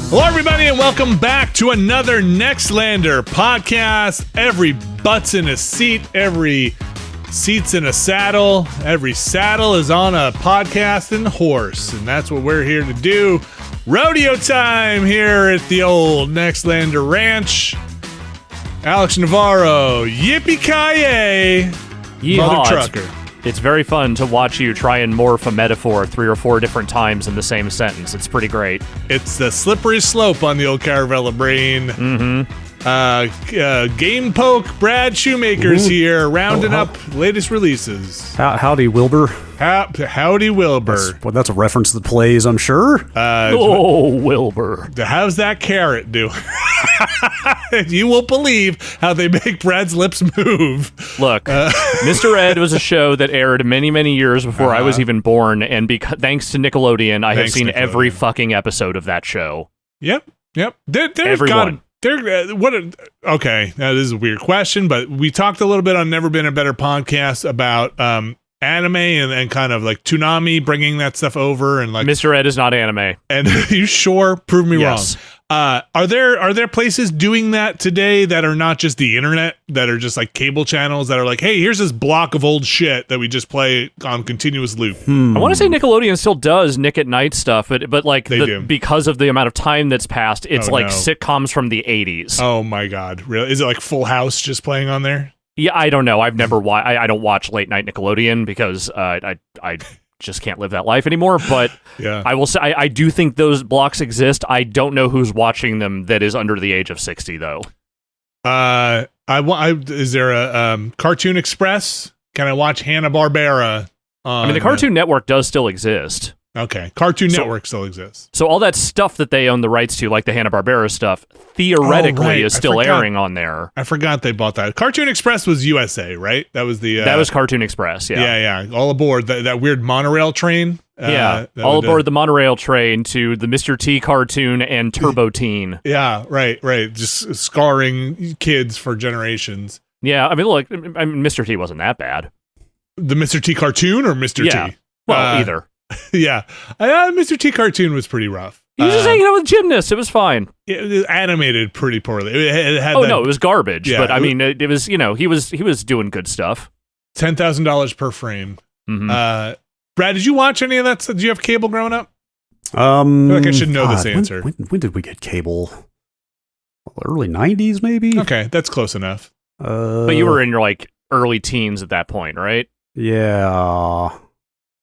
Hello, everybody, and welcome back to another Nextlander podcast. Every butt's in a seat, every seat's in a saddle, every saddle is on a podcasting horse, and that's what we're here to do. Rodeo time here at the old Nextlander Ranch. Alex Navarro, yippee-ki-yay, mother trucker. It's very fun to watch you try and morph a metaphor 3 or 4 different times in the same sentence. It's pretty great. It's the slippery slope on the old Caravella brain. Game Poke, Brad Shoemaker's here, rounding up latest releases. Howdy, Wilbur. Howdy, Wilbur. That's a reference that plays, I'm sure. Wilbur. How's that carrot do? You won't believe how they make Brad's lips move. Look, Mr. Ed was a show that aired many, many years before I was even born, and thanks to Nickelodeon, I have seen every fucking episode of that show. Yep. There's Everyone. Okay, now this is a weird question, but we talked a little bit on Never Been a Better Podcast about anime and kind of like Toonami bringing that stuff over, and like Mr. Ed is not anime. And you sure? Prove me Yes. wrong. Are there places doing that today that are not just the internet, that are just like cable channels that are like, hey, here's this block of old shit that we just play on continuous loop? I want to say Nickelodeon still does Nick at Night stuff, but like do. because of the amount of time that's passed, it's sitcoms from the 80s. Oh my God, really? Is it like Full House just playing on there? Yeah, I don't know. I've never I don't watch late night Nickelodeon because I just can't live that life anymore. But Yeah. I will say I do think those blocks exist. I don't know who's watching them that is under the age of 60 though. Is there a Cartoon Express? Can I watch Hanna-Barbera? I mean, the Cartoon Network does still exist. Okay, Cartoon Network still exists. So all that stuff that they own the rights to, like the Hanna-Barbera stuff, theoretically is still airing on there. I forgot they bought that. Cartoon Express was USA, right? That was the... that was Cartoon Express, yeah. Yeah. All aboard that weird monorail train. All aboard the monorail train to the Mr. T cartoon and Turbo Teen. Yeah, right. Just scarring kids for generations. Yeah, I mean, look, Mr. T wasn't that bad. The Mr. T cartoon or Mr. T? Well, either. Yeah. Mr. T cartoon was pretty rough. He was just hanging out with gymnasts. It was fine. It was animated pretty poorly. It had no, it was garbage. Yeah, but I mean, it was, he was doing good stuff. $10,000 per frame. Mm-hmm. Brad, did you watch any of that? Did you have cable growing up? I feel like I should know this answer. When did we get cable? Early 90s, maybe? Okay, that's close enough. But you were in your like early teens at that point, right? Yeah.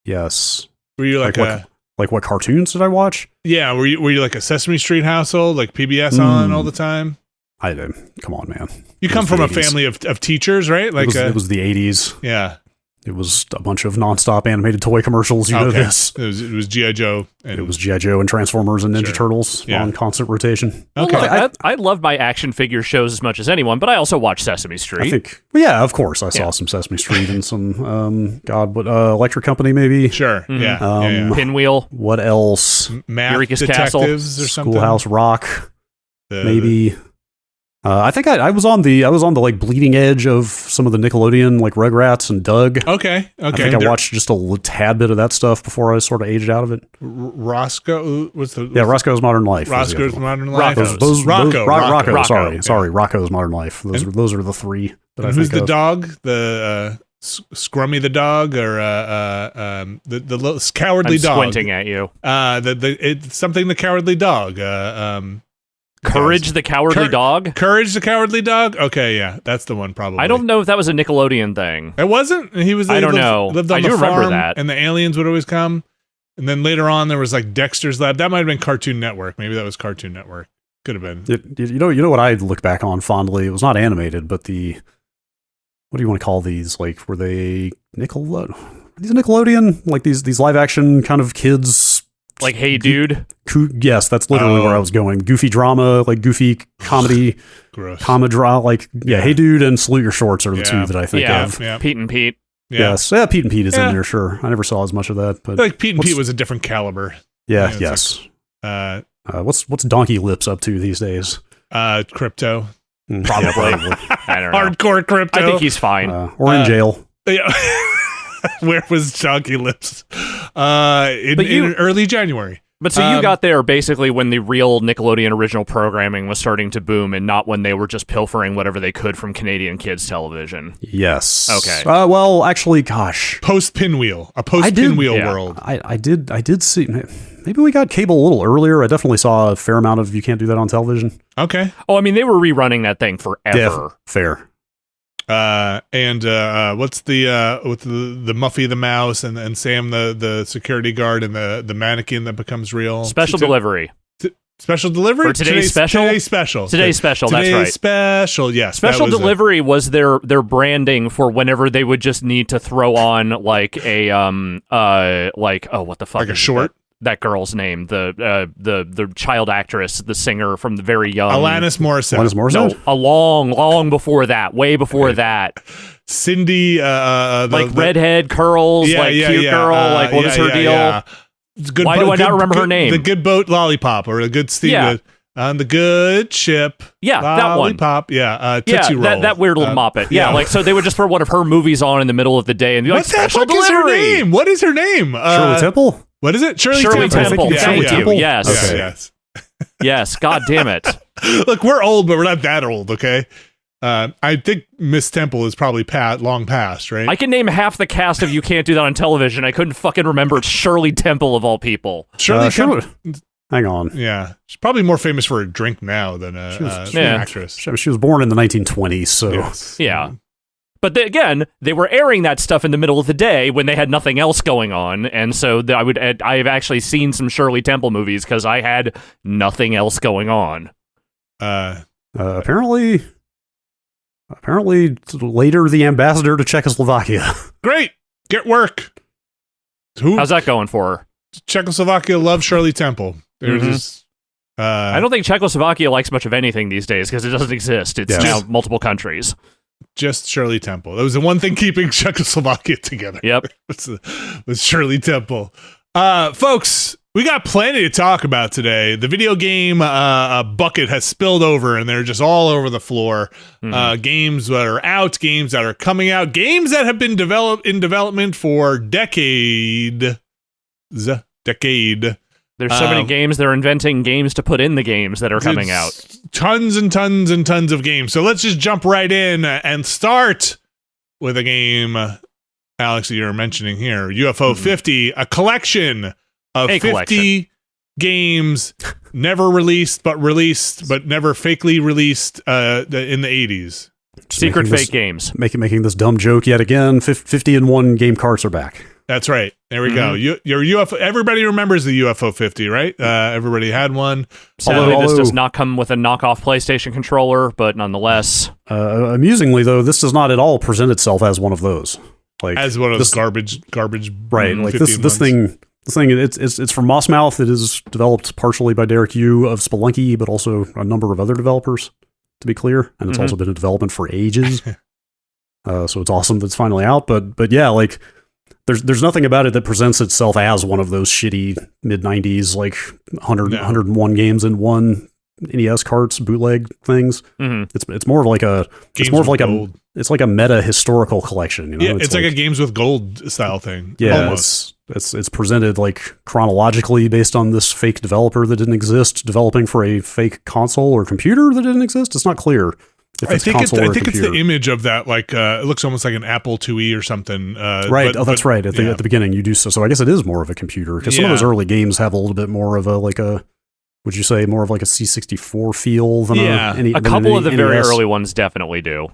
Yes. Were you like what cartoons did I watch? Yeah, were you like a Sesame Street household, like PBS on all the time? I did. Come on, man. You come from a family of teachers, right? Like it was the 80s. Yeah. It was a bunch of nonstop animated toy commercials. You know this. It was G.I. Joe. It was G.I. Joe and Transformers and Ninja Turtles on constant rotation. Okay. Well, I love my action figure shows as much as anyone, but I also watch Sesame Street. Of course. I saw some Sesame Street and some, Electric Company maybe. Sure. Mm-hmm. Yeah. Pinwheel. What else? Math Eureka's Detectives Castle. or something. Schoolhouse Rock. Maybe. I think I was on the like bleeding edge of some of the Nickelodeon like Rugrats and Doug. Okay. I think I watched just a tad bit of that stuff before I sort of aged out of it. Roscoe, Roscoe's Modern Life. Roscoe's Modern Life. Rocco. Sorry, Rocco's Modern Life. Those are the three that I think of. Who's the dog? The Scrummy the dog, or the little cowardly dog? I'm squinting at you. It's something the cowardly dog. Courage the Cowardly Dog? Courage the Cowardly Dog? Okay, yeah, that's the one probably. I don't know if that was a Nickelodeon thing. It wasn't? He was. I don't know. Lived on I the do remember farm, that. and the aliens would always come. And then later on, there was like Dexter's Lab. That might have been Cartoon Network. Maybe that was Cartoon Network. Could have been. You know what I look back on fondly? It was not animated, but what do you want to call these? Like, were they Nickelodeon? Like these live action kind of kids. Like Hey Dude? Yes, that's literally where I was going. Goofy drama, like goofy comedy, comedy, like, Hey Dude and Salute Your Shorts are the two that I think of. Yeah. Pete and Pete. Yeah. Yes, Pete and Pete is in there, sure. I never saw as much of that. But like Pete and Pete was a different caliber. Yeah, yes. Like, what's Donkey Lips up to these days? Crypto. Probably. I don't know. Hardcore crypto. I think he's fine. Or in jail. Yeah. Where was Donkey Lips? In early January. But so you got there basically when the real Nickelodeon original programming was starting to boom and not when they were just pilfering whatever they could from Canadian kids television. Yes. Okay. Well, actually, gosh. Post-Pinwheel. A post-Pinwheel world. I did see... Maybe we got cable a little earlier. I definitely saw a fair amount of You Can't Do That on Television. Okay. Oh, I mean, they were rerunning that thing forever. Fair. What's the with the Muffy the mouse and Sam the security guard and the mannequin that becomes real? Special delivery. Special delivery? Or today's special? Today's special. Today's special, that's right. Today's special, yes. Special delivery was their branding for whenever they would just need to throw on like a what the fuck? Like a short? That girl's name, the child actress, the singer from the very young Alanis Morissette. No, a long before that, way before that. Cindy, like redhead curls, cute girl. Like what was her deal? Yeah. Why do I not remember her name? The Good Boat Lollipop or the Good Steve. Yeah. On the good ship. Yeah, Lollipop. that one. Yeah, Tootsie Roll. That weird little moppet. Yeah, like so they would just throw one of her movies on in the middle of the day and be like, what the fuck is her name? What is her name? Shirley Temple? What is it? Shirley Temple. Thank you. Yes. Okay. Yes. Yes. God damn it. Look, we're old, but we're not that old, okay? I think Miss Temple is probably long past, right? I can name half the cast of You Can't Do That on Television. I couldn't fucking remember Shirley Temple of all people. Shirley Temple. Hang on. Yeah. She's probably more famous for a drink now than an actress. She was born in the 1920s, so... Yes. Yeah. But again, they were airing that stuff in the middle of the day when they had nothing else going on, and so I've actually seen some Shirley Temple movies because I had nothing else going on. Apparently later the ambassador to Czechoslovakia. Great, get work. How's that going for her? Czechoslovakia loves Shirley Temple. They're just. I don't think Czechoslovakia likes much of anything these days because it doesn't exist. It's now multiple countries. Just Shirley Temple. That was the one thing keeping Czechoslovakia together. Yep. was Shirley Temple. Folks, we got plenty to talk about today. The video game bucket has spilled over, and they're just all over the floor. Games that are out, games that are coming out, games that have been in development for decade. There's so many games, they're inventing games to put in the games that are coming out. Tons and tons and tons of games. So let's just jump right in and start with a game, Alex, that you're mentioning here. UFO 50, a collection of 50 games never released, but never fakely released in the 80s. Secret fake games. Making this dumb joke yet again. 50 and 1 game carts are back. That's right. There we go. Your UFO. Everybody remembers the UFO 50, right? Everybody had one. Sadly, this does not come with a knockoff PlayStation controller, but nonetheless. Amusingly, though, this does not at all present itself as one of those. Like as one of those garbage. Right. Like this thing. It's from Mossmouth. It is developed partially by Derek Yu of Spelunky, but also a number of other developers. To be clear, and it's also been in development for ages. So it's awesome that it's finally out. But yeah, like. There's nothing about it that presents itself as one of those shitty mid-90s like 101 games in one NES carts bootleg things. It's more of like a it's like a meta historical collection. You know? Yeah, it's like a Games with Gold style thing. Yeah, it's presented like chronologically based on this fake developer that didn't exist, developing for a fake console or computer that didn't exist. It's not clear. I think it's the image of that, like it looks almost like an Apple IIe or something. Right. That's right. At the beginning, you do so. So I guess it is more of a computer because some of those early games have a little bit more of would you say more of like a C64 feel than a couple of the very early ones definitely do.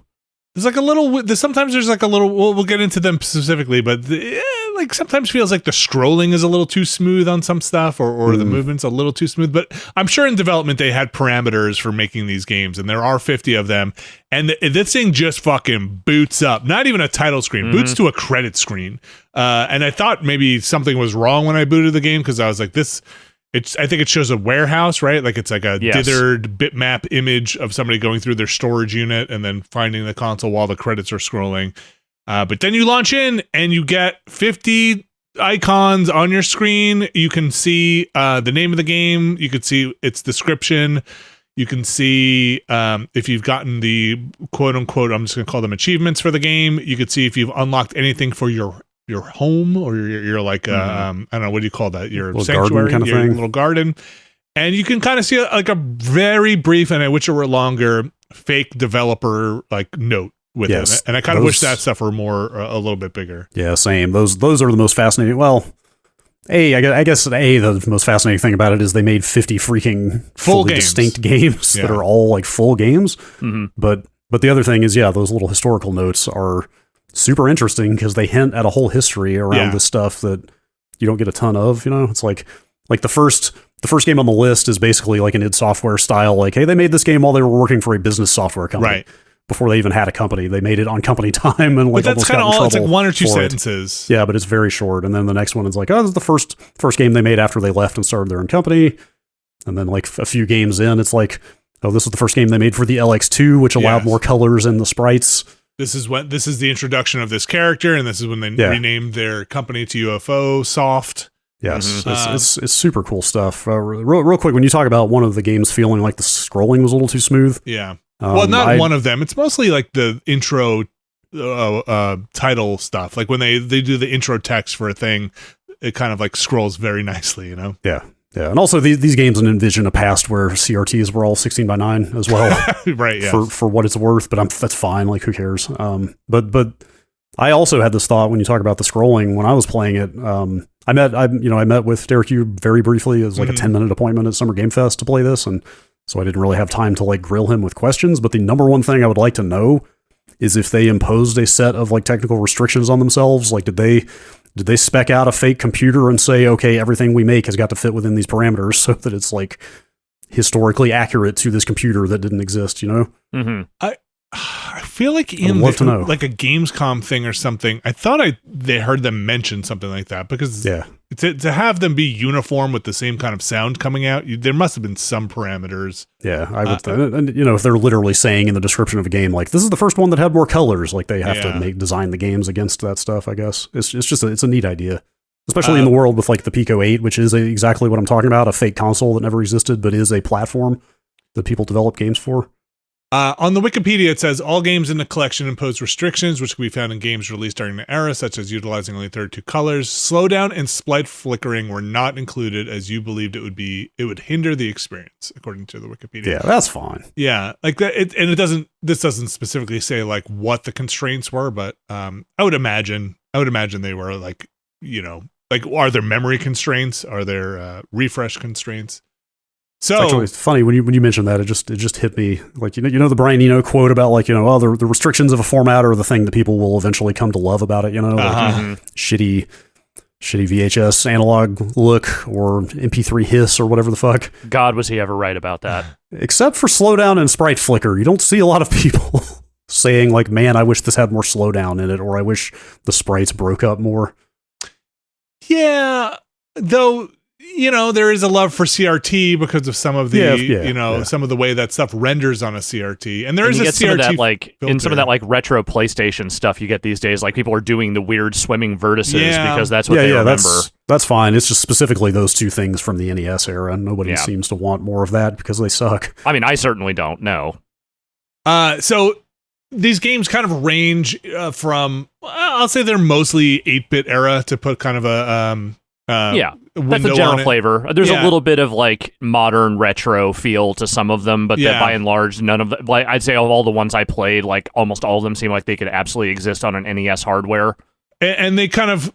There's like a little. Sometimes there's like a little. We'll get into them specifically, but like sometimes feels like the scrolling is a little too smooth on some stuff, or the movement's a little too smooth. But I'm sure in development they had parameters for making these games, and there are 50 of them. And this thing just fucking boots up. Not even a title screen, boots to a credit screen. And I thought maybe something was wrong when I booted the game because I was like, this. I think it shows a warehouse, right? Like it's like a dithered bitmap image of somebody going through their storage unit and then finding the console while the credits are scrolling. But then you launch in and you get 50 icons on your screen. You can see the name of the game. You can see its description. You can see if you've gotten the quote unquote, I'm just going to call them achievements for the game. You can see if you've unlocked anything for your home or your like I don't know, what do you call that? Your little sanctuary, garden kind of your thing. little garden. And you can kind of see like a very brief, and I wish it were longer, fake developer like note with it. And I kind of wish that stuff were more a little bit bigger. Yeah, same. Those are the most fascinating. Well, I guess the most fascinating thing about it is they made 50 freaking fully distinct games that are all like full games. But the other thing is, those little historical notes are super interesting because they hint at a whole history around this stuff that you don't get a ton of. You know, it's like the first game on the list is basically like an id Software style. Like, hey, they made this game while they were working for a business software company. Right. Before they even had a company, they made it on company time, and like, but that's kind of all. It's like one or two sentences. Yeah, but it's very short. And then the next one is like, oh, this is the first game they made after they left and started their own company. And then like a few games in, it's like, oh, this is the first game they made for the LX2, which allowed more colors in the sprites. This is the introduction of this character, and this is when they renamed their company to UFO Soft. Yes, it's super cool stuff. Real quick, when you talk about one of the games feeling like the scrolling was a little too smooth. Yeah. Well, not one of them. It's mostly like the intro title stuff. Like when they do the intro text for a thing, it kind of like scrolls very nicely, you know? Yeah. Yeah. And also these games envision a past where CRTs were all 16:9 as well. Right, yeah. For what it's worth, but that's fine. Like, who cares? But I also had this thought when you talk about the scrolling when I was playing it. I met with Derek Yu very briefly. It was like a 10-minute appointment at Summer Game Fest to play this, and so I didn't really have time to like grill him with questions. But the number one thing I would like to know is if they imposed a set of like technical restrictions on themselves. Like, did they spec out a fake computer and say, okay, everything we make has got to fit within these parameters so that it's like historically accurate to this computer that didn't exist, you know? I feel like like a Gamescom thing or something, I thought they heard them mention something like that, because to have them be uniform with the same kind of sound coming out, there must have been some parameters. Yeah, I would and you know, if they're literally saying in the description of a game, like, this is the first one that had more colors, like they have to design the games against that stuff, I guess. It's just it's a neat idea. Especially in the world with like the Pico 8, which is exactly what I'm talking about, a fake console that never existed, but is a platform that people develop games for. On the Wikipedia, it says all games in the collection impose restrictions, which can be found in games released during the era, such as utilizing only 32 colors. Slowdown and sprite flickering were not included, as you believed it would hinder the experience, according to the Wikipedia. Yeah, that's fine. Yeah, like that. This doesn't specifically say like what the constraints were, but I would imagine they were like, you know, like, are there memory constraints? Are there refresh constraints? So it's funny when you mentioned that, it just hit me, like, you know the Brian Eno quote about, like, you know, the restrictions of a format are the thing that people will eventually come to love about it, you know, like shitty VHS analog look or MP3 hiss or whatever the fuck. God, was he ever right about that? Except for slowdown and sprite flicker, you don't see a lot of people saying like, man, I wish this had more slowdown in it, or I wish the sprites broke up more. Yeah, though. You know, there is a love for CRT because of some of the, some of the way that stuff renders on a CRT. And there is a CRT some of that, like, filter. In some of that, like, retro PlayStation stuff you get these days, like, people are doing the weird swimming vertices because that's what they remember. That's fine. It's just specifically those two things from the NES era. Nobody seems to want more of that because they suck. I mean, I certainly don't, no. So these games kind of range from, I'll say they're mostly 8-bit era, to put kind of a... that's the general flavor. There's a little bit of like modern retro feel to some of them, but that by and large, none of them, like, I'd say of all the ones I played, like almost all of them seem like they could absolutely exist on an NES hardware. And they kind of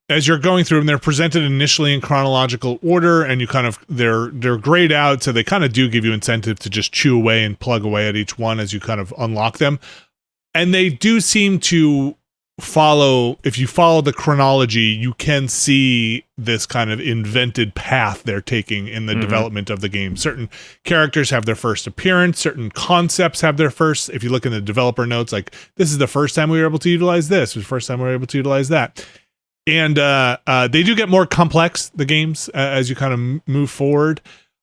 as you're going through them, they're presented initially in chronological order, and you kind of they're grayed out, so they kind of do give you incentive to just chew away and plug away at each one as you kind of unlock them. And they do seem to if you follow the chronology, you can see this kind of invented path they're taking in the development of the game. Certain characters have their first appearance, certain concepts have their first. If you look in the developer notes, like, this is the first time we were able to utilize this, the first time we were able to utilize that. And they do get more complex, the games, as you kind of move forward.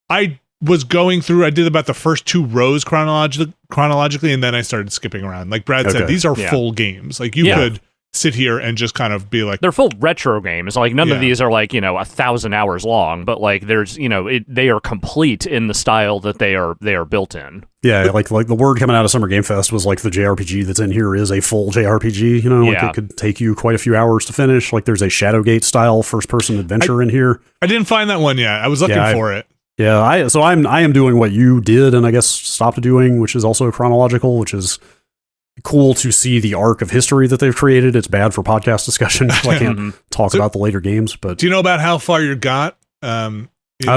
I did about the first 2 rows chronologically, and then I started skipping around. Like Brad said, these are full games. Like, you could sit here and just kind of be like, they're full retro games. Like none of these are like 1,000 hours long, but like there's they are complete in the style that they are built in. Yeah, like the word coming out of Summer Game Fest was like the JRPG that's in here is a full JRPG. It could take you quite a few hours to finish. Like there's a Shadowgate style first person adventure in here. I didn't find that one yet. I was looking for it. Yeah, I am doing what you did and I guess stopped doing, which is also chronological, which is cool to see the arc of history that they've created. It's bad for podcast discussion. I can't talk about the later games, but do you know about how far you got? I'm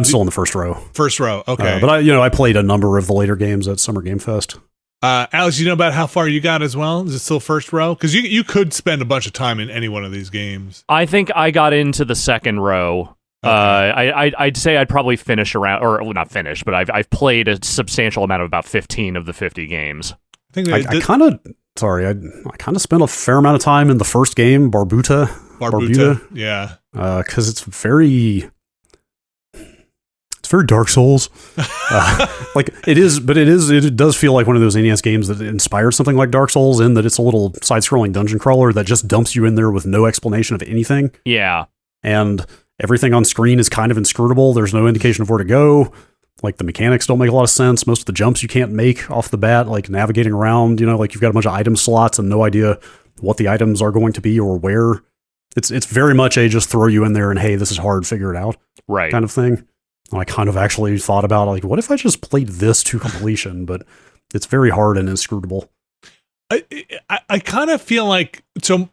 still in the first row. First row, okay. But I played a number of the later games at Summer Game Fest. Alex, you know about how far you got as well? Is it still first row? Because you could spend a bunch of time in any one of these games. I think I got into the second row. Okay. I'd say I'd probably finish around, or well, not finish, but I've played a substantial amount of about 15 of the 50 games. I kind of spent a fair amount of time in the first game, Barbuta, yeah, because it's very Dark Souls, like it is, but it does feel like one of those NES games that inspired something like Dark Souls in that it's a little side-scrolling dungeon crawler that just dumps you in there with no explanation of anything. Yeah, and everything on screen is kind of inscrutable. There's no indication of where to go. Like the mechanics don't make a lot of sense. Most of the jumps you can't make off the bat, like navigating around, like you've got a bunch of item slots and no idea what the items are going to be or where. It's very much a just throw you in there and hey, this is hard, figure it out, right? Kind of thing. And I kind of actually thought about like, what if I just played this to completion? But it's very hard and inscrutable. I kind of feel like, so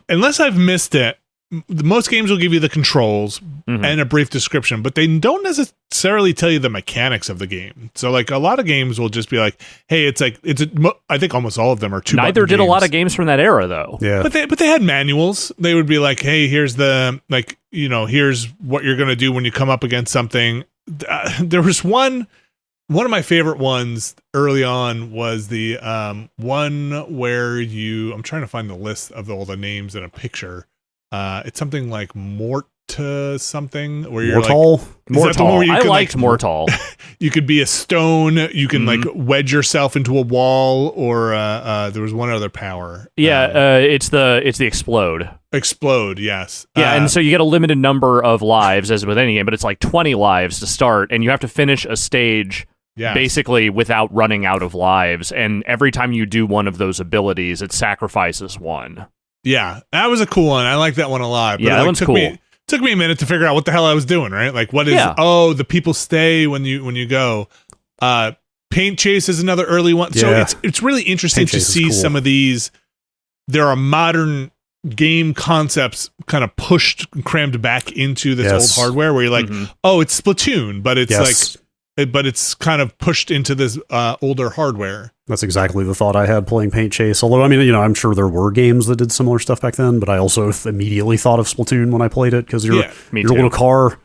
unless I've missed it, most games will give you the controls and a brief description, but they don't necessarily tell you the mechanics of the game. So like a lot of games will just be like, hey, I think almost all of them are two. Neither did games. A lot of games from that era though. Yeah. But they had manuals. They would be like, hey, here's here's what you're going to do when you come up against something. There was one of my favorite ones early on was the one where I'm trying to find the list of all the names in a picture. It's something like Morta something where you're Mortal? Like Mortal. I liked Mortal. You could be a stone. You can like wedge yourself into a wall, or there was one other power. Yeah, it's the explode. Explode, yes. Yeah, and so you get a limited number of lives as with any game, but it's like 20 lives to start, and you have to finish a stage basically without running out of lives. And every time you do one of those abilities, it sacrifices one. Yeah, that was a cool one. I like that one a lot. But that one's cool. Took me a minute to figure out what the hell I was doing, right? Like, what is, the people stay when you go. Paint Chase is another early one. Yeah. So it's really interesting to see some of these. There are modern game concepts kind of pushed, crammed back into this old hardware where you're like, oh, it's Splatoon, but it's but it's kind of pushed into this older hardware. That's exactly the thought I had playing Paint Chase. Although, I mean, I'm sure there were games that did similar stuff back then, but I also immediately thought of Splatoon when I played it, because you're a little car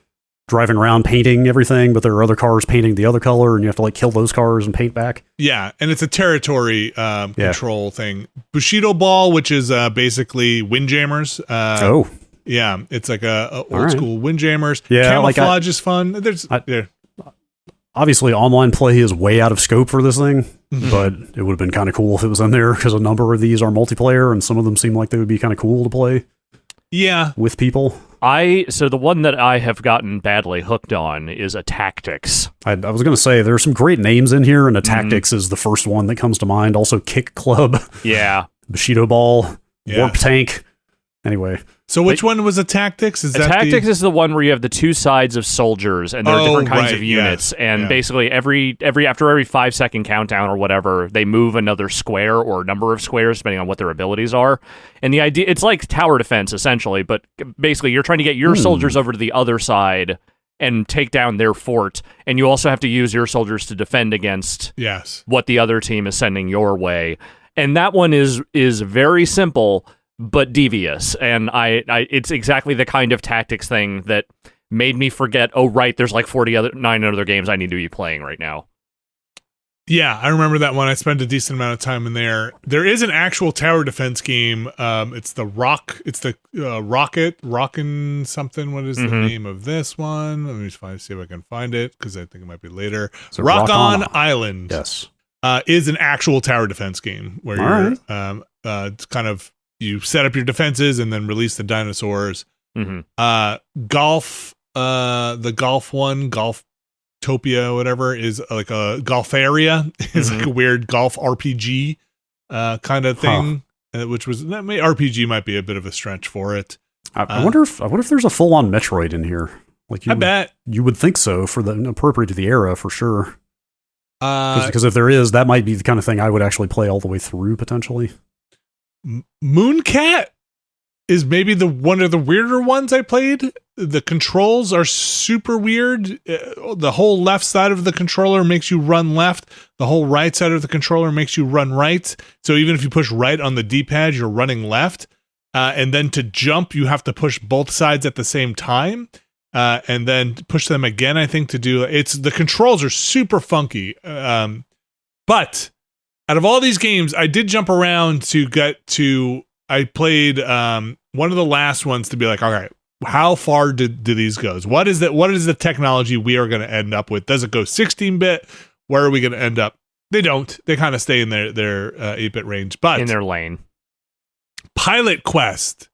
driving around painting everything, but there are other cars painting the other color, and you have to like kill those cars and paint back. Yeah, and it's a territory control thing. Bushido Ball, which is basically Windjammers. Yeah, it's like a old school Windjammers. Yeah, Camouflage is fun. Obviously, online play is way out of scope for this thing, but it would have been kind of cool if it was in there, because a number of these are multiplayer, and some of them seem like they would be kind of cool to play. Yeah, with people. So the one that I have gotten badly hooked on is a Tactics. I was going to say, there are some great names in here, and a Tactics is the first one that comes to mind. Also, Kick Club. Yeah. Bushido Ball. Warp Tank. Anyway. So which one was a Tactics? Tactics is the one where you have the two sides of soldiers, and there are different kinds of units, and basically after every 5-second countdown or whatever, they move another square or number of squares depending on what their abilities are. And the idea, it's like tower defense essentially, but basically you're trying to get your soldiers over to the other side and take down their fort, and you also have to use your soldiers to defend against what the other team is sending your way. And that one is very simple but devious, and it's exactly the kind of tactics thing that made me forget, oh right, there's like 9 other games I need to be playing right now. Yeah, I remember that one. I spent a decent amount of time in there. There is an actual tower defense game. It's the Rockin' something. What is the name of this one? Let me see if I can find it, because I think it might be later. So Rock on Island. Yes. Is an actual tower defense game where you're it's kind of you set up your defenses and then release the dinosaurs. Golf, the golf one, Golftopia, whatever, is like a Golfaria is like a weird golf RPG kind of thing, which was RPG might be a bit of a stretch for it. I wonder if there's a full on Metroid in here. Like I bet you would think so for the appropriate to the era for sure. Because if there is, that might be the kind of thing I would actually play all the way through potentially. Mooncat is maybe one of the weirder ones I played. The controls are super weird. The whole left side of the controller makes you run left. The whole right side of the controller makes you run right. So even if you push right on the D-pad, you're running left. And then to jump, you have to push both sides at the same time. And then push them again, I think, to do the controls are super funky. But out of all these games, I did jump around to get to, I played one of the last ones to be like, all right, how far do these go? What is the technology we are going to end up with? Does it go 16-bit? Where are we going to end up? They don't. They kind of stay in their 8-bit range, but in their lane. Pilot Quest.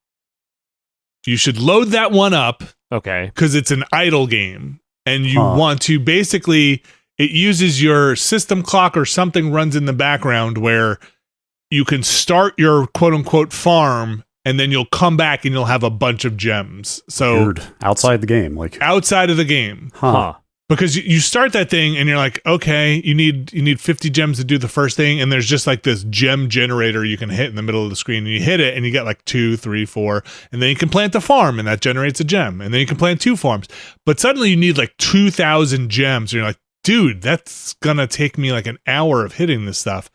You should load that one up. Okay. Because it's an idle game. And you want to basically, it uses your system clock or something runs in the background where you can start your quote unquote farm and then you'll come back and you'll have a bunch of gems. So weird. Outside the game, like outside of the game. Because you start that thing and you're like, okay, you need 50 gems to do the first thing, and there's just like this gem generator you can hit in the middle of the screen, and you hit it and you get like 2, 3, 4, and then you can plant a farm and that generates a gem, and then you can plant 2 farms. But suddenly you need like 2,000 gems, and you're like, dude, that's gonna take me like an hour of hitting this stuff.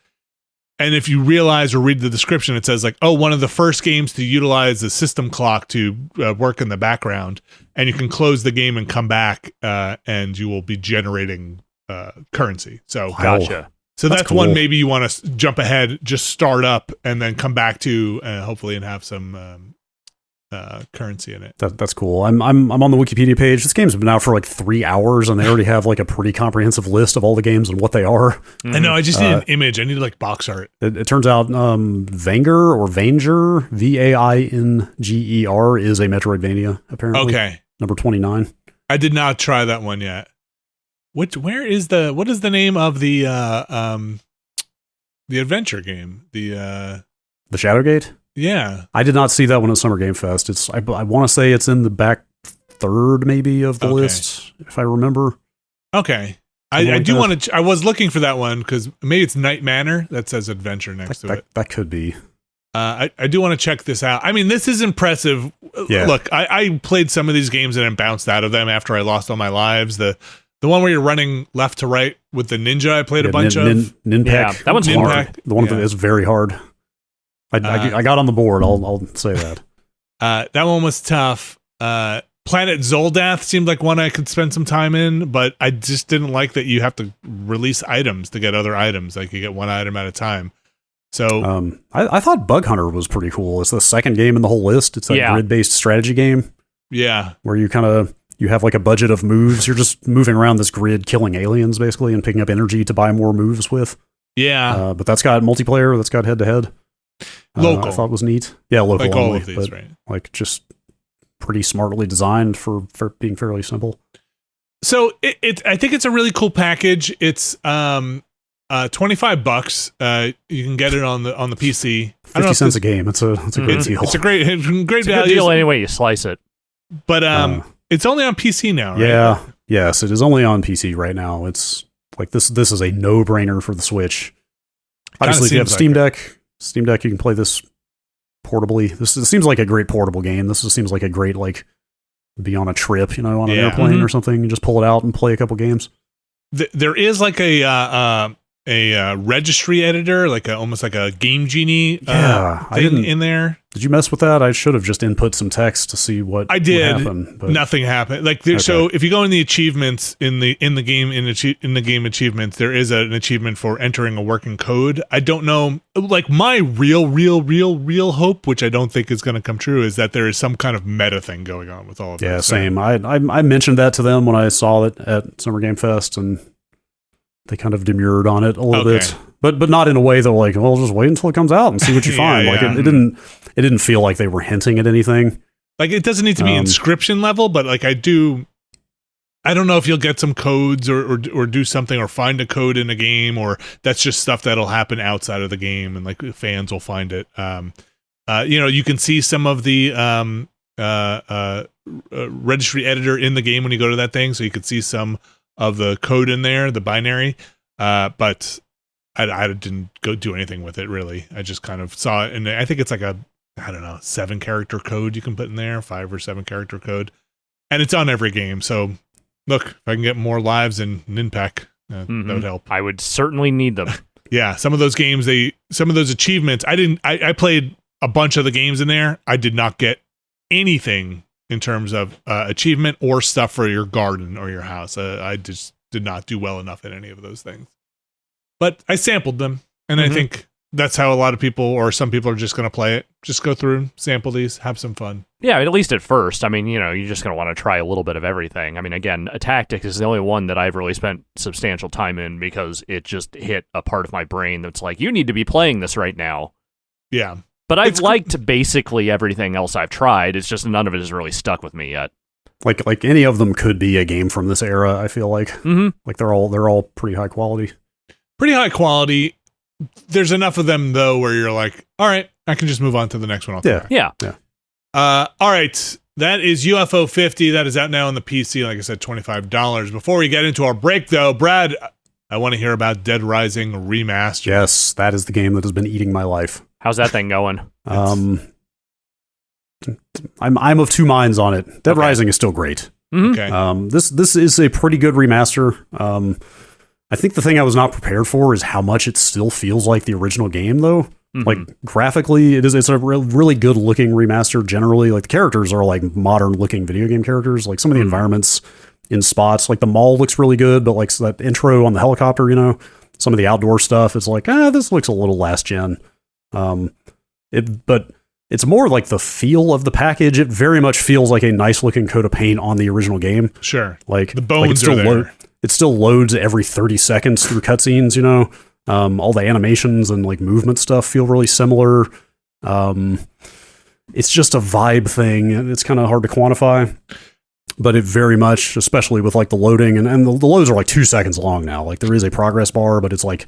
And if you realize or read the description, it says like, oh, one of the first games to utilize the system clock to work in the background, and you can close the game and come back, and you will be generating currency. So, gotcha. So that's cool. One maybe you want to jump ahead, just start up, and then come back to hopefully and have some currency in it. That's cool. I'm on the Wikipedia page. This game's been out for like 3 hours, and they already have like a pretty comprehensive list of all the games and what they are. I know. I just need an image. I need like box art. It turns out Vanger or Vanger, Vainger, is a Metroidvania apparently. Okay, number 29. I did not try that one yet. What is the name of the adventure game? The Shadowgate? Yeah. I did not see that one at Summer Game Fest. I want to say it's in the back third maybe of the list, if I remember. Okay. I do want to I was looking for that one because maybe it's Night Manor that says adventure next to it. That could be. I do want to check this out. I mean, this is impressive. Yeah. Look, I played some of these games and then bounced out of them after I lost all my lives. The one where you're running left to right with the ninja, I played a bunch of. Ninpak. Yeah, that one's hard. The one that is very hard. I got on the board. I'll say that. That one was tough. Planet Zoldath seemed like one I could spend some time in, but I just didn't like that you have to release items to get other items. Like you get one item at a time. So I thought Bug Hunter was pretty cool. It's the second game in the whole list. It's a grid-based strategy game. Yeah, where you have like a budget of moves. You're just moving around this grid, killing aliens basically, and picking up energy to buy more moves with. Yeah, but that's got multiplayer. That's got head-to-head. Local. I thought it was neat. Yeah, local like only, all of these, right? Like just pretty smartly designed for being fairly simple. So I think it's a really cool package. It's $25. You can get it on the PC. 50 cents a game. It's a great deal. It's a great value. Good deal anyway you slice it. But it's only on PC now, right? Yeah. Yes, it is only on PC right now. It's like this is a no-brainer for the Switch. Obviously, if you have Steam Deck, you can play this portably. This seems like a great portable game. This seems like a great, like, be on a trip, on an airplane or something, and just pull it out and play a couple games. There is like a registry editor, like almost like a Game Genie thing in there. Did you mess with that? I should have just input some text to see what I did. Would happen, but nothing happened. Like so, if you go in the achievements in the game achievements, there is an achievement for entering a working code. I don't know. Like my real hope, which I don't think is going to come true, is that there is some kind of meta thing going on with all of this. Yeah, same. I mentioned that to them when I saw it at Summer Game Fest, and they kind of demurred on it a little bit, but not in a way that like, well, just wait until it comes out and see what you find. Like it didn't feel like they were hinting at anything. Like it doesn't need to be inscription level, but like I don't know if you'll get some codes or do something or find a code in a game, or that's just stuff that'll happen outside of the game and like fans will find it. You can see some of the registry editor in the game when you go to that thing, so you could see some of the code in there, the binary, but I didn't go do anything with it really. I just kind of saw it, and I think it's like a 7-character code you can put in there, 5 or 7 character code, and it's on every game. So look, if I can get more lives in Ninpak, that would help. I would certainly need them. Yeah, some of those games, some of those achievements, I played a bunch of the games in there. I did not get anything in terms of achievement or stuff for your garden or your house. I just did not do well enough at any of those things. But I sampled them, and I think that's how a lot of people, or some people, are just going to play it. Just go through, sample these, have some fun. Yeah, at least at first. I mean, you're just going to want to try a little bit of everything. I mean, again, a tactic is the only one that I've really spent substantial time in because it just hit a part of my brain that's like, you need to be playing this right now. Yeah. But I've liked basically everything else I've tried. It's just none of it has really stuck with me yet. Like any of them could be a game from this era, I feel like. Like they're all pretty high quality. Pretty high quality. There's enough of them though where you're like, all right, I can just move on to the next one. Yeah. All right. That is UFO 50. That is out now on the PC. Like I said, $25. Before we get into our break though, Brad, I want to hear about Dead Rising Remaster. Yes, that is the game that has been eating my life. How's that thing going? I'm of two minds on it. Dead Rising is still great. Okay. This is a pretty good remaster. I think the thing I was not prepared for is how much it still feels like the original game, though. Like graphically, it's a really good looking remaster. Generally, like the characters are like modern looking video game characters. Like some of the environments in spots, like the mall looks really good, but like that intro on the helicopter, some of the outdoor stuff, it's like, this looks a little last gen. But it's more like the feel of the package. It very much feels like a nice looking coat of paint on the original game. Sure. Like the bones are there. It still loads every 30 seconds through cutscenes, all the animations and like movement stuff feel really similar. It's just a vibe thing. It's kind of hard to quantify, but it very much, especially with like the loading and the loads are like 2 seconds long now. Like there is a progress bar, but it's like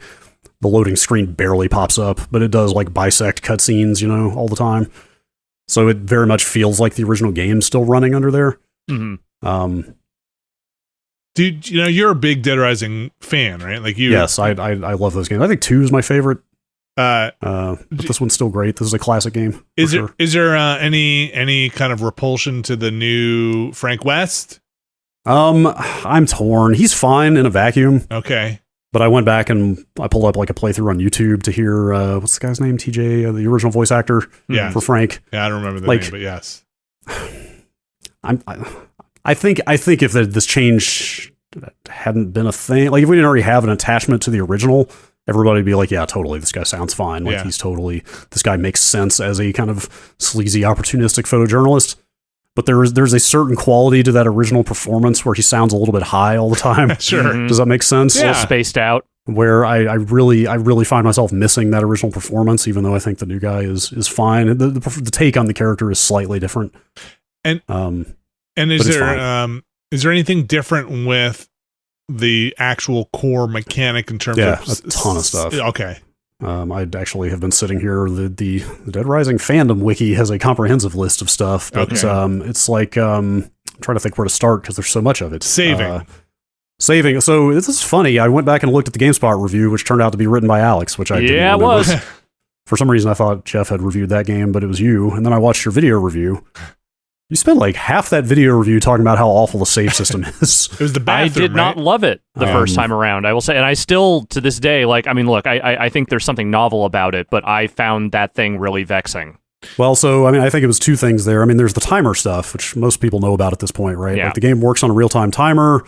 the loading screen barely pops up, but it does like bisect cutscenes, all the time. So it very much feels like the original game's still running under there. Dude, you're a big Dead Rising fan, right? Like you. Yes, I love those games. I think 2 is my favorite. But this one's still great. This is a classic game. Is there any kind of repulsion to the new Frank West? I'm torn. He's fine in a vacuum. Okay. But I went back and I pulled up like a playthrough on YouTube to hear what's the guy's name? TJ, the original voice actor for Frank. Yeah, I don't remember the name, but yes. I think if this change hadn't been a thing, like if we didn't already have an attachment to the original, everybody would be like, yeah, totally, this guy sounds fine. Like this guy makes sense as a kind of sleazy, opportunistic photojournalist. But there's a certain quality to that original performance where he sounds a little bit high all the time. Sure. Does that make sense? Yeah. A little spaced out. Where I really find myself missing that original performance, even though I think the new guy is fine. The take on the character is slightly different. And is there anything different with the actual core mechanic in terms of a ton of stuff? Okay. I actually have been sitting here. The Dead Rising fandom wiki has a comprehensive list of stuff, but it's like trying to think where to start because there's so much of it. Saving. So this is funny. I went back and looked at the GameSpot review, which turned out to be written by Alex, which I didn't remember. It was. For some reason, I thought Jeff had reviewed that game, but it was you. And then I watched your video review. You spent like half that video review talking about how awful the save system is. It was the bathroom, I did not love it the first time around, I will say. And I still, to this day, I think there's something novel about it, but I found that thing really vexing. Well, so, I think it was 2 things there. There's the timer stuff, which most people know about at this point, right? Yeah. Like the game works on a real-time timer.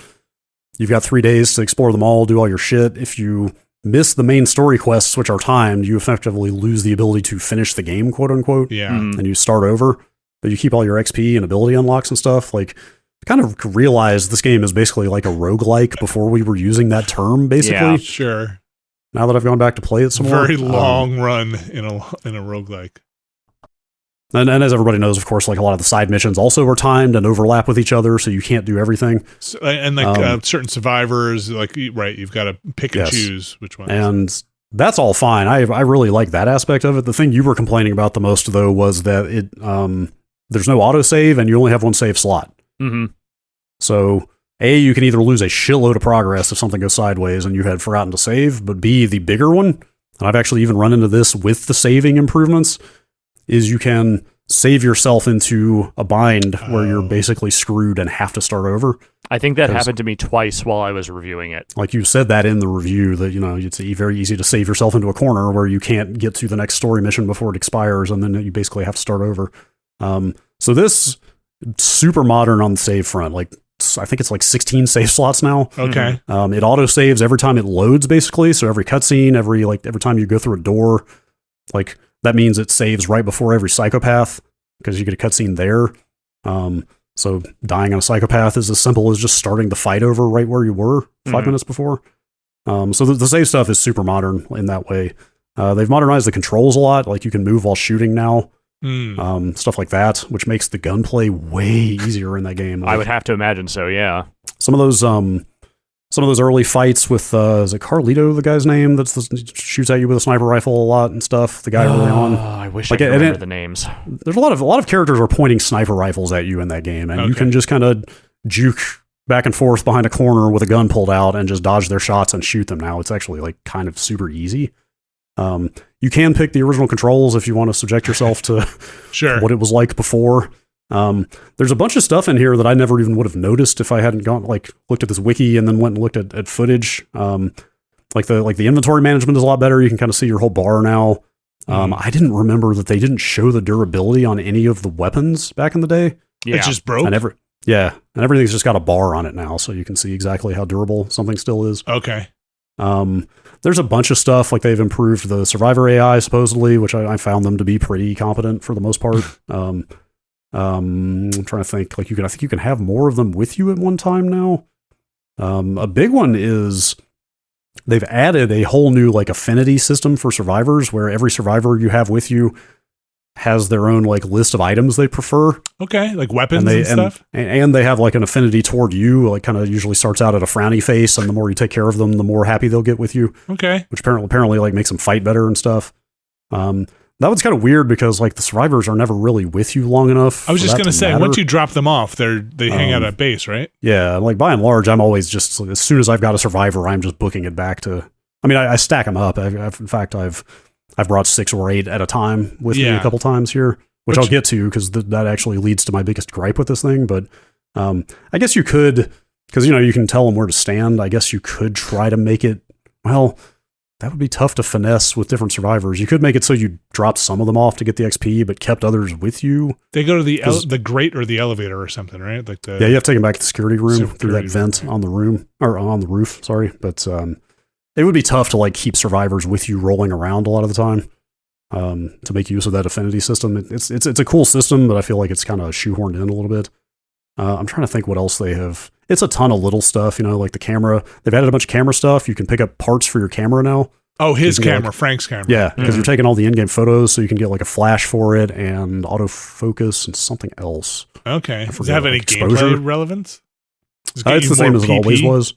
You've got 3 days to explore them all, do all your shit. If you miss the main story quests, which are timed, you effectively lose the ability to finish the game, quote unquote. Yeah. And you start over. But you keep all your XP and ability unlocks and stuff. Like, kind of realized this game is basically like a roguelike before we were using that term, basically. Yeah, sure. Now that I've gone back to play it some more. Very long run in a roguelike. And as everybody knows, of course, like a lot of the side missions also are timed and overlap with each other, so you can't do everything. So, and like certain survivors, like, right, you've got to pick and choose which ones. And that's all fine. I really like that aspect of it. The thing you were complaining about the most, though, was that it there's no autosave and you only have one save slot. Mm-hmm. So, A, you can either lose a shitload of progress if something goes sideways and you had forgotten to save, but B, the bigger one, and I've actually even run into this with the saving improvements, is you can save yourself into a bind where you're basically screwed and have to start over. I think that happened to me twice while I was reviewing it. Like you said that in the review, that, you know, it's very easy to save yourself into a corner where you can't get to the next story mission before it expires, and then you basically have to start over. So this super modern on the save front, like I think it's like 16 save slots now. Okay. It auto saves every time it loads, basically. So every cutscene, every time you go through a door, like that means it saves right before every psychopath because you get a cutscene there. So dying on a psychopath is as simple as just starting the fight over right where you were 5 minutes before. So the save stuff is super modern in that way. They've modernized the controls a lot. Like you can move while shooting now. Stuff like that, which makes the gunplay way easier in that game. Like, I would have to imagine so, yeah. Some of those early fights with is it Carlito, the guy's name that shoots at you with a sniper rifle a lot and stuff. The guy early on. I wish I could remember the names. There's a lot of characters are pointing sniper rifles at you in that game, and you can just kind of juke back and forth behind a corner with a gun pulled out and just dodge their shots and shoot them. Now it's actually like kind of super easy. You can pick the original controls if you want to subject yourself to what it was like before. There's a bunch of stuff in here that I never even would have noticed if I hadn't looked at this wiki and then went and looked at footage. Like the inventory management is a lot better. You can kind of see your whole bar now. I didn't remember that they didn't show the durability on any of the weapons back in the day. Yeah. It just broke? And everything's just got a bar on it now, so you can see exactly how durable something still is. Okay. There's a bunch of stuff, like they've improved the survivor AI, supposedly, which I found them to be pretty competent for the most part. I'm trying to think, like I think you can have more of them with you at one time now. A big one is they've added a whole new like affinity system for survivors, where every survivor you have with you has their own like list of items they prefer. Okay, like weapons and stuff. And they have like an affinity toward you. Like kind of usually starts out at a frowny face, and the more you take care of them, the more happy they'll get with you. Okay, which apparently like makes them fight better and stuff. That was kind of weird because like the survivors are never really with you long enough. I was just going to say, once you drop them off, they hang out at base, right? Yeah, like by and large, I'm always just, as soon as I've got a survivor, I'm just booking it back to. I mean, I stack them up. I've brought 6 or 8 at a time with me a couple times here, which I'll get to because that actually leads to my biggest gripe with this thing. But I guess you could, because you can tell them where to stand. I guess you could try to make it, well, that would be tough to finesse with different survivors. You could make it so you dropped some of them off to get the XP, but kept others with you. They go to the grate or the elevator or something, right? Like you have to take them back to the security room through that vent on the roof. Sorry, but it would be tough to like keep survivors with you rolling around a lot of the time. To make use of that affinity system, it's a cool system, but I feel like it's kind of shoehorned in a little bit. I'm trying to think what else they have. It's a ton of little stuff, like the camera. They've added a bunch of camera stuff. You can pick up parts for your camera now. Oh, his camera, Frank's camera. Yeah, because you're taking all the in-game photos, so you can get like a flash for it and autofocus and something else. Okay. Does it have any gameplay relevance? It's the same as it always was.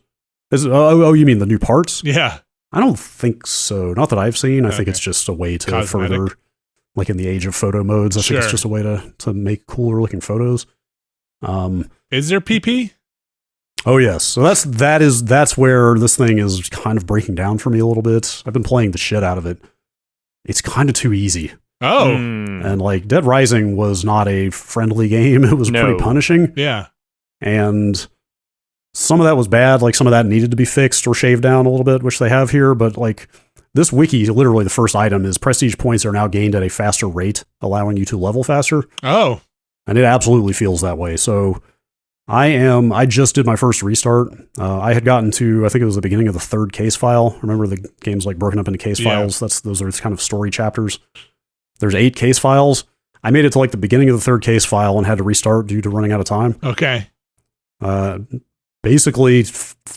You mean the new parts? Yeah. I don't think so. Not that I've seen. I think it's just a way to further, like in the age of photo modes, I think it's just a way to make cooler looking photos. Is there PP? Oh yes. So that's where this thing is kind of breaking down for me a little bit. I've been playing the shit out of it. It's kind of too easy. Oh. And like Dead Rising was not a friendly game. It was pretty punishing. Yeah. And some of that was bad. Like some of that needed to be fixed or shaved down a little bit, which they have here. But like this wiki, literally the first item is prestige points are now gained at a faster rate, allowing you to level faster. Oh. And it absolutely feels that way. So I just did my first restart. I had gotten to, I think it was the beginning of the 3rd case file. Remember the game's like broken up into case files. Those are kind of story chapters. There's 8 case files. I made it to like the beginning of the 3rd case file and had to restart due to running out of time. Okay. Basically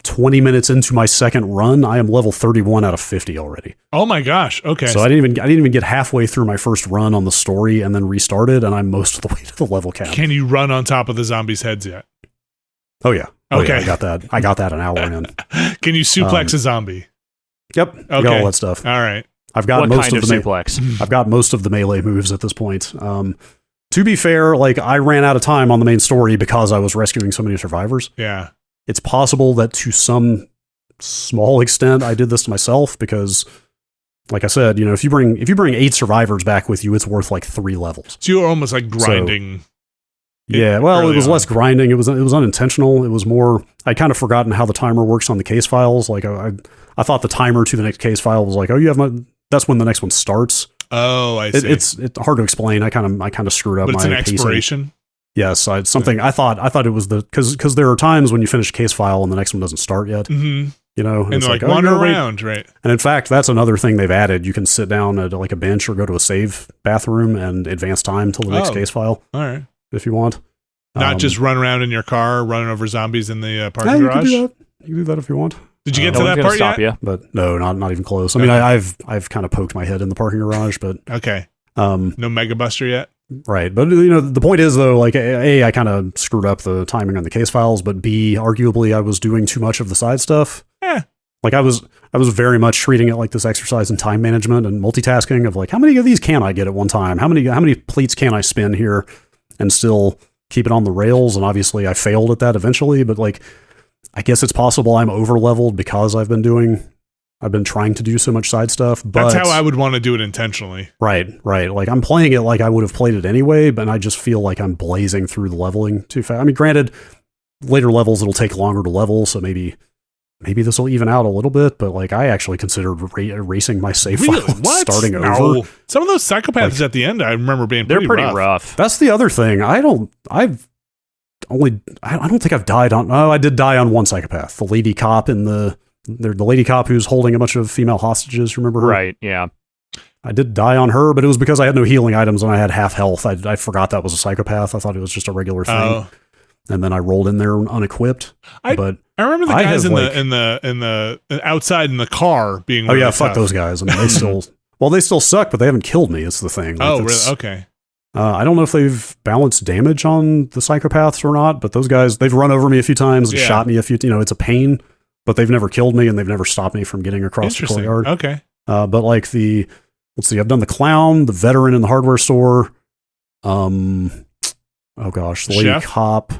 20 minutes into my second run, I am level 31 out of 50 already. Oh my gosh. Okay. So I didn't even get halfway through my first run on the story and then restarted, and I'm most of the way to the level cap. Can you run on top of the zombies' heads yet? Oh yeah. Okay. Yeah, I got that an hour in. Can you suplex a zombie? Yep. Okay. I got all that stuff. All right. I've got what most kind of of the suplex? I've got most of the melee moves at this point. To be fair, like I ran out of time on the main story because I was rescuing so many survivors. Yeah. It's possible that to some small extent I did this to myself because, like I said, if you bring 8 survivors back with you, it's worth like 3 levels. So you were almost like grinding. Yeah, well, it was less grinding. It was unintentional. It was more, I'd kind of forgotten how the timer works on the case files. Like I thought the timer to the next case file was like, oh, that's when the next one starts. Oh, I see. It's hard to explain. I kind of screwed up. But it's my an expiration. Pacing. Yes, it's something I thought it was because there are times when you finish a case file and the next one doesn't start yet. Mm-hmm. And it's like wander around, right? And in fact, that's another thing they've added. You can sit down at like a bench or go to a save bathroom and advance time till the next case file. All right, if you want. Not just run around in your car, running over zombies in the parking garage. You can do that if you want. Did you get to that part yet? You. But no, not even close. I mean, I've kind of poked my head in the parking garage, but okay. No Mega Buster yet. Right, but the point is though, like A, I kind of screwed up the timing on the case files, but B, arguably I was doing too much of the side stuff. Yeah. Like I was very much treating it like this exercise in time management and multitasking of like, how many of these can I get at one time? How many pleats can I spin here and still keep it on the rails? And obviously I failed at that eventually, but like, I guess it's possible I'm over leveled because I've been trying to do so much side stuff. But that's how I would want to do it intentionally. Right. Like I'm playing it like I would have played it anyway, but I just feel like I'm blazing through the leveling too fast. I mean, granted, later levels it'll take longer to level, so maybe this will even out a little bit. But like, I actually considered erasing my save file, starting over. Some of those psychopaths at the end, I remember being pretty rough. That's the other thing. I don't think I've died on. Oh, I did die on one psychopath, the lady cop in the lady cop who's holding a bunch of female hostages. Remember her? Right, yeah. I did die on her, but it was because I had no healing items and I had half health. I forgot that was a psychopath. I thought it was just a regular thing. Oh. And then I rolled in there unequipped. I remember the guys in the outside in the car being really fuck tough. Those guys. I mean, they still suck, but they haven't killed me. It's the thing. Like, really? Okay. I don't know if they've balanced damage on the psychopaths or not, but those guys, they've run over me a few times and shot me a few, it's a pain. But they've never killed me, and they've never stopped me from getting across the courtyard. Okay. But like let's see, I've done the clown, the veteran in the hardware store. Oh gosh, the lady cop.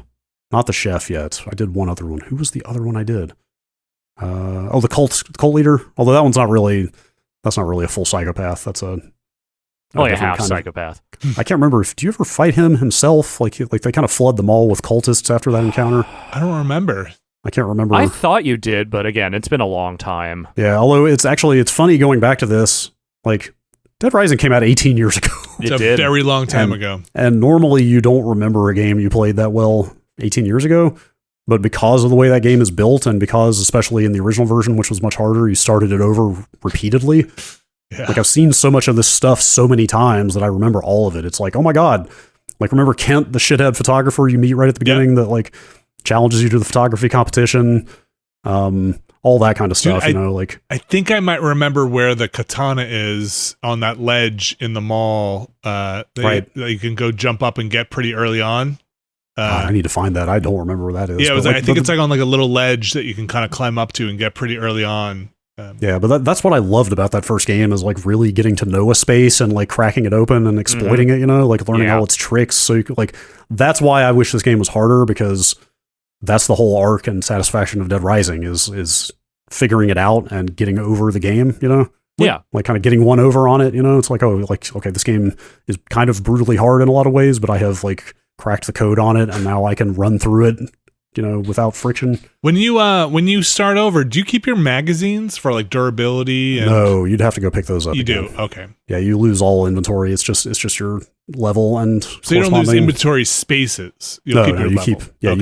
Not the chef yet. I did one other one. Who was the other one I did? The cult leader. Although that's not really a full psychopath. That's a half psychopath. I can't remember. Do you ever fight him himself? Like they kind of flood the mall with cultists after that encounter? I don't remember. I can't remember. I thought you did, but again, it's been a long time. Yeah, although it's funny going back to this. Like, Dead Rising came out 18 years ago. It's a very long time ago. And normally you don't remember a game you played that well 18 years ago. But because of the way that game is built, and because, especially in the original version, which was much harder, you started it over repeatedly. Yeah. Like, I've seen so much of this stuff so many times that I remember all of it. It's like, oh my God. Like, remember Kent, the shithead photographer you meet right at the beginning that, like, challenges you to the photography competition, all that kind of stuff. Dude, I think I might remember where the katana is on that ledge in the mall. That you can go jump up and get pretty early on. I need to find that. I don't remember where that is. Yeah, I think it's like on like a little ledge that you can kind of climb up to and get pretty early on. Yeah, but that's what I loved about that first game, is like really getting to know a space and like cracking it open and exploiting it. Like learning all its tricks. So you could, that's why I wish this game was harder, because that's the whole arc and satisfaction of Dead Rising is figuring it out and getting over the game, Yeah. Like kind of getting one over on it, It's like, okay, this game is kind of brutally hard in a lot of ways, but I have like cracked the code on it and now I can run through it, without friction. When you start over, do you keep your magazines for like durability? No, you'd have to go pick those up. You again. do? Okay. Yeah, you lose all inventory. It's just your level and so you don't lose inventory spaces. You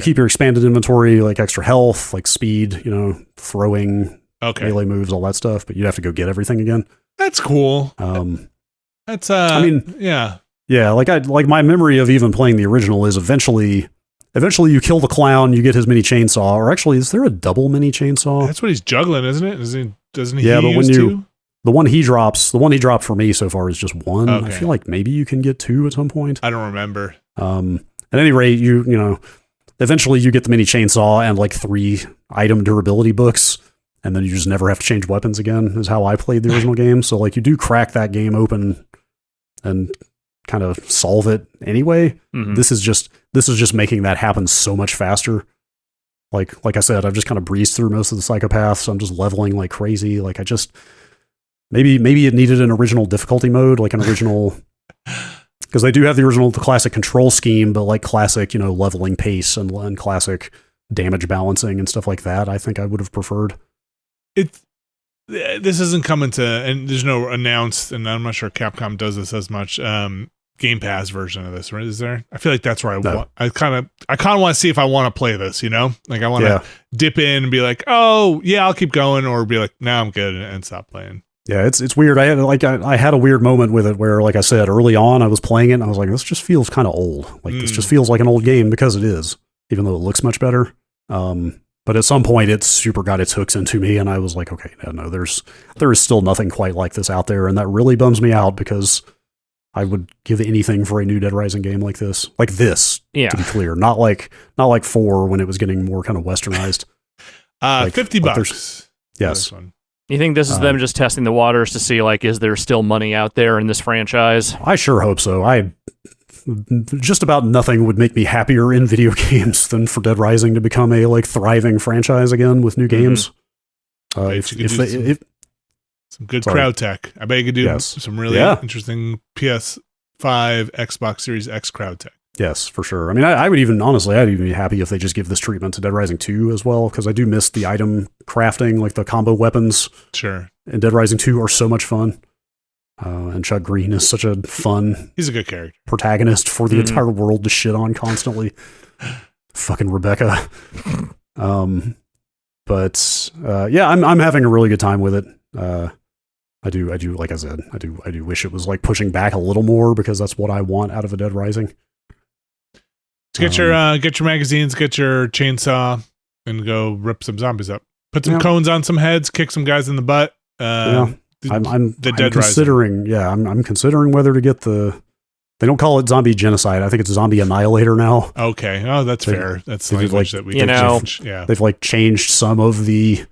keep your expanded inventory, like extra health, like speed, throwing, melee moves, all that stuff. But you'd have to go get everything again. That's cool. Yeah. Yeah, like my memory of even playing the original is eventually eventually you kill the clown, you get his mini chainsaw, or actually, is there a double mini chainsaw? That's what he's juggling, isn't it? Doesn't he? Yeah, but when two? The one he dropped for me so far is just one. Okay. I feel like maybe you can get two at some point. I don't remember. At any rate, you know, eventually you get the mini chainsaw and like 3 item durability books, and then you just never have to change weapons again, is how I played the original game. So like you do crack that game open and kind of solve it anyway. Mm-hmm. This is just making that happen so much faster. Like I said, I've just kind of breezed through most of the psychopaths. I'm just leveling like crazy. Like I just maybe it needed an original difficulty mode, like an original, because they do have the classic control scheme, but like classic, you know, leveling pace and classic damage balancing and stuff like that. I think I would have preferred. This isn't coming to, and there's no announced, and I'm not sure Capcom does this as much. Game Pass version of this, right? Is there? I feel like that's where I kind of want to see if I want to play this, you know? Like I want to dip in and be like, oh yeah, I'll keep going, or be like, nah, I'm good, and stop playing. Yeah, it's weird. I had a weird moment with it where, like I said, early on I was playing it and I was like, this just feels kind of old. Like this just feels like an old game, because it is, even though it looks much better. But at some point it super got its hooks into me, and I was like, okay, no, there is still nothing quite like this out there, and that really bums me out, because I would give anything for a new Dead Rising game like this. Like this, yeah. To be clear. Not like 4 when it was getting more kind of westernized. Like, $50. Yes. You think this is them just testing the waters to see, like, is there still money out there in this franchise? I sure hope so. Just about nothing would make me happier in video games than for Dead Rising to become a like thriving franchise again with new games. Some good crowd tech. I bet you could do some really interesting PS5, Xbox Series X crowd tech. Yes, for sure. I mean, I'd even be happy if they just give this treatment to Dead Rising 2 as well, because I do miss the item crafting, like the combo weapons. Sure. And Dead Rising 2 are so much fun. And Chuck Green is such a fun... He's a good character. ...protagonist for the entire world to shit on constantly. Fucking Rebecca. But I'm having a really good time with it. I do, like I said, I do wish it was like pushing back a little more, because that's what I want out of a Dead Rising. So get your magazines, get your chainsaw, and go rip some zombies up. Put some cones on some heads, kick some guys in the butt. I'm considering, I'm considering whether to get the. They don't call it zombie genocide. I think it's zombie annihilator now. Okay, oh, that's fair. That's language that we change. Yeah, they've like changed some of the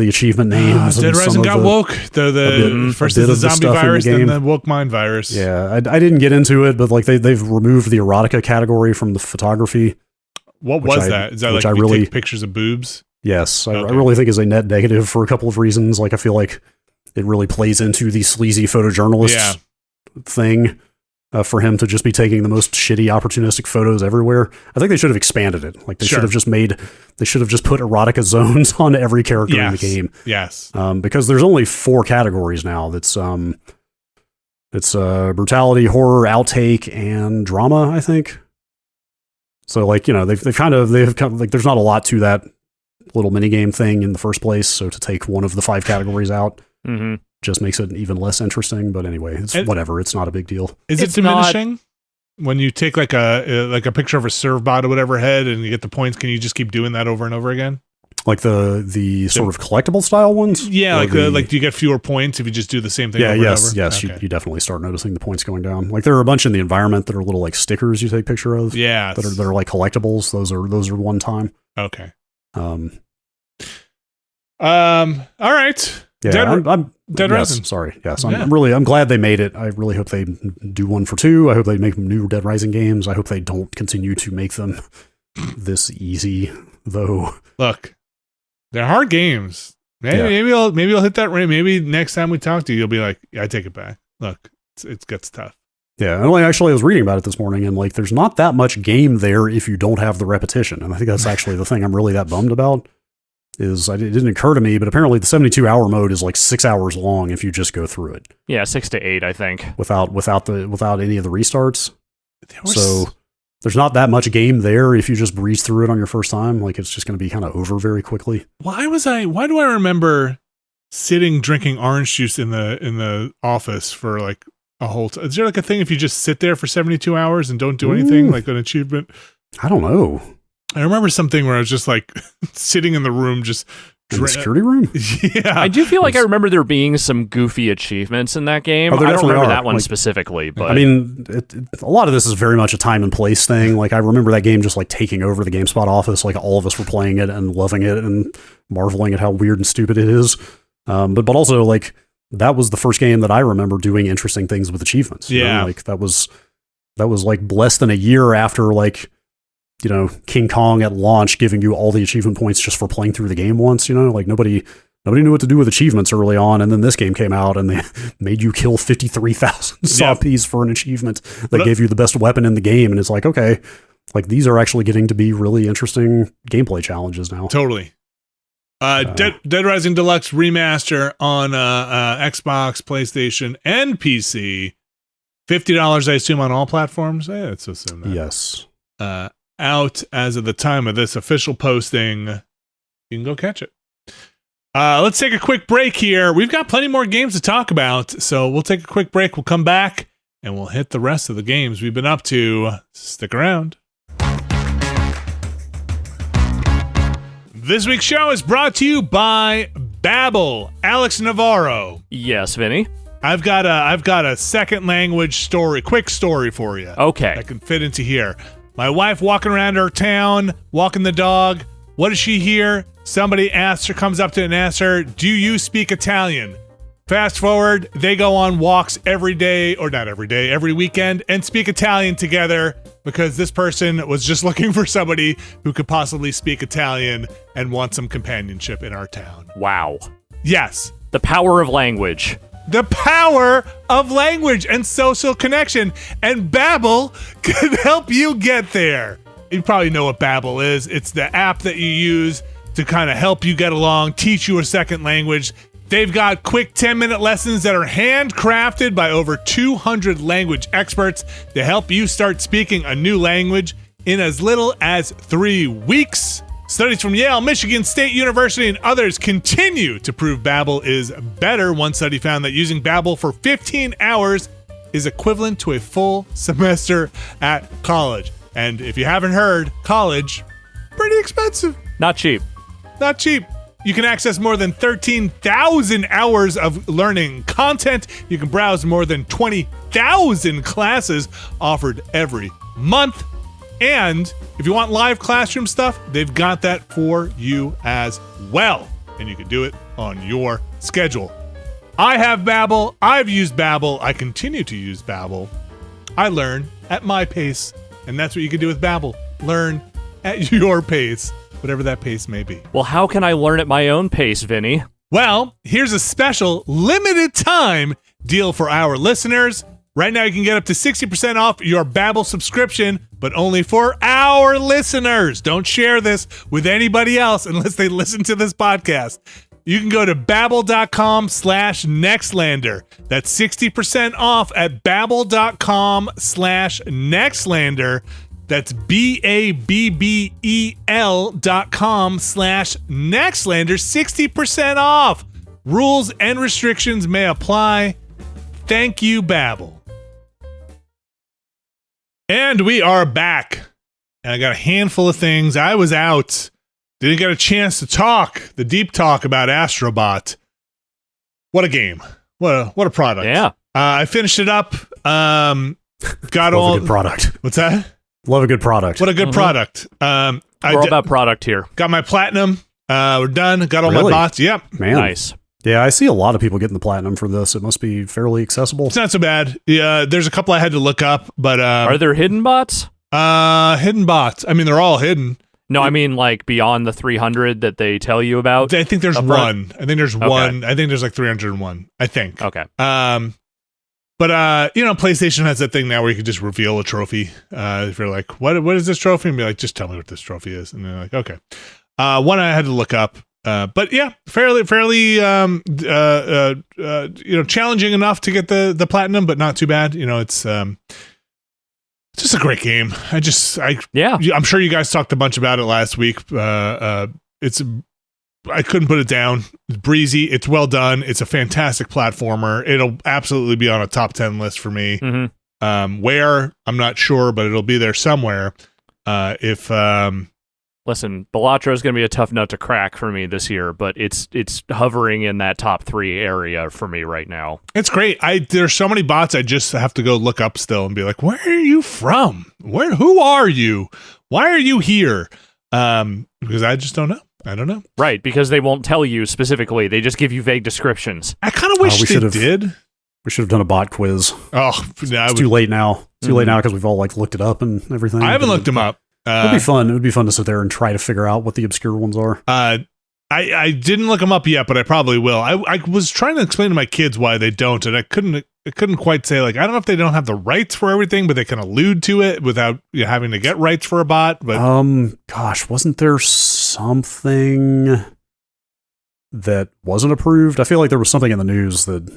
achievement names. Dead Rising got woke. First is the zombie virus, then the woke mind virus. Yeah, I didn't get into it, but like they've removed the erotica category from the photography. What was that? Is that like you take pictures of boobs? Yes, I really think is a net negative for a couple of reasons. Like I feel like it really plays into the sleazy photojournalist thing. For him to just be taking the most shitty opportunistic photos everywhere. I think they should have expanded it. Like they should have just put erotica zones on every character in the game. Yes. Because there's only 4 categories now. It's brutality, horror, outtake, and drama, I think. So like, you know, they've kind of like there's not a lot to that little minigame thing in the first place. So to take one of the 5 categories out, just makes it even less interesting. But anyway, it's whatever. It's not a big deal. Is it diminishing when you take like a picture of a serve bot or whatever head and you get the points? Can you just keep doing that over and over again? Like the sort of collectible style ones? Yeah, like do you get fewer points if you just do the same thing over and over? Yes, okay. You definitely start noticing the points going down. Like there are a bunch in the environment that are little like stickers you take picture of. Yeah. That are like collectibles. Those are one time. Okay. All right. Yeah, Dead Rising. Sorry. Yes, I'm glad they made it. I really hope they do one for 2. I hope they make new Dead Rising games. I hope they don't continue to make them this easy, though. Look, they're hard games. Maybe I'll hit that rate. Maybe next time we talk to you, you'll be like, I take it back. Look, it gets tough. Yeah, and I was reading about it this morning, and like, there's not that much game there if you don't have the repetition, and I think that's actually the thing I'm really that bummed about. It didn't occur to me, but apparently the 72-hour mode is like 6 hours long if you just go through it. Yeah, 6 to 8, I think. Without any of the restarts. So there's not that much game there if you just breeze through it on your first time. Like it's just going to be kind of over very quickly. Why do I remember sitting drinking orange juice in the office for like a whole time? Is there like a thing if you just sit there for 72 hours and don't do anything, like an achievement? I don't know. I remember something where I was just like sitting in the room, just in the security room. Yeah, I do feel like I remember there being some goofy achievements in that game. Oh, I don't remember that one specifically, but I mean, a lot of this is very much a time and place thing. Like I remember that game just like taking over the GameSpot office. Like all of us were playing it and loving it and marveling at how weird and stupid it is. But also like that was the first game that I remember doing interesting things with achievements. Yeah, like that was like less than a year after like, King Kong at launch giving you all the achievement points just for playing through the game once, like nobody knew what to do with achievements early on. And then this game came out and they made you kill 53,000 Sawpies for an achievement that gave you the best weapon in the game. And it's like, okay, like these are actually getting to be really interesting gameplay challenges now. Totally. Dead Rising Deluxe Remaster on Xbox, PlayStation, and PC. $50, I assume, on all platforms. Yeah, let's assume that. Yes. Out as of the time of this official posting. You can go catch it. Let's take a quick break here. We've got plenty more games to talk about, so we'll take a quick break. We'll come back, and we'll hit the rest of the games we've been up to. Stick around. This week's show is brought to you by Babbel. Alex Navarro. Yes, Vinny. I've got a second language story, quick story for you. Okay. That can fit into here. My wife walking around her town, walking the dog. What does she hear? Somebody comes up to her and asks her, "Do you speak Italian?" Fast forward, they go on walks every day, or not every day, every weekend, and speak Italian together because this person was just looking for somebody who could possibly speak Italian and want some companionship in our town. Wow. Yes. The power of language. The power of language and social connection. And Babbel can help you get there. You probably know what Babbel is. It's the app that you use to kind of help you get along, teach you a second language. They've got quick 10-minute lessons that are handcrafted by over 200 language experts to help you start speaking a new language in as little as 3 weeks. Studies from Yale, Michigan State University, and others continue to prove Babbel is better. One study found that using Babbel for 15 hours is equivalent to a full semester at college. And if you haven't heard, college, pretty expensive. Not cheap. Not cheap. You can access more than 13,000 hours of learning content. You can browse more than 20,000 classes offered every month. And if you want live classroom stuff, they've got that for you as well. And you can do it on your schedule. I have Babbel. I've used Babbel. I continue to use Babbel. I learn at my pace. And that's what you can do with Babbel. Learn at your pace, whatever that pace may be. Well, how can I learn at my own pace, Vinny? Well, here's a special limited time deal for our listeners. Right now, you can get up to 60% off your Babbel subscription, but only for our listeners. Don't share this with anybody else unless they listen to this podcast. You can go to babbel.com/Nextlander. That's 60% off at babbel.com/Nextlander. That's BABBEL.com/Nextlander. 60% off. Rules and restrictions may apply. Thank you, Babbel. And we are back. And I got a handful of things. I was out. Didn't get a chance to talk, the deep talk about Astro Bot. What a game. What a product. Yeah. I finished it up. Got Love a good product. What's that? Love a good product. What a good product. We're all about product here. Got my platinum. We're done. Got all my bots. Yep. Man. Nice. Yeah, I see a lot of people getting the platinum for this. It must be fairly accessible. It's not so bad. Yeah, there's a couple I had to look up, but are there hidden bots? Hidden bots. I mean, they're all hidden. No, I mean like beyond the 300 that they tell you about. I think there's one. I think there's one. I think there's like 301. I think. Okay. But PlayStation has that thing now where you can just reveal a trophy. If you're like, what is this trophy? And be like, just tell me what this trophy is. And they're like, okay. One I had to look up. But yeah, fairly, challenging enough to get the platinum, but not too bad. It's just a great game. I'm sure you guys talked a bunch about it last week. I couldn't put it down. It's breezy. It's well done. It's a fantastic platformer. It'll absolutely be on a top 10 list for me. Mm-hmm. Where I'm not sure, but it'll be there somewhere. Listen, Balatro is going to be a tough nut to crack for me this year, but it's hovering in that top 3 area for me right now. It's great. There's so many bots I just have to go look up still and be like, where are you from? Who are you? Why are you here? Because I just don't know. I don't know. Right, because they won't tell you specifically. They just give you vague descriptions. I kind of wish they did. We should have done a bot quiz. Oh, it's too late now. Too late now because we've all looked it up and everything. I haven't looked them up. It'd be fun. It would be fun to sit there and try to figure out what the obscure ones are. I didn't look them up yet, but I probably will. I was trying to explain to my kids why they don't, and I couldn't quite say, like, I don't know if they don't have the rights for everything, but they can allude to it without having to get rights for a bot. But gosh, wasn't there something that wasn't approved? I feel like there was something in the news that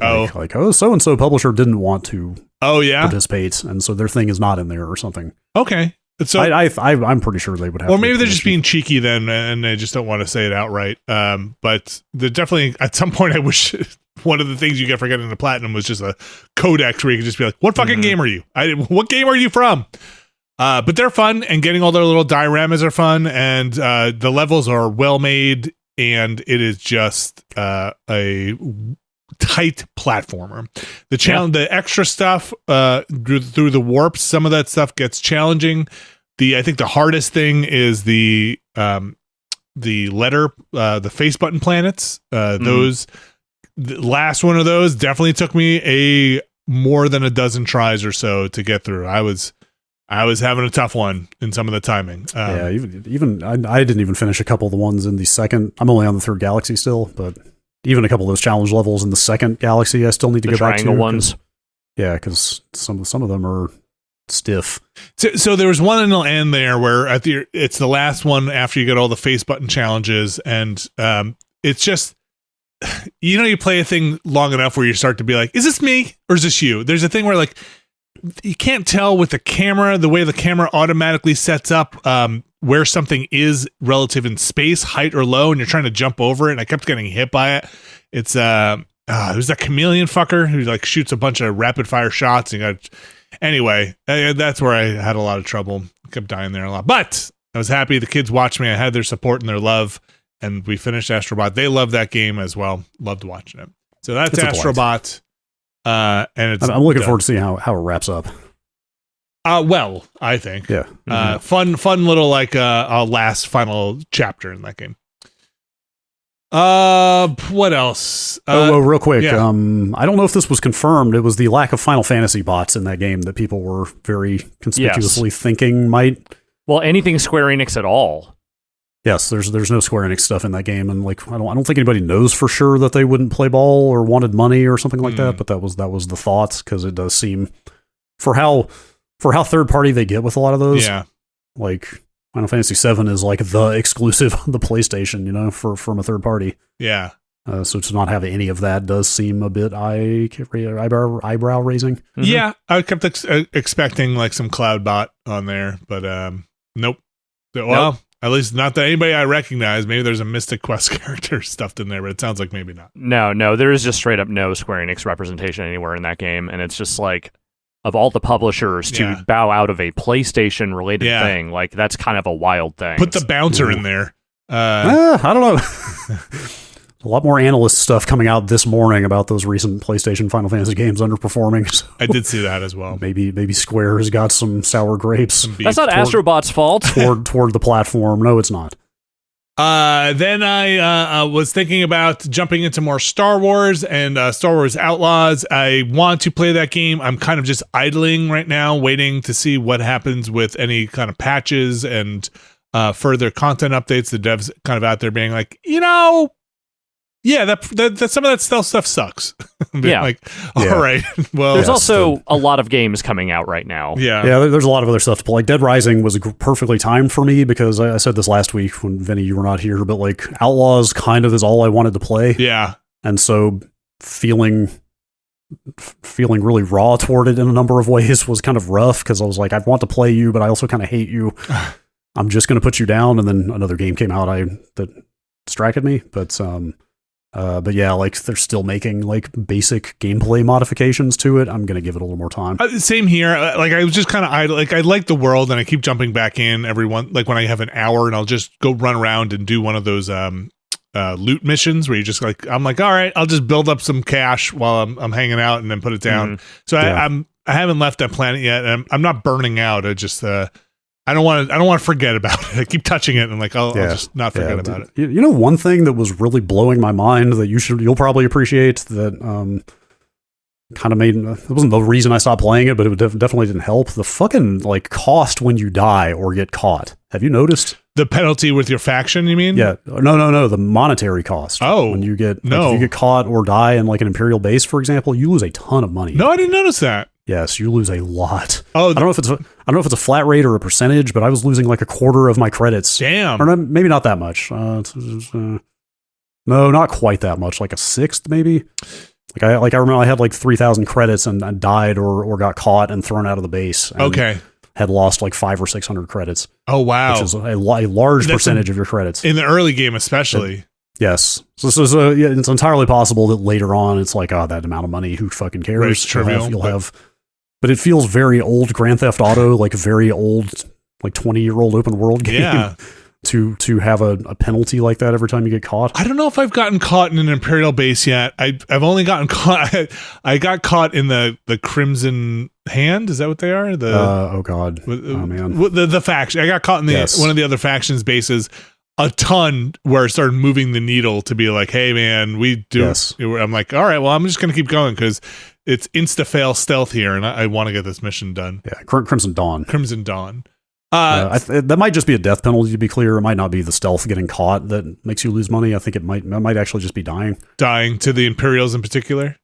so and so publisher didn't want to participate, and so their thing is not in there or something. Okay. So I'm pretty sure they would have. Or maybe they're just being cheeky then, and they just don't want to say it outright. But they're definitely, at some point, I wish one of the things you get for getting the platinum was just a codex where you could just be like, "What fucking game are you? What game are you from?" But they're fun, and getting all their little dioramas are fun, and the levels are well made, and it is just a tight platformer. The challenge, the extra stuff through the warps, some of that stuff gets challenging. I think the hardest thing is the face button planets. Those, the last one of those definitely took me more than a dozen tries or so to get through. I was having a tough one in some of the timing. Even I didn't even finish a couple of the ones in the second. I'm only on the 3rd galaxy still, but even a couple of those challenge levels in the 2nd galaxy, I still need to go back to. Triangle ones. Yeah, because some of them are stiff. So there was one in the end there where it's the last one after you get all the face button challenges, and it's just, you play a thing long enough where you start to be like, is this me or is this you? There's a thing where, like, you can't tell with the camera, the way the camera automatically sets up where something is relative in space, height or low, and you're trying to jump over it, and I kept getting hit by it. It's who's that chameleon fucker who like shoots a bunch of rapid fire shots, and anyway, that's where I had a lot of trouble. Kept dying there a lot, but I was happy the kids watched me. I had their support and their love, and we finished Astro Bot. They love that game as well. Loved watching it. So that's Astro Bot. And I'm looking forward to seeing how it wraps up. Well, I think. Yeah. Fun little like last final chapter in that game. What else? Real quick. Yeah. I don't know if this was confirmed. It was the lack of Final Fantasy bots in that game that people were very conspicuously thinking might. Well, anything Square Enix at all. Yes, there's no Square Enix stuff in that game, and like I don't think anybody knows for sure that they wouldn't play ball or wanted money or something like that. But that was the thoughts, because it does seem for how third party they get with a lot of those. Yeah, like Final Fantasy VII is like the exclusive on the PlayStation, from a third party. Yeah. So to not have any of that does seem a bit eyebrow raising. Mm-hmm. Yeah, I kept expecting like some cloud bot on there, but nope. Well. Nope. At least not that anybody I recognize. Maybe there's a Mystic Quest character stuffed in there, but it sounds like maybe not. No, there is just straight up no Square Enix representation anywhere in that game, and it's just like, of all the publishers to bow out of a PlayStation related thing, like that's kind of a wild thing. Put the bouncer in there. I don't know. A lot more analyst stuff coming out this morning about those recent PlayStation Final Fantasy games underperforming. So I did see that as well. Maybe Square has got some sour grapes. That's not Astro Bot's fault. toward the platform. No, it's not. Then I was thinking about jumping into more Star Wars and Star Wars Outlaws. I want to play that game. I'm kind of just idling right now, waiting to see what happens with any kind of patches and further content updates. The devs kind of out there being like, yeah, that some of that stealth stuff sucks. All right. Well, there's also a lot of games coming out right now. Yeah. There's a lot of other stuff to play. Like Dead Rising was perfectly timed for me because I said this last week when Vinny, you were not here, but like Outlaws kind of is all I wanted to play. Yeah, and so feeling really raw toward it in a number of ways was kind of rough because I was like, I want to play you, but I also kind of hate you. I'm just going to put you down. And then another game came out that distracted me, but But yeah, like they're still making like basic gameplay modifications to it. I'm gonna give it a little more time. Same here. Like I was just kind of I like the world, and I keep jumping back in like when I have an hour, and I'll just go run around and do one of those loot missions where you just like I'm like, all right, I'll just build up some cash while I'm hanging out and then put it down. So I haven't left that planet yet, and I'm not burning out. I just I don't want to forget about it. I keep touching it, and like I'll just not forget about it. You know, one thing that was really blowing my mind that you'll probably appreciate that kind of made it wasn't the reason I stopped playing it, but it definitely didn't help. The fucking like cost when you die or get caught. Have you noticed the penalty with your faction? You mean? Yeah. No. The monetary cost. Oh, when you get if you get caught or die in like an Imperial base, for example, you lose a ton of money. No, I didn't notice that. Yes, you lose a lot. Oh, I don't know if it's a flat rate or a percentage, but I was losing like a quarter of my credits. Damn. Or maybe not that much. No, not quite that much. Like a sixth, maybe. I remember I had like 3,000 credits and I died or got caught and thrown out of the base. And okay. Had lost like 500 or 600 credits. Oh wow, which is a large percentage of your credits in the early game, especially. Yes. So it's entirely possible that later on it's like, oh, that amount of money, who fucking cares? Right, it's trivial. You'll have. But it feels very old Grand Theft Auto, like a very old, like 20-year-old open world game. Yeah. To have a penalty like that every time you get caught. I don't know if I've gotten caught in an Imperial base yet. I've only gotten caught. I got caught in the Crimson Hand. Is that what they are? Oh god. Oh man. The faction. I got caught in one of the other factions' bases a ton, where it started moving the needle to be like, hey man, we do. Yes. I'm like, all right, well, I'm just gonna keep going because it's insta fail stealth here, and I want to get this mission done. Yeah, Crimson Dawn. That might just be a death penalty, to be clear. It might not be the stealth getting caught that makes you lose money. I think it might actually just be dying. Dying to the Imperials in particular?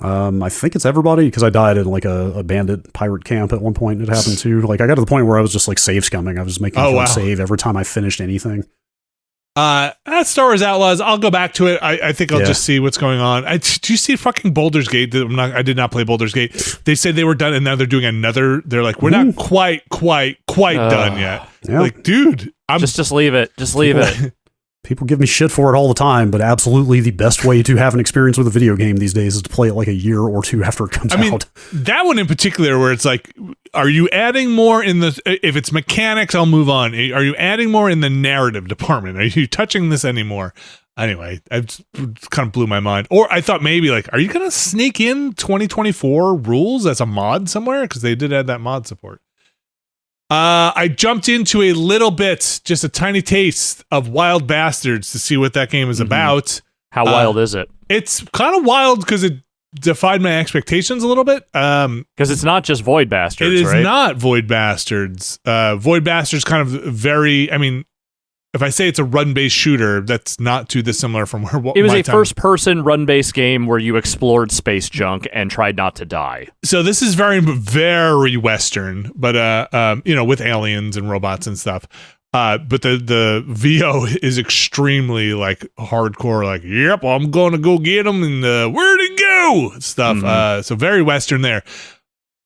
I think it's everybody, because I died in like a bandit pirate camp at one point. It happened too. Like I got to the point where I was just like save scumming. I was making a save every time I finished anything. That's Star Wars Outlaws. I'll go back to it. I think I'll just see what's going on. Do you see fucking Baldur's Gate? I did not play Baldur's Gate. They said they were done, and now they're doing another. They're like, we're not quite done yet. Yeah. Like, dude, just leave it. Just leave it. People give me shit for it all the time, but absolutely the best way to have an experience with a video game these days is to play it like a year or two after it comes out. That one in particular, where it's like, are you adding more in the, if it's mechanics, I'll move on. Are you adding more in the narrative department? Are you touching this anymore? Anyway, it kind of blew my mind. Or I thought maybe like, are you going to sneak in 2024 rules as a mod somewhere? Because they did add that mod support. I jumped into a little bit, just a tiny taste of Wild Bastards to see what that game is about. How wild is it? It's kind of wild because it defied my expectations a little bit. Because it's not just Void Bastards, It is right? not Void Bastards. Void Bastards kind of very, I mean, if I say it's a run-based shooter, that's not too dissimilar from where it was a first-person run-based game where you explored space junk and tried not to die. So this is very, very Western, but with aliens and robots and stuff. But the VO is extremely like hardcore. Like, yep, I'm gonna go get them, and where'd it go? Stuff. So very Western there.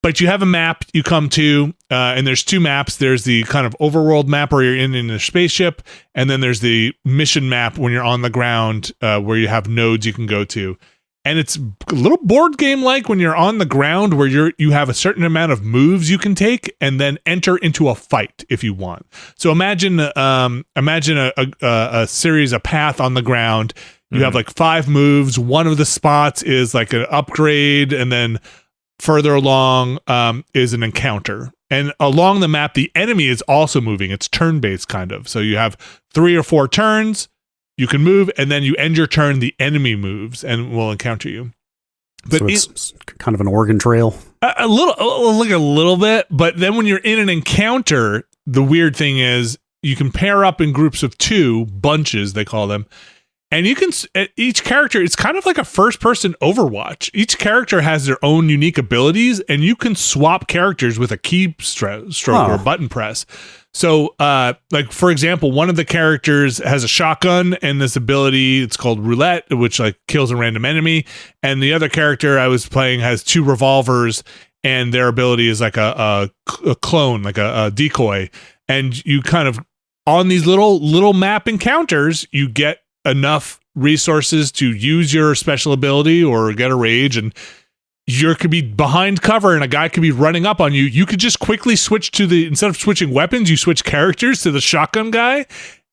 But you have a map you come to, and there's two maps. There's the kind of overworld map where you're in a spaceship, and then there's the mission map when you're on the ground, where you have nodes you can go to. And it's a little board game like when you're on the ground, where you have a certain amount of moves you can take, and then enter into a fight if you want. So imagine a series, a path on the ground. You have like 5 moves. One of the spots is like an upgrade, and then further along is an encounter. And along the map, the enemy is also moving. It's turn-based kind of. So you have 3 or 4 turns. You can move, and then you end your turn, the enemy moves and will encounter you. But so it's kind of an Oregon Trail? A little bit. But then when you're in an encounter, the weird thing is you can pair up in groups of 2, bunches they call them, and you can, each character, it's kind of like a first-person Overwatch. Each character has their own unique abilities, and you can swap characters with a key stroke or button press. So, like, for example, one of the characters has a shotgun, and this ability, it's called Roulette, which, like, kills a random enemy. And the other character I was playing has 2 revolvers, and their ability is like a clone, like a decoy. And you kind of, on these little map encounters, you get enough resources to use your special ability or get a rage, and you could be behind cover and a guy could be running up on you. You could just quickly switch to instead of switching weapons, you switch characters to the shotgun guy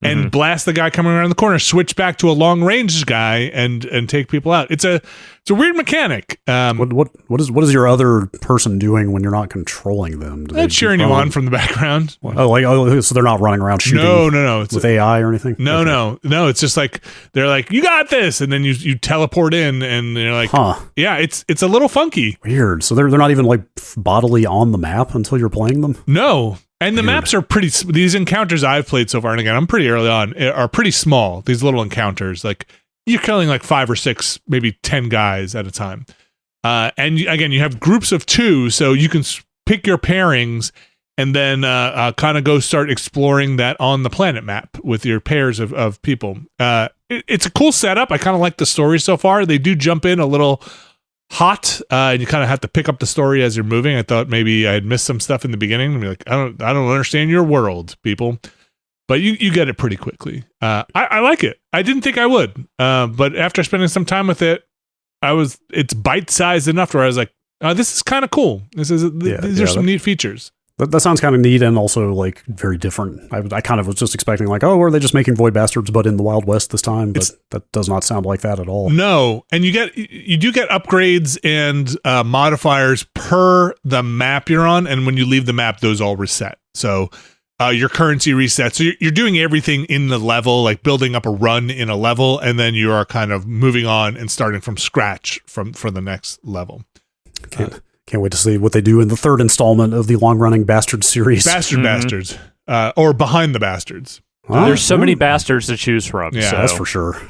and blast the guy coming around the corner, switch back to a long range guy and take people out. It's a weird mechanic. What is your other person doing when you're not controlling them? They're cheering you on from the background. So they're not running around shooting no. It's with AI or anything? No. It's just like, they're like, you got this. And then you teleport in and you're like, yeah, it's a little funky. Weird. So they're not even like bodily on the map until you're playing them? No. And the maps are these encounters I've played so far, and again, I'm pretty early on, are pretty small. These little encounters, like you're killing like 5 or 6, maybe 10 guys at a time. And again, you have groups of 2, so you can pick your pairings and then kind of go start exploring that on the planet map with your pairs of people. It's a cool setup. I kind of like the story so far. They do jump in a little hot, and you kind of have to pick up the story as you're moving. I thought maybe I had missed some stuff in the beginning and be like, I don't understand your world, people, but you get it pretty quickly. I like it. I didn't think I would, but after spending some time with it, it's bite-sized enough where I was like, this is kind of cool. These are some neat features. That sounds kind of neat and also like very different. I kind of was just expecting like, are they just making Void Bastards but in the Wild West this time? But that does not sound like that at all. No, and you do get upgrades and modifiers per the map you're on, and when you leave the map, those all reset. So your currency resets. So you're doing everything in the level, like building up a run in a level, and then you are kind of moving on and starting from scratch for the next level. Can't wait to see what they do in the 3rd installment of the long-running Bastards series. Bastards, or Behind the Bastards. There's so many bastards to choose from. Yeah, that's for sure.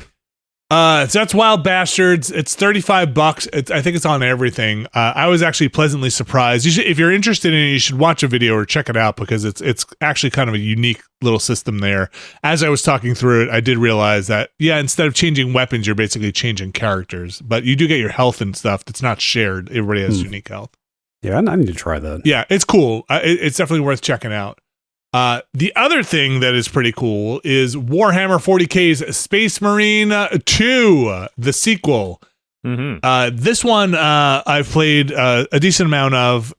So that's Wild Bastards. It's $35. I think it's on everything. I was actually pleasantly surprised. If you're interested in it, you should watch a video or check it out because it's actually kind of a unique little system there. As I was talking through it, I did realize that, instead of changing weapons, you're basically changing characters. But you do get your health and stuff that's not shared. Everybody has unique health. Yeah, I need to try that. Yeah, it's cool. It's definitely worth checking out. The other thing that is pretty cool is Warhammer 40K's Space Marine 2, the sequel. This one I've played a decent amount of.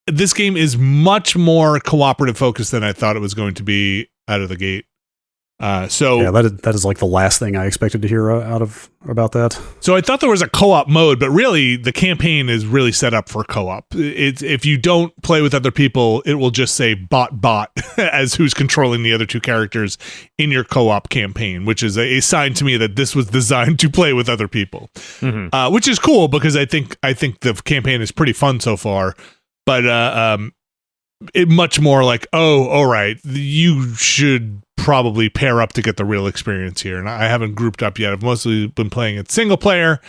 This game is much more cooperative focused than I thought it was going to be out of the gate. That is like the last thing I expected to hear about that. So I thought there was a co-op mode, but really the campaign is really set up for co-op. If you don't play with other people, it will just say bot as who's controlling the other 2 characters in your co-op campaign, which is a sign to me that this was designed to play with other people, which is cool because I think the campaign is pretty fun so far, but it much more like, all right, you should probably pair up to get the real experience here. And I haven't grouped up yet. I've mostly been playing it single player,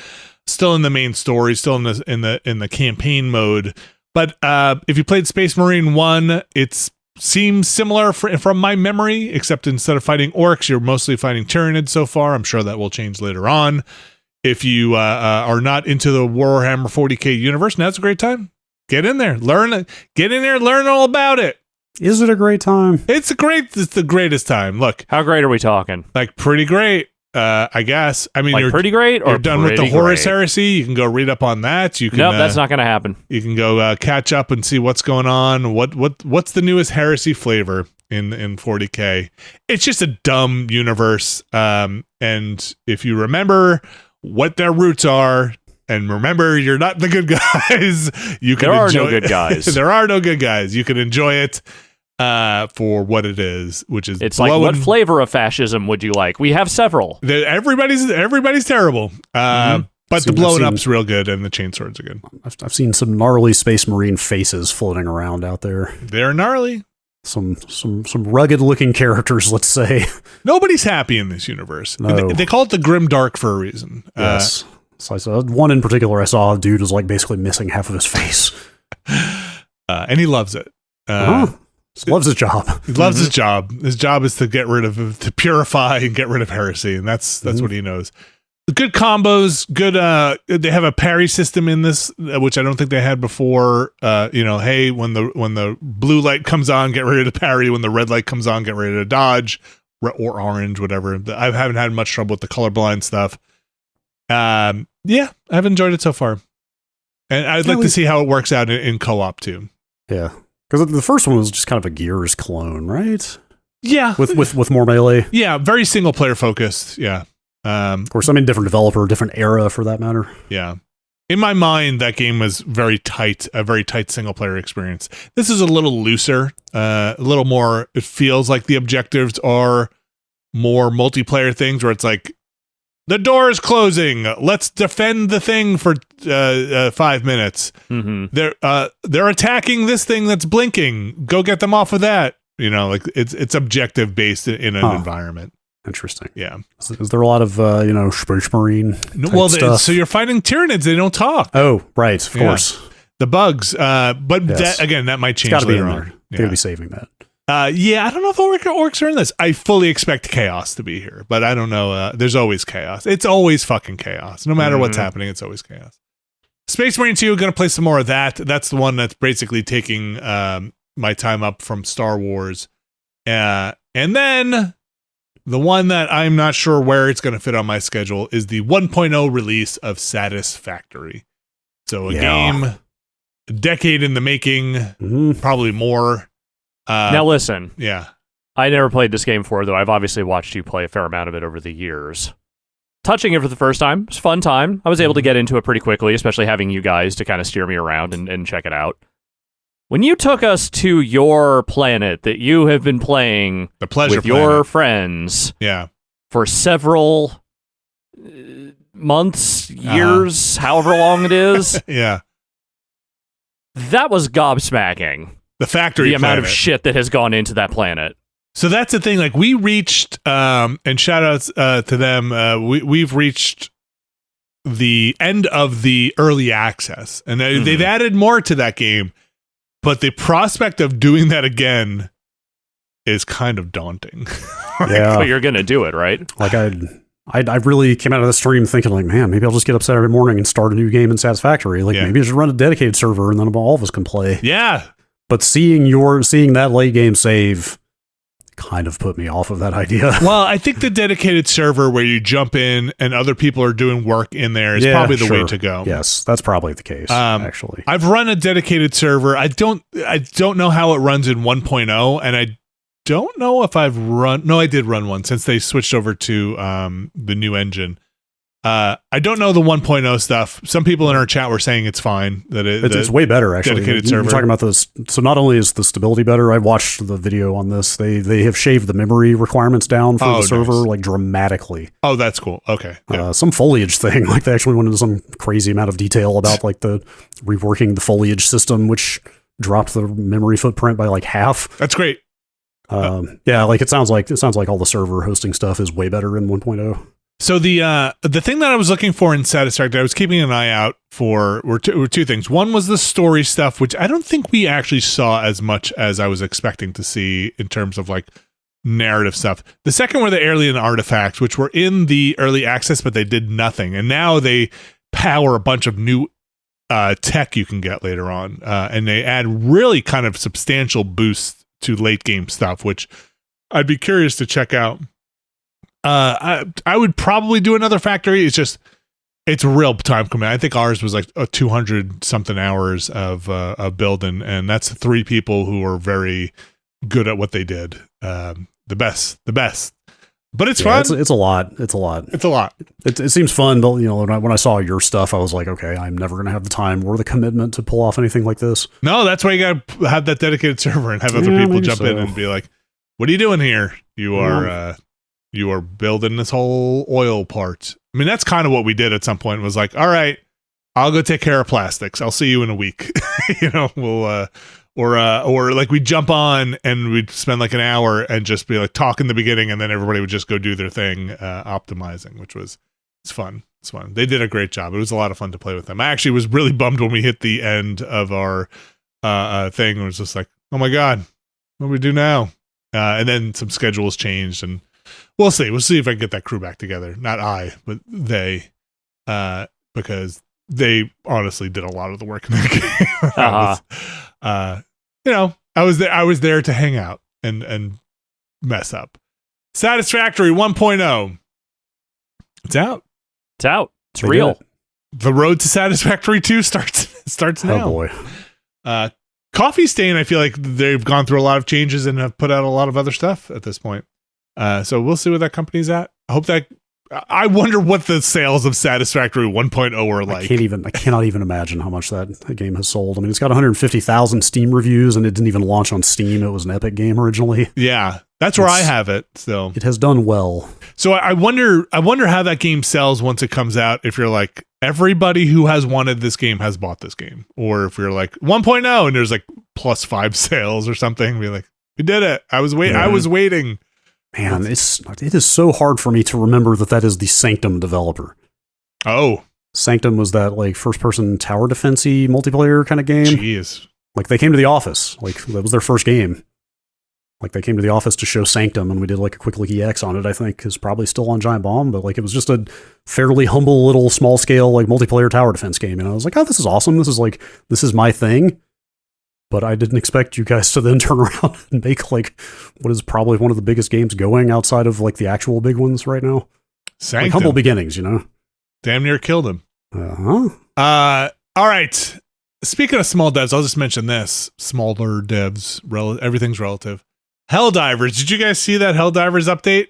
still in the main story, still in the campaign mode. But if you played Space Marine 1, it seems similar from my memory, except instead of fighting orcs, you're mostly fighting Tyranids so far. I'm sure that will change later on. If you are not into the Warhammer 40K universe, now's a great time. Get in there, learn all about it. Is it a great time? It's the greatest time. Look, how great are we talking? Like pretty great, I guess. I mean, you're pretty great, or you're done with the Horus Heresy. You can go read up on that. You can. Nope, that's not going to happen. You can go catch up and see what's going on. What's the newest heresy flavor in 40K? It's just a dumb universe. And if you remember what their roots are. And remember, you're not the good guys. There are no good guys. There are no good guys. You can enjoy it for what it is, which is it's like, what flavor of fascism would you like? We have several. Everybody's terrible. But the blowing up's real good, and the chainswords are good. I've seen some gnarly Space Marine faces floating around out there. They're gnarly. Some rugged looking characters, let's say. Nobody's happy in this universe. No. They call it the Grim Dark for a reason. Yes. So I saw one in particular. I saw a dude was like basically missing half of his face, and he loves it. He loves his job. He loves his job. His job is to to purify and get rid of heresy, and that's what he knows. Good combos. Good. They have a parry system in this, which I don't think they had before. Hey, when the blue light comes on, get ready to parry. When the red light comes on, get ready to dodge. or orange, whatever. I haven't had much trouble with the colorblind stuff. Yeah, I've enjoyed it so far. And I'd like to see how it works out in co-op too. Yeah. Because the first one was just kind of a Gears clone, right? Yeah. With more melee. Yeah, very single player focused. Yeah. Of course, I mean, different developer, different era for that matter. Yeah. In my mind, that game was a very tight single player experience. This is a little looser, a little more, it feels like the objectives are more multiplayer things where it's like, the door is closing. Let's defend the thing for 5 minutes. Mm-hmm. They're attacking this thing that's blinking. Go get them off of that. You know, like it's objective based in an environment. Interesting. Yeah. Is there a lot of Space Marine? Stuff? So you're fighting Tyranids. They don't talk. Oh, right. Of course. The bugs. But yes. That might change. It's got to be in later there. They're going to be saving that. Yeah, I don't know if orcs are in this. I fully expect chaos to be here, but I don't know. There's always chaos. It's always fucking chaos. No matter what's happening, it's always chaos. Space Marine 2, going to play some more of that. That's the one that's basically taking my time up from Star Wars. And then the one that I'm not sure where it's going to fit on my schedule is the 1.0 release of Satisfactory. So a game, a decade in the making, probably more. Now listen. Yeah. I never played this game before, though I've obviously watched you play a fair amount of it over the years. Touching it for the first time, it was a fun time. I was able to get into it pretty quickly, especially having you guys to kind of steer me around and check it out. When you took us to your planet that you have been playing with your friends for several months, years, however long it is, that was gobsmacking. The factory amount of shit that has gone into that planet. So that's the thing. Like we reached, and shout outs to them. We've reached the end of the early access, and they've added more to that game. But the prospect of doing that again is kind of daunting. But you're gonna do it, right? Like I really came out of the stream thinking like, man, maybe I'll just get up Saturday morning and start a new game in Satisfactory. Like maybe I should run a dedicated server and then all of us can play. Yeah. But seeing that late game save kind of put me off of that idea. Well, I think the dedicated server where you jump in and other people are doing work in there is probably the way to go. Yes, that's probably the case, actually. I've run a dedicated server. I don't know how it runs in 1.0, and I don't know if I've run... No, I did run one since they switched over to the new engine. I don't know the 1.0 stuff. Some people in our chat were saying it's fine. That it's way better, actually. Dedicated server. You're talking about this. So not only is the stability better, I watched the video on this. They have shaved the memory requirements down for the server like dramatically. Oh, that's cool. Okay. Yeah. Some foliage thing. Like they actually went into some crazy amount of detail about like the reworking the foliage system, which dropped the memory footprint by like half. That's great. Like it sounds like all the server hosting stuff is way better in 1.0. So the thing that I was looking for in Satisfactory, I was keeping an eye out for were two things. One was the story stuff, which I don't think we actually saw as much as I was expecting to see in terms of like narrative stuff. The second were the alien artifacts, which were in the early access, but they did nothing. And now they power a bunch of new tech you can get later on. And they add really kind of substantial boosts to late game stuff, which I'd be curious to check out. I would probably do another factory. It's a real time commitment. I think ours was like 200 something hours of building, and that's 3 people who are very good at what they did. The best. But it's fun. It's a lot. It seems fun, but when I saw your stuff, I was like, okay, I'm never going to have the time or the commitment to pull off anything like this. No, that's why you got to have that dedicated server and have other people jump in and be like, "What are you doing here? You are building this whole oil part." I mean, that's kind of what we did at some point. Was like, all right, I'll go take care of plastics. I'll see you in a week. We'll or like we jump on and we'd spend like an hour and just be like talk in the beginning, and then everybody would just go do their thing, optimizing, which it's fun. It's fun. They did a great job. It was a lot of fun to play with them. I actually was really bummed when we hit the end of our thing. It was just like, oh my God, what do we do now? And then some schedules changed, and we'll see. We'll see if I can get that crew back together. Not I, but they, because they honestly did a lot of the work in that game. I was there to hang out and mess up. Satisfactory 1.0. It's out. It's out. It's real. The road to Satisfactory 2 starts now. Oh boy. Coffee Stain, I feel like they've gone through a lot of changes and have put out a lot of other stuff at this point. So we'll see where that company's at. I wonder what the sales of Satisfactory 1.0 are like. I cannot even imagine how much that game has sold. I mean, it's got 150,000 Steam reviews, and it didn't even launch on Steam. It was an Epic game originally. Yeah, that's where I have it. So it has done well. So I wonder how that game sells once it comes out. If you're like, everybody who has wanted this game has bought this game, or if you're like 1.0 and there's like +5 sales or something, be like, we did it. I was waiting. Yeah. I was waiting. Man, it is so hard for me to remember that is the Sanctum developer. Oh, Sanctum was that like first-person tower defense-y multiplayer kind of game. Jeez. Like they came to the office. Like that was their first game. Like they came to the office to show Sanctum, and we did like a quick look EX on it. I think is probably still on Giant Bomb, but like it was just a fairly humble little small-scale like multiplayer tower defense game. And I was like, oh, this is awesome. This is my thing. But I didn't expect you guys to then turn around and make like what is probably one of the biggest games going outside of like the actual big ones right now. Sanctum. Like humble beginnings, you know? Damn near killed him. Uh-huh. All right. Speaking of small devs, I'll just mention this. Smaller devs, everything's relative. Helldivers. Did you guys see that Helldivers update?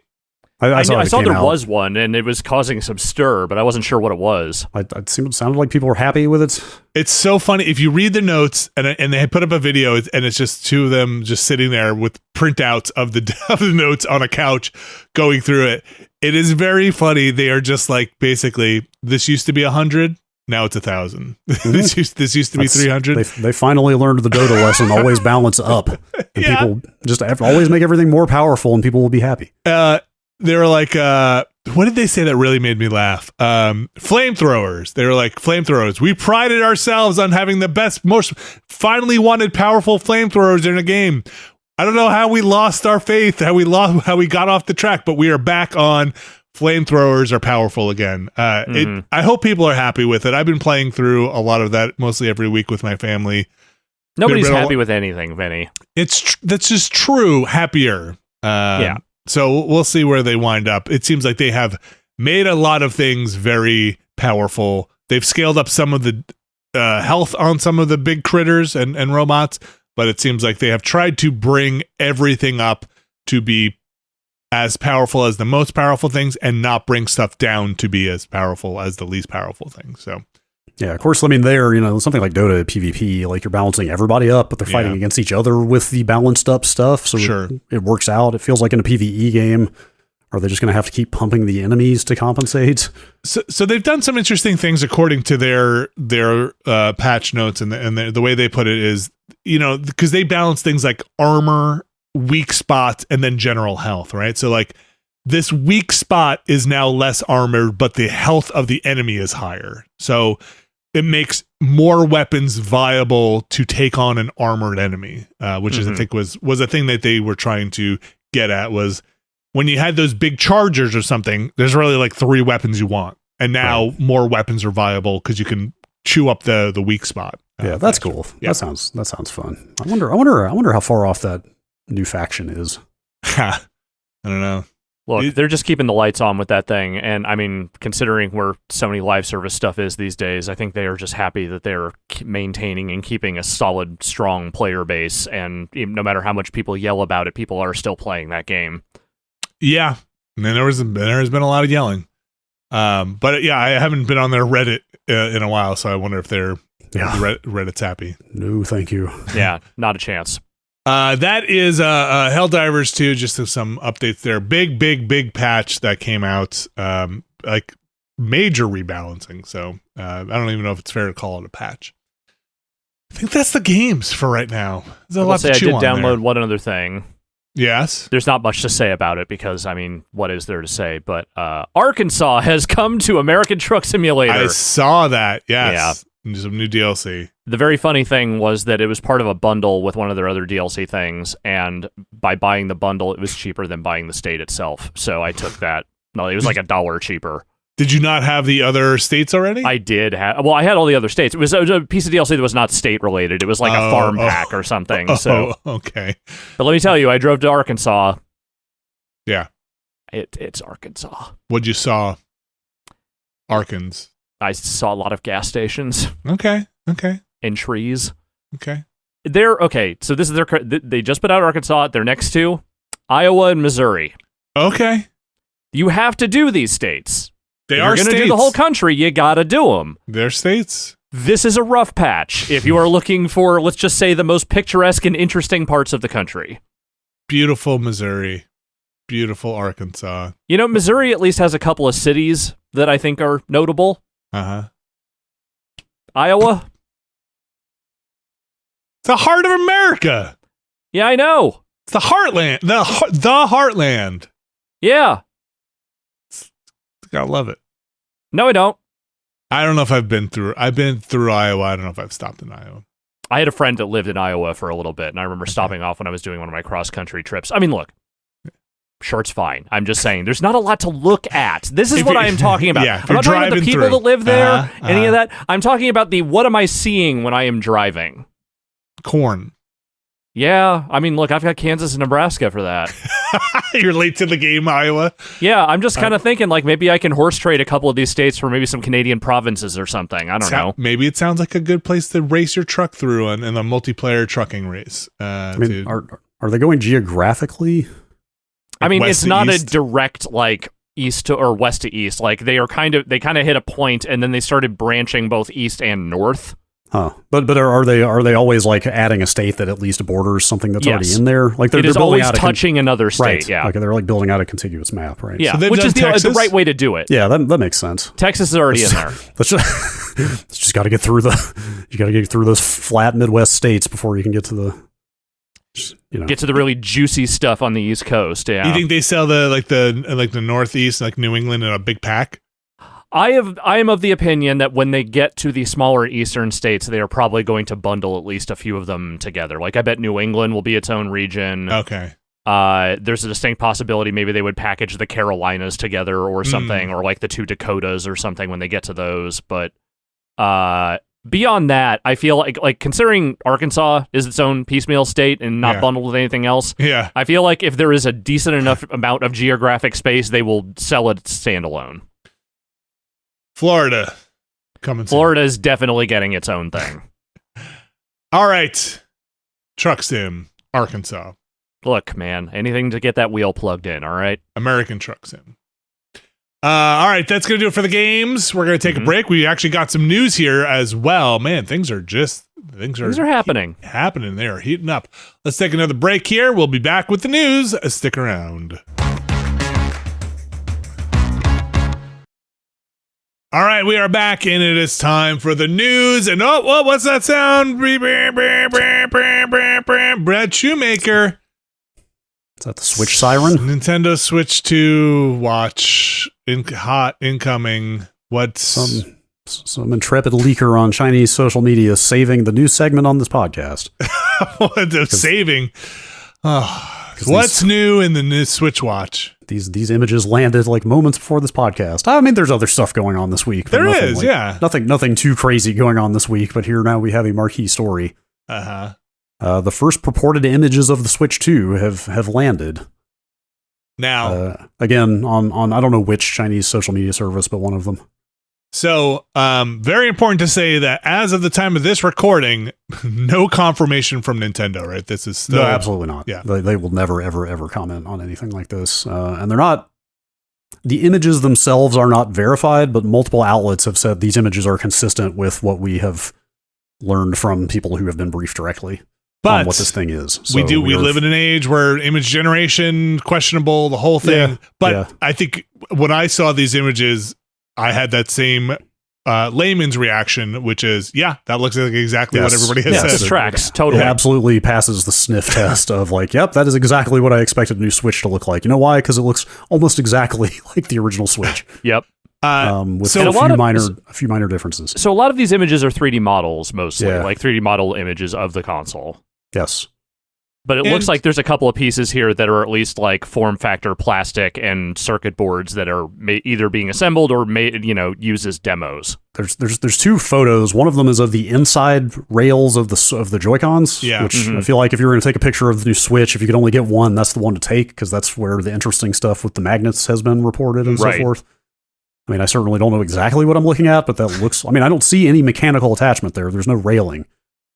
I saw there was one, and it was causing some stir, but I wasn't sure what it was. It sounded like people were happy with it. It's so funny. If you read the notes, and they put up a video, and it's just two of them just sitting there with printouts of the notes on a couch going through it. It is very funny. They are just like, basically, this used to be 100. Now it's 1,000. This used to be 300. They finally learned the Dota lesson. Always balance up. And people just always make everything more powerful, and people will be happy. They were like, what did they say that really made me laugh? Flamethrowers. They were like, flamethrowers. We prided ourselves on having the best, most finally wanted powerful flamethrowers in a game. I don't know how we lost our faith, how we got off the track, but we are back on flamethrowers are powerful again. I hope people are happy with it. I've been playing through a lot of that mostly every week with my family. Nobody's happy with anything, Vinny. That's just true. Happier. Yeah. So we'll see where they wind up. It seems like they have made a lot of things very powerful. They've scaled up some of the health on some of the big critters and robots, but it seems like they have tried to bring everything up to be as powerful as the most powerful things and not bring stuff down to be as powerful as the least powerful things. So yeah, of course, I mean, something like Dota PvP, like you're balancing everybody up, but they're fighting against each other with the balanced up stuff. So it works out. It feels like in a PvE game, are they just going to have to keep pumping the enemies to compensate? So they've done some interesting things according to their patch notes, and the way they put it is, because they balance things like armor, weak spots, and then general health, right? So like this weak spot is now less armored, but the health of the enemy is higher. So it makes more weapons viable to take on an armored enemy, which is, I think was a thing that they were trying to get at, was when you had those big chargers or something, there's really like 3 weapons you want. And now more weapons are viable because you can chew up the weak spot. Yeah, that's cool. Yeah. That sounds fun. I wonder how far off that new faction is. I don't know. Look, they're just keeping the lights on with that thing, and I mean, considering where so many live service stuff is these days, I think they are just happy that they're maintaining and keeping a solid, strong player base, and no matter how much people yell about it, people are still playing that game. Yeah, and then there's been a lot of yelling, but yeah, I haven't been on their Reddit in a while, so I wonder if Reddit's happy. No, thank you. Yeah, not a chance. That is Helldivers 2, just some updates there. Big patch that came out, like major rebalancing. So I don't even know if it's fair to call it a patch. I think that's the games for right now. There's a lot to chew on. I did download one other thing. Yes. There's not much to say about it because, I mean, what is there to say? But Arkansas has come to American Truck Simulator. I saw that, yes. Yeah. Some new DLC. The very funny thing was that it was part of a bundle with one of their other DLC things, and by buying the bundle, it was cheaper than buying the state itself. So I took that. No, it was like $1 cheaper. Did you not have the other states already? I did have. Well, I had all the other states. It was a piece of DLC that was not state related. It was like a farm pack or something. So okay. But let me tell you, I drove to Arkansas. Yeah. It's Arkansas. What'd you saw? Arkansas. I saw a lot of gas stations. Okay. And trees. Okay. So this is they just put out Arkansas. They're next to Iowa and Missouri. Okay. You have to do these states. They are states. If you're going to do the whole country, you got to do them. They're states. This is a rough patch if you are looking for, let's just say, the most picturesque and interesting parts of the country. Beautiful Missouri. Beautiful Arkansas. Missouri at least has a couple of cities that I think are notable. Uh-huh. Iowa. It's the heart of America. Yeah, I know. It's the heartland. The heartland. Yeah. Gotta love it. No, I don't. I don't know if I've been through Iowa. I don't know if I've stopped in Iowa. I had a friend that lived in Iowa for a little bit, and I remember stopping off when I was doing one of my cross-country trips. I mean, look, sure, it's fine. I'm just saying, there's not a lot to look at. This is what I am talking about. Yeah, I'm not talking about the people that live there, any of that. I'm talking about what am I seeing when I am driving? Corn. Yeah, I mean, look, I've got Kansas and Nebraska for that. You're late to the game, Iowa. Yeah, I'm just kind of thinking, maybe I can horse trade a couple of these states for maybe some Canadian provinces or something. I don't know. Maybe it sounds like a good place to race your truck through in a multiplayer trucking race. Are they going geographically? I mean, it's not a direct, east to or west to east. They kind of hit a point, and then they started branching both east and north. Huh. But are they always adding a state that at least borders something that's already in there? It is always touching another state. Right. Yeah. They're building out a contiguous map, right? Yeah. So which is the right way to do it. Yeah, that makes sense. Texas is already in there. Let's just got to get through those flat Midwest states before you can get to the get to the really juicy stuff on the East Coast. Yeah. You think they sell the Northeast, New England, in a big pack? I am of the opinion that when they get to the smaller eastern states, they are probably going to bundle at least a few of them together. I bet New England will be its own region. Okay. There's a distinct possibility maybe they would package the Carolinas together or something, or the two Dakotas or something when they get to those. But beyond that, I feel like considering Arkansas is its own piecemeal state and not bundled with anything else, I feel like if there is a decent enough amount of geographic space, they will sell it standalone. Florida coming soon. Florida is definitely getting its own thing. All right. Truck Sim, Arkansas. Look, man, anything to get that wheel plugged in, all right? American Truck Sim. All right, that's going to do it for the games. We're going to take a break. We actually got some news here as well. Man, things are happening. Happening. They are heating up. Let's take another break here. We'll be back with the news. Stick around. All right, we are back, and it is time for the news. And what's that sound? Brad Shoemaker. Is that the Switch siren? Nintendo Switch 2 watch hot incoming. What's some intrepid leaker on Chinese social media saving the news segment on this podcast? Saving? What's new in the new Switch watch? These images landed moments before this podcast. I mean, there's other stuff going on this week. There is, yeah. Nothing too crazy going on this week, but here now we have a marquee story. The first purported images of the Switch 2 have landed. Now, again, on I don't know which Chinese social media service, but one of them. So, very important to say that as of the time of this recording, no confirmation from Nintendo, right? This is still... No, absolutely not. Yeah. They will never, ever, ever comment on anything like this. And they're not... The images themselves are not verified, but multiple outlets have said these images are consistent with what we have learned from people who have been briefed directly on what this thing is. So we live in an age where image generation, questionable, the whole thing. I think when I saw these images... I had that same layman's reaction, which is, that looks like exactly what everybody has said. This tracks, totally. It absolutely passes the sniff test of yep, that is exactly what I expected a new Switch to look like. You know why? Because it looks almost exactly like the original Switch. Yep. With a few minor differences. So a lot of these images are 3D models, mostly, 3D model images of the console. Yes. But it looks like there's a couple of pieces here that are at least like form factor plastic and circuit boards that are either being assembled or made, used as demos. There's two photos. One of them is of the inside rails of the Joy-Cons, which I feel like if you're going to take a picture of the new Switch, if you could only get one, that's the one to take, because that's where the interesting stuff with the magnets has been reported and so forth. I mean, I certainly don't know exactly what I'm looking at, but that looks... I mean, I don't see any mechanical attachment there. There's no railing.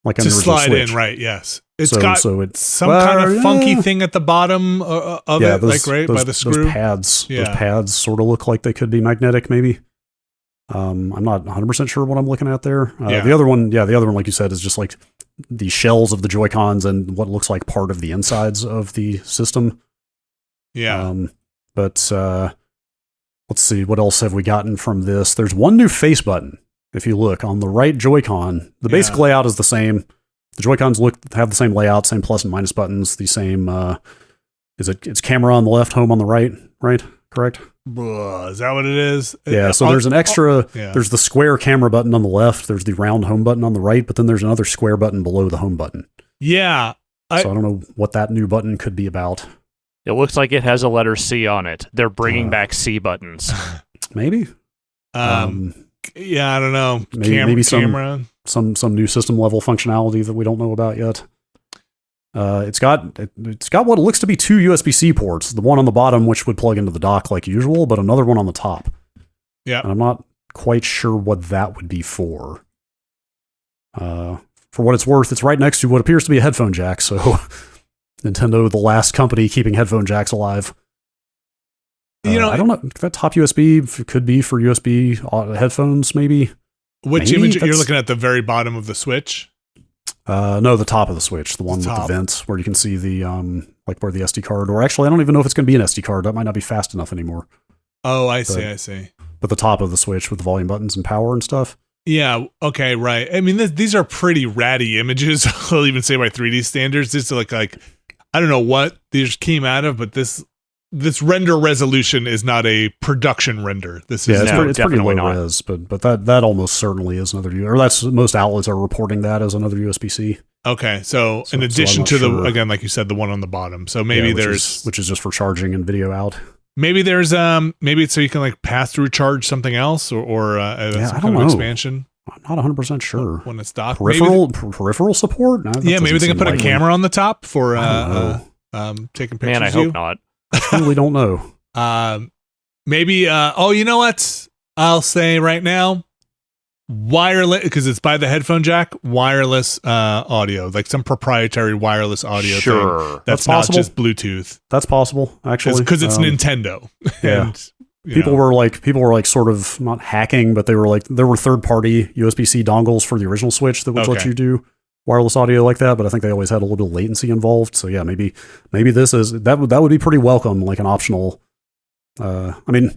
Like to slide Switch. In, right, yes. It's got some kind of funky thing at the bottom of it, by the screw. Those pads sort of look like they could be magnetic, maybe. I'm not 100% sure what I'm looking at there. The other one, like you said, is just like the shells of the Joy-Cons and what looks like part of the insides of the system. Yeah. But let's see, what else have we gotten from this? There's one new face button. If you look on the right Joy-Con, the basic layout is the same. The Joy-Cons have the same layout, same plus and minus buttons, the same, it's camera on the left, home on the right, correct? Is that what it is? Yeah, so there's an extra, there's the square camera button on the left, there's the round home button on the right, but then there's another square button below the home button. Yeah. So I don't know what that new button could be about. It looks like it has a letter C on it. They're bringing back C buttons. Maybe? Yeah, I don't know. Maybe some new system level functionality that we don't know about yet. It's got what looks to be two USB-C ports. The one on the bottom, which would plug into the dock like usual, but another one on the top. Yeah, and I'm not quite sure what that would be for. For what it's worth, it's right next to what appears to be a headphone jack. So, Nintendo, the last company keeping headphone jacks alive. I don't know. That top USB could be for USB headphones, maybe. Which image? You're looking at the very bottom of the Switch? No, the top of the Switch, the one with the vents where you can see the where the SD card. Or actually, I don't even know if it's going to be an SD card. That might not be fast enough anymore. Oh, I see. But the top of the Switch with the volume buttons and power and stuff. Yeah. Okay. Right. I mean, these are pretty ratty images. I'll even say by 3D standards. This is like I don't know what these came out of, but this render resolution is not a production render. This is it's pretty low res, but that almost certainly is another, or that's most outlets are reporting that as another USB-C. Okay, so in addition to the again, like you said, the one on the bottom. So maybe which is just for charging and video out. Maybe there's maybe it's so you can like pass through charge something else or some kind of expansion. I'm not 100% sure. When it's docked, peripheral support. Maybe they can put a camera on the top for taking pictures. Man, I hope not. I really don't know. Maybe. You know what? I'll say right now, wireless, because it's by the headphone jack. Wireless audio, like some proprietary wireless audio. Sure, that's not just Bluetooth. That's possible, actually, because it's Nintendo. Yeah. And, people were like sort of not hacking, but they were like there were third-party USB-C dongles for the original Switch that would let you do wireless audio like that, but I think they always had a little bit of latency involved. So yeah, maybe this is that would be pretty welcome, like an optional. I mean,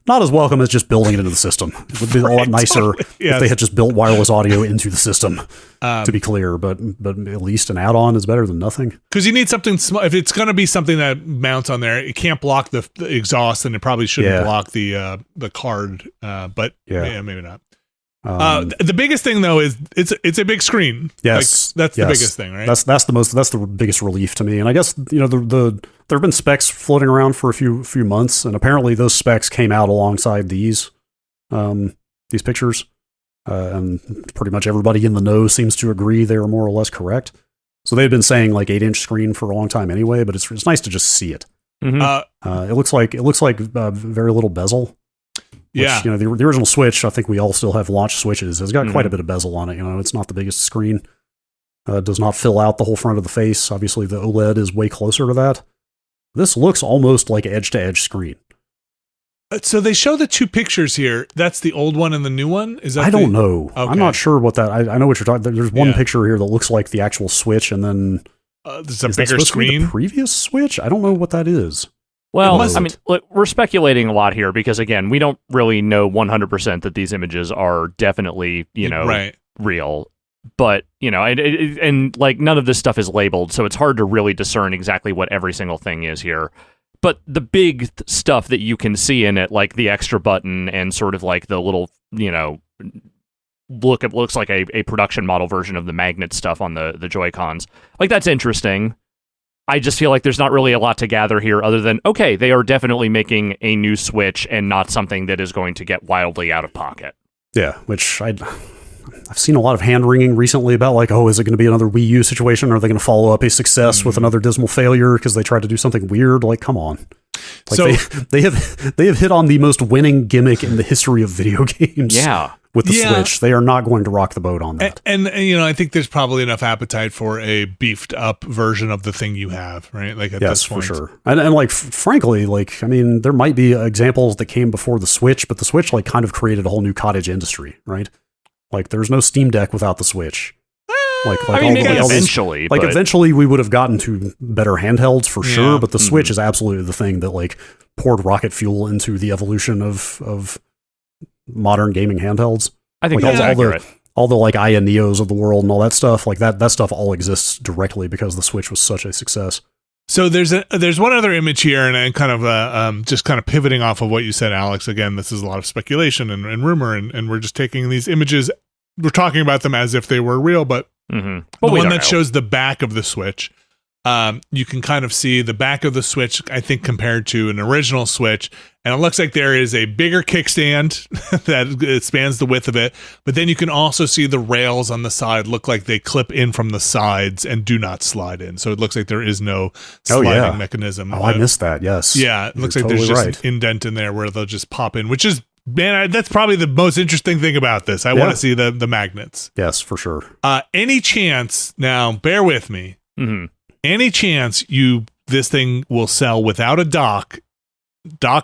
not as welcome as just building it into the system. It would be a lot nicer if they had just built wireless audio into the system. To be clear, but at least an add-on is better than nothing. Because you need something small. If it's going to be something that mounts on there, it can't block the exhaust, and it probably shouldn't block the card. But maybe not. The biggest thing though is it's a big screen. Yes, that's the biggest thing, right? That's the biggest relief to me. And I guess there have been specs floating around for a few months, and apparently those specs came out alongside these pictures, and pretty much everybody in the know seems to agree they are more or less correct. So they've been saying like 8-inch screen for a long time anyway, but it's nice to just see it. Mm-hmm. It looks like very little bezel. Which, the original Switch, I think we all still have launch Switches. It's got quite a bit of bezel on it. It's not the biggest screen. It does not fill out the whole front of the face. Obviously, the OLED is way closer to that. This looks almost like edge-to-edge screen. So they show the two pictures here. That's the old one and the new one? Is that I don't know. Okay. I'm not sure what that... I know what you're talking... There's one picture here that looks like the actual Switch, and then... there's a bigger screen? The previous Switch? I don't know what that is. Well, I mean, look, we're speculating a lot here because, again, we don't really know 100% that these images are definitely, real. But, and like none of this stuff is labeled, so it's hard to really discern exactly what every single thing is here. But the big stuff that you can see in it, like the extra button and sort of like the little, looks like a production model version of the magnet stuff on the Joy-Cons. Like, that's interesting. I just feel like there's not really a lot to gather here other than, okay, they are definitely making a new Switch and not something that is going to get wildly out of pocket. Yeah, which I've seen a lot of hand-wringing recently about, like, oh, is it going to be another Wii U situation? Or are they going to follow up a success with another dismal failure because they tried to do something weird? Like, come on. Like, so, they have hit on the most winning gimmick in the history of video games. Yeah. With the Switch, they are not going to rock the boat on that. And I think there's probably enough appetite for a beefed up version of the thing you have, right? Like at this point. For sure. And like, frankly, like, I mean, there might be examples that came before the Switch, but the Switch like kind of created a whole new cottage industry, right? Like, there's no Steam Deck without the Switch. Eventually, eventually we would have gotten to better handhelds for sure, but the Switch is absolutely the thing that like poured rocket fuel into the evolution of modern gaming handhelds. I think like, that's accurate. All the like Aya Neos of the world and all that stuff, like that stuff all exists directly because the Switch was such a success. So there's one other image here, and I kind of just kind of pivoting off of what you said, Alex. Again, this is a lot of speculation and rumor, and we're just taking these images. We're talking about them as if they were real, but the one that shows the back of the Switch. You can kind of see the back of the Switch, I think, compared to an original Switch. And it looks like there is a bigger kickstand that spans the width of it. But then you can also see the rails on the side look like they clip in from the sides and do not slide in. So it looks like there is no sliding mechanism. Oh, I missed that. Yes. Yeah. It looks like there's just an indent in there where they'll just pop in, which is, man, that's probably the most interesting thing about this. I want to see the magnets. Yes, for sure. Any chance, now bear with me. Any chance this thing will sell without a dock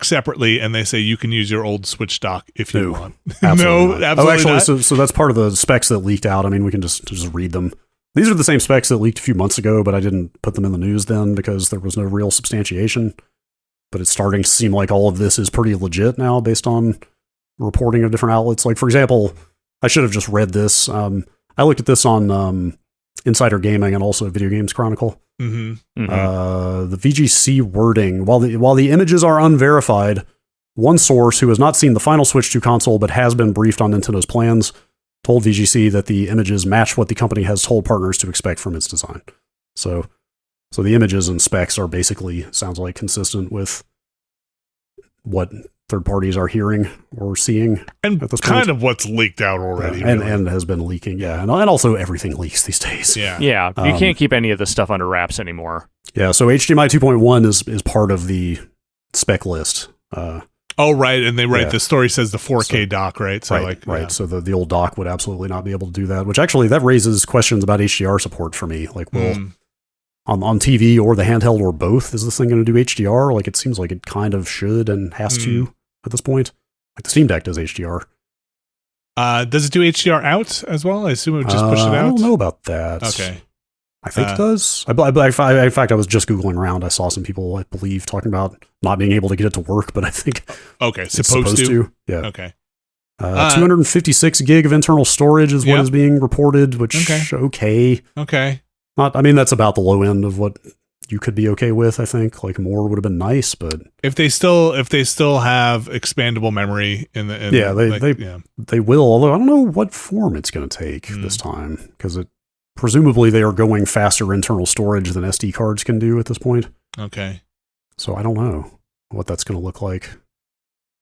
separately, and they say you can use your old Switch dock if you want? Absolutely no, absolutely not. So that's part of the specs that leaked out. I mean, we can just read them. These are the same specs that leaked a few months ago, but I didn't put them in the news then because there was no real substantiation. But it's starting to seem like all of this is pretty legit now based on reporting of different outlets. Like, for example, I should have just read this. I looked at this on Insider Gaming and also Video Games Chronicle. The VGC wording, while the images are unverified, one source who has not seen the final Switch 2 console but has been briefed on Nintendo's plans told VGC that the images match what the company has told partners to expect from its design. So the images and specs are basically, sounds like, consistent with what third parties are hearing or seeing, and at this kind point. of what's leaked out already, and has been leaking, and also everything leaks these days. You can't keep any of this stuff under wraps anymore. Yeah, so HDMI 2.1 is part of the spec list. Right, and the story says the 4K dock, right? So right. So the old dock would absolutely not be able to do that, which actually that raises questions about HDR support for me. Like, on TV or the handheld or both, is this thing going to do HDR? Like, it seems like it kind of should and has to at this point. Like, the Steam Deck does HDR. Does it do HDR out as well? I assume it would just push it out. I don't know about that. Okay. I think it does. In fact, I was just Googling around. I saw some people, I believe, talking about not being able to get it to work, but I think it's supposed to. Yeah. Okay. 256 gig of internal storage is what is being reported, which, okay. I mean, that's about the low end of what you could be okay with, I think. Like, more would have been nice, but if they still have expandable memory they will, although I don't know what form it's going to take this time, because presumably they are going faster internal storage than SD cards can do at this point. Okay. So I don't know what that's going to look like.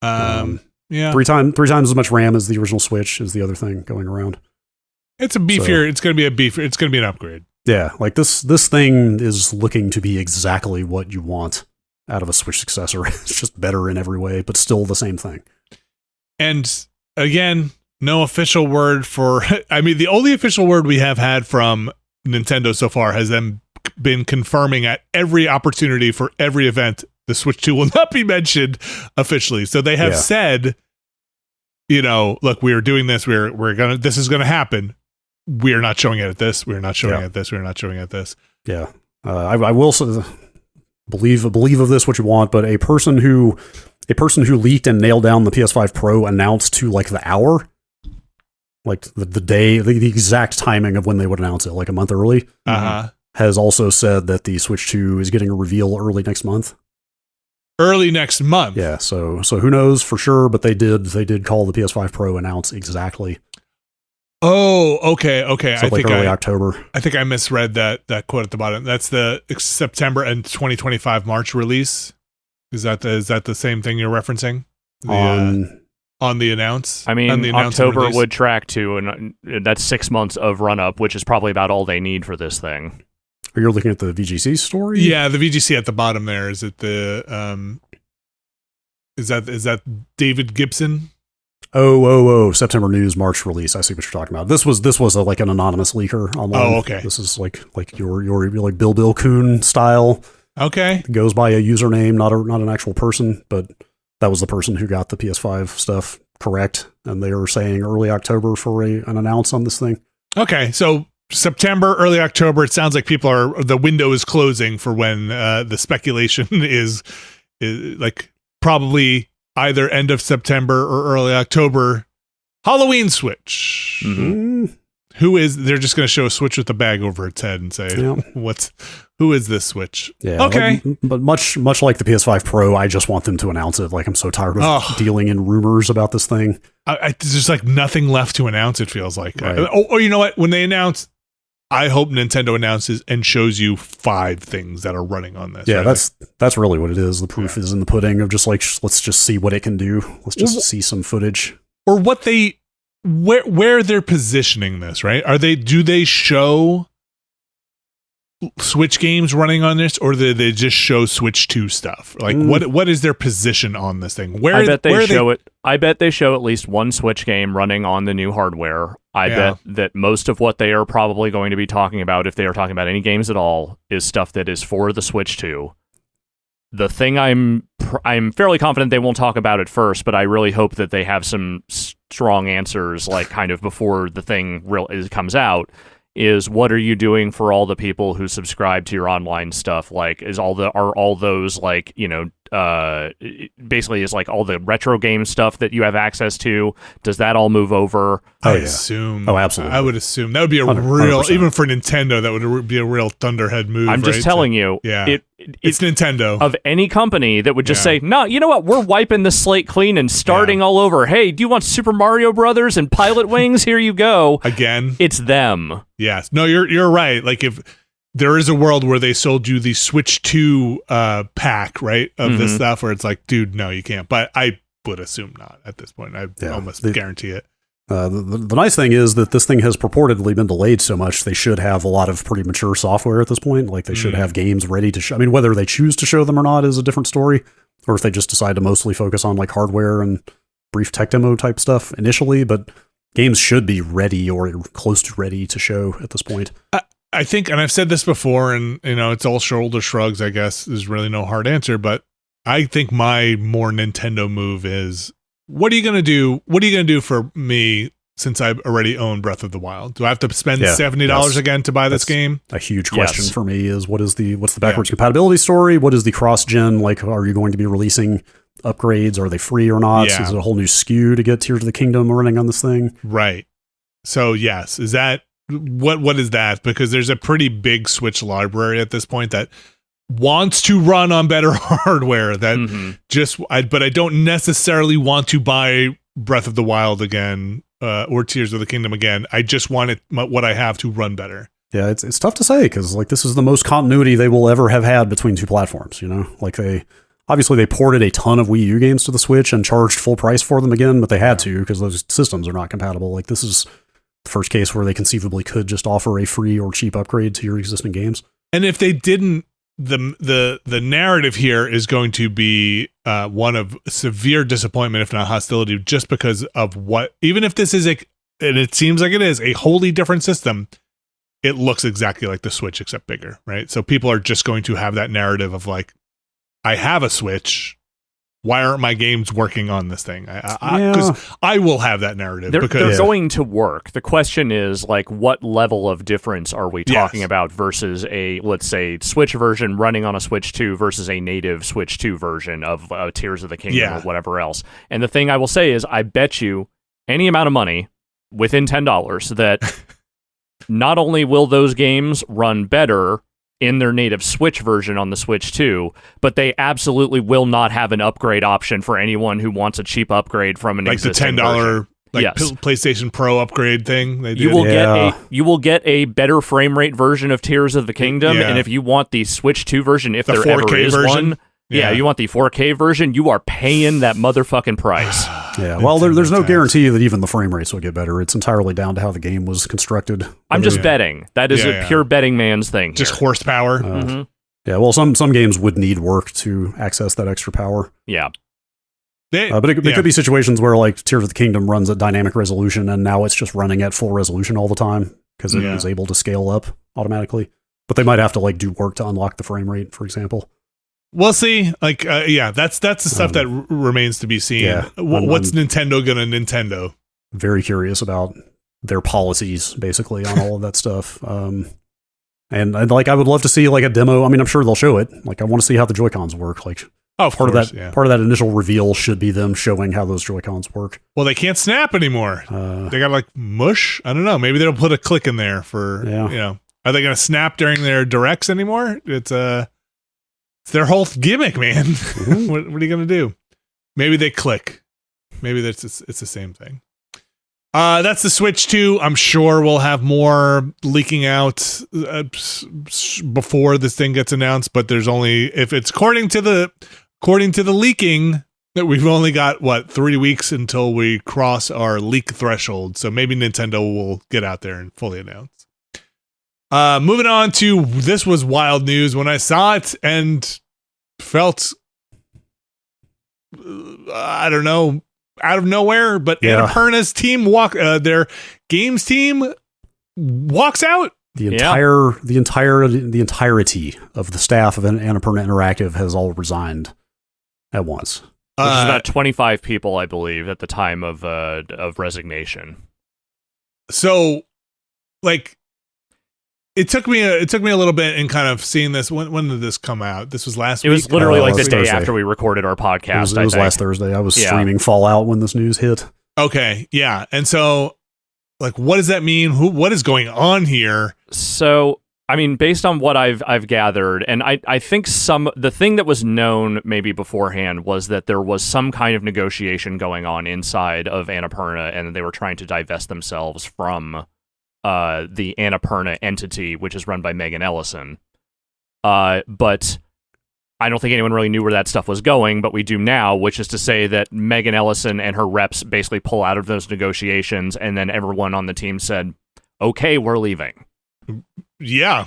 Three times as much RAM as the original Switch is the other thing going around. It's a beefier. It's going to be it's going to be an upgrade. Yeah, like this thing is looking to be exactly what you want out of a Switch successor. It's just better in every way, but still the same thing. And again, no official word for... I mean, the only official word we have had from Nintendo so far has them been confirming at every opportunity for every event the Switch 2 will not be mentioned officially. So they have said, look, we are doing this. This is gonna happen. We are not showing it at this. We're not showing it at this. We're not showing it at this. Yeah. I will believe of this what you want, but a person who leaked and nailed down the PS5 Pro announced to like the hour, like the day, the exact timing of when they would announce it, like a month early, has also said that the Switch 2 is getting a reveal early next month. Early next month. Yeah. So who knows for sure, but they did call the PS5 Pro announce exactly. Oh, okay. So like early October. I think I misread that quote at the bottom. That's the September and 2025 March release. Is that the same thing you're referencing? On the announce? I mean, October would track to, and that's 6 months of run-up, which is probably about all they need for this thing. Are you looking at the VGC story? Yeah, the VGC at the bottom there. Is it the... Is that David Gibson? Oh! September news, March release. I see what you're talking about. This was like an anonymous leaker online. Oh, okay. This is like your like Bill Coon style. Okay. It goes by a username, not an actual person, but that was the person who got the PS5 stuff correct, and they were saying early October for an announce on this thing. Okay, so September, early October. It sounds like the window is closing for when the speculation is like probably either end of September or early October. Halloween Switch. Mm-hmm. They're just going to show a Switch with a bag over its head and say, who is this Switch? Yeah, okay. But much like the PS5 Pro, I just want them to announce it. Like, I'm so tired of dealing in rumors about this thing. There's just like nothing left to announce, it feels like. Right. Or you know what? When they announce, I hope Nintendo announces and shows you 5 things that are running on this. Yeah, right? that's really what it is. The proof is in the pudding of just like, let's just see what it can do. Let's just see some footage. Or where they're positioning this, right? Do they show Switch games running on this, or do they just show Switch 2 stuff? Like, what is their position on this thing? I bet they show at least one Switch game running on the new hardware. I bet that most of what they are probably going to be talking about, if they are talking about any games at all, is stuff that is for the Switch 2. The thing I'm fairly confident they won't talk about it first, but I really hope that they have some strong answers, like kind of before the thing comes out, is what are you doing for all the people who subscribe to your online stuff? Like, are all those like, you know, basically is like all the retro game stuff that you have access to, does that all move over? I assume. Oh, absolutely. I would assume that would be a 100%. real, even for Nintendo, that would be a real thunderhead move. I'm just telling you. Yeah. It's Nintendo. Of any company that would just say, no, you know what? We're wiping the slate clean and starting all over. Hey, do you want Super Mario Brothers and Pilot Wings? Here you go. Again. It's them. Yes. No, you're right. Like, if there is a world where they sold you the Switch 2 pack, right, of this stuff, where it's like, dude, no, you can't. But I would assume not at this point. I almost guarantee it. The nice thing is that this thing has purportedly been delayed so much, they should have a lot of pretty mature software at this point. Like, they should have games ready to show. I mean, whether they choose to show them or not is a different story, or if they just decide to mostly focus on like hardware and brief tech demo type stuff initially, but games should be ready or close to ready to show at this point. I think, and I've said this before, and you know, it's all shoulder shrugs, I guess. There's really no hard answer, but I think my more Nintendo move is, what are you going to do? What are you going to do for me since I already own Breath of the Wild? Do I have to spend $70 again to buy this game? A huge question for me is, what's the backwards compatibility story? What is the cross-gen? Like, are you going to be releasing upgrades? Are they free or not? Yeah. Is it a whole new SKU to get Tears of the Kingdom running on this thing? Right. So yes, is that what is that? Because there's a pretty big Switch library at this point that wants to run on better hardware that but I don't necessarily want to buy Breath of the Wild again or Tears of the Kingdom again. I just want what I have to run better. Yeah, it's tough to say, because like, this is the most continuity they will ever have had between two platforms, you know? Like, they ported a ton of Wii U games to the Switch and charged full price for them again, but they had to, because those systems are not compatible. Like, this is the first case where they conceivably could just offer a free or cheap upgrade to your existing games. And if they didn't, the narrative here is going to be one of severe disappointment, if not hostility, just because of even if this is and it seems like it is a wholly different system, it looks exactly like the Switch except bigger, right? So people are just going to have that narrative of like, I have a Switch, why aren't my games working on this thing? Because I will have that narrative. They're going to work. The question is, like, what level of difference are we talking about versus a, let's say, Switch version running on a Switch 2 versus a native Switch 2 version of Tears of the Kingdom or whatever else. And the thing I will say is, I bet you any amount of money within $10 that not only will those games run better in their native Switch version on the Switch 2, but they absolutely will not have an upgrade option for anyone who wants a cheap upgrade from an existing $10 version. PlayStation Pro upgrade thing. They you will get a better frame rate version of Tears of the Kingdom, and if you want the Switch 2 version, if there 4K ever is version? One, you want the 4K version, you are paying that motherfucking price. Yeah, well, there's no guarantee that even the frame rates will get better. It's entirely down to how the game was constructed. I'm just betting. That is a pure betting man's thing. Just horsepower. Yeah, well, some games would need work to access that extra power. Yeah. But it could be situations where like Tears of the Kingdom runs at dynamic resolution and now it's just running at full resolution all the time because it is able to scale up automatically. But they might have to like do work to unlock the frame rate, for example. We'll see. Like, that's the stuff that remains to be seen. Yeah, what's Nintendo gonna Nintendo? Very curious about their policies, basically, on all of that stuff. And I would love to see like a demo. I mean, I'm sure they'll show it. Like, I want to see how the Joy-Cons work. Like, part of that initial reveal should be them showing how those Joy-Cons work. Well, they can't snap anymore. They got like mush. I don't know. Maybe they'll put a click in there for Are they gonna snap during their directs anymore? It's their whole gimmick, man. What are you gonna do? Maybe they click. Maybe it's the same thing. That's the Switch 2. I'm sure we'll have more leaking out before this thing gets announced. But there's only, if it's according to the leaking, that we've only got 3 weeks until we cross our leak threshold. So maybe Nintendo will get out there and fully announce. Moving on to, this was wild news when I saw it and felt, I don't know, out of nowhere, but Annapurna's team their games team walks out. The entirety of the staff of Annapurna Interactive has all resigned at once. Which is about 25 people, I believe, at the time of resignation. So, like, it took me a little bit in kind of seeing this. When did this come out? This was last week? It was literally like the day after we recorded our podcast. It was last Thursday. I was streaming Fallout when this news hit. Okay, yeah. And so, like, what does that mean? What is going on here? So, I mean, based on what I've gathered, and I think the thing that was known maybe beforehand was that there was some kind of negotiation going on inside of Annapurna, and they were trying to divest themselves from the Annapurna entity, which is run by Megan Ellison. But I don't think anyone really knew where that stuff was going, but we do now, which is to say that Megan Ellison and her reps basically pull out of those negotiations, and then everyone on the team said, okay, we're leaving. Yeah.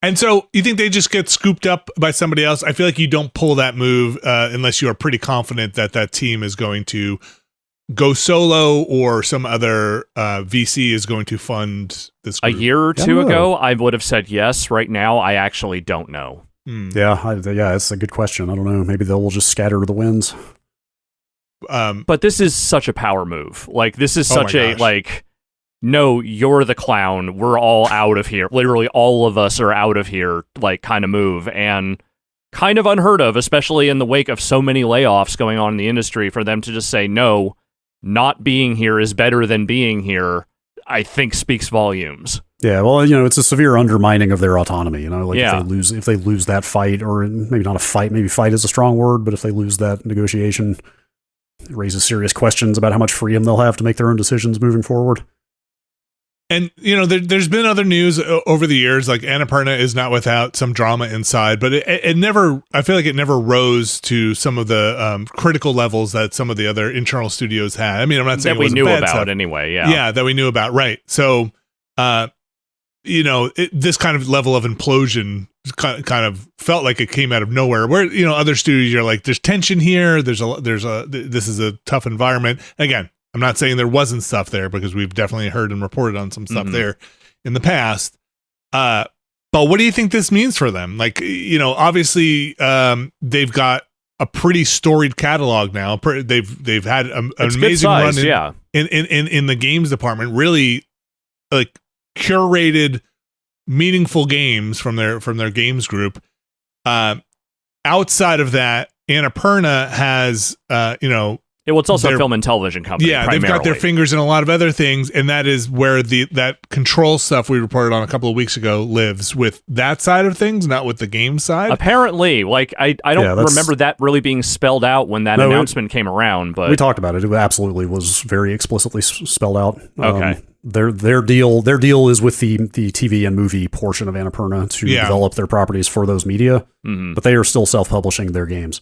And so you think they just get scooped up by somebody else? I feel like you don't pull that move unless you are pretty confident that team is going to go solo or some other VC is going to fund this group. A year or two ago, I would have said yes. Right now, I actually don't know. Yeah, it's a good question. I don't know. Maybe they'll just scatter the winds. But this is such a power move. Like, this is such a, like, no, you're the clown. We're all out of here. Literally, all of us are out of here, like, kind of move. And kind of unheard of, especially in the wake of so many layoffs going on in the industry, for them to just say, no, not being here is better than being here, I think speaks volumes. Yeah, well, it's a severe undermining of their autonomy. Like if they lose that fight, or maybe not a fight, maybe fight is a strong word, but if they lose that negotiation, it raises serious questions about how much freedom they'll have to make their own decisions moving forward. And, there's been other news over the years, like Annapurna is not without some drama inside, but it never, I feel like it never rose to some of the critical levels that some of the other internal studios had. I mean, I'm not saying that we knew about anyway. Yeah. Yeah. That we knew about. Right. So, this kind of level of implosion kind of felt like it came out of nowhere, where, other studios are like, there's tension here. This is a tough environment. Again, I'm not saying there wasn't stuff there, because we've definitely heard and reported on some stuff there in the past. But what do you think this means for them? Like, obviously, they've got a pretty storied catalog now. They've had an amazing run in the games department. Really, like, curated, meaningful games from their games group. Outside of that, Annapurna has It's also a film and television company. Yeah, primarily. they've got their fingers in a lot of other things, and that is where that control stuff we reported on a couple of weeks ago lives, with that side of things, not with the game side. Apparently, like I don't remember that really being spelled out when that announcement came around. But we talked about it. It absolutely was very explicitly spelled out. Okay. Their deal is with the TV and movie portion of Annapurna to develop their properties for those media, but they are still self-publishing their games.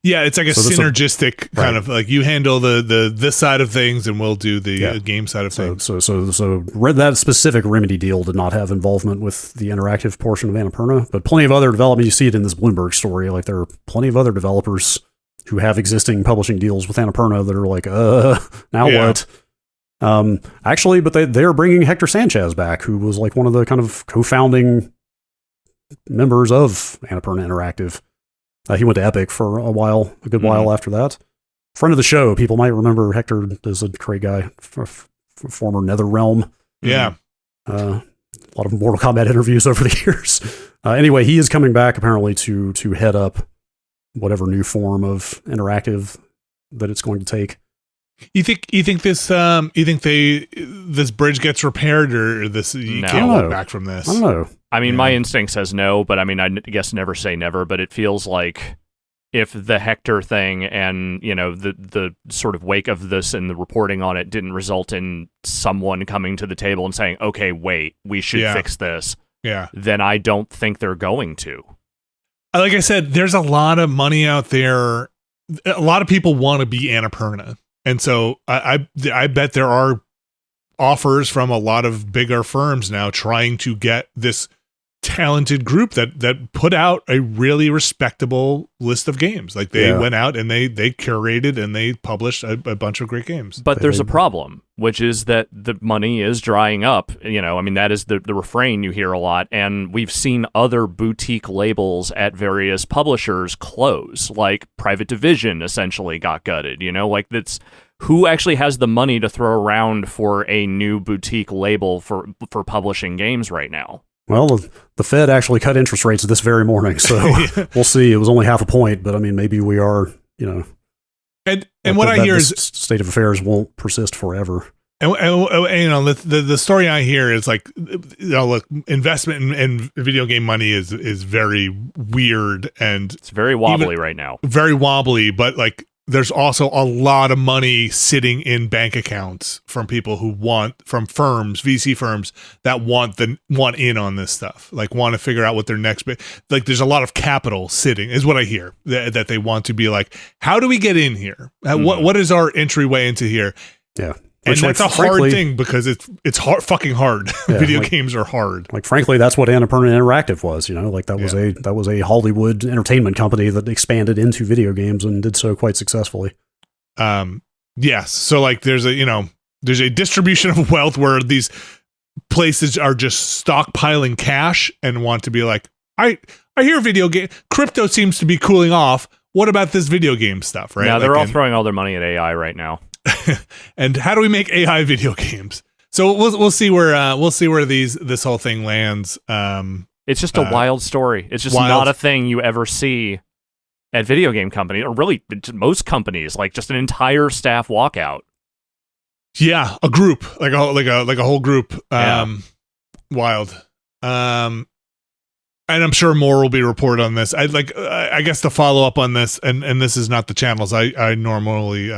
Yeah, it's like a synergistic kind of like you handle this side of things and we'll do the game side of things. So that specific Remedy deal did not have involvement with the interactive portion of Annapurna, but plenty of other development. You see it in this Bloomberg story. Like there are plenty of other developers who have existing publishing deals with Annapurna that are like, now what? Actually, but they're bringing Hector Sanchez back, who was like one of the kind of co-founding members of Annapurna Interactive. He went to Epic for a good while after that. Friend of the show, people might remember Hector is a great guy, former NetherRealm. Yeah. A lot of Mortal Kombat interviews over the years. Anyway, he is coming back apparently to head up whatever new form of interactive that it's going to take. You think this bridge gets repaired, or you can't look back from this? I don't know. I mean, my instinct says no, but I mean, I guess never say never, but it feels like if the Hector thing and, the sort of wake of this and the reporting on it didn't result in someone coming to the table and saying, okay, wait, we should fix this, then I don't think they're going to. Like I said, there's a lot of money out there. A lot of people want to be Annapurna. And so I bet there are offers from a lot of bigger firms now trying to get this talented group that put out a really respectable list of games. Like they went out and they curated and they published a bunch of great games. But there's a problem, which is that the money is drying up. I mean, that is the refrain you hear a lot. And we've seen other boutique labels at various publishers close, like Private Division essentially got gutted, like that's who actually has the money to throw around for a new boutique label for publishing games right now. Well, the Fed actually cut interest rates this very morning, so we'll see. It was only 0.5 point, but I mean, maybe we are, And what I hear is state of affairs won't persist forever. And the story I hear is like, look, investment in video game money is very weird and it's very wobbly right now. Very wobbly, but like, there's also a lot of money sitting in bank accounts from people who from firms, VC firms that want in on this stuff, like want to figure out what their next like there's a lot of capital sitting, is what I hear, that they want to be like, how do we get in here? What is our entryway into here? Yeah. And that's a hard thing because it's hard, fucking hard. Yeah, Video games are hard. Like, frankly, that's what Annapurna Interactive was. Like that was a Hollywood entertainment company that expanded into video games and did so quite successfully. Yes. So like, there's a distribution of wealth where these places are just stockpiling cash and want to be like, I hear crypto seems to be cooling off. What about this video game stuff? Right? Yeah, they're all throwing all their money at AI right now. And how do we make AI video games? So we'll see where this whole thing lands. It's just a wild story. It's just not a thing you ever see at video game companies, or really most companies. Like just an entire staff walkout. Yeah, a group, like a whole group. Wild. And I'm sure more will be reported on this. I guess to follow up on this, and this is not the channels I normally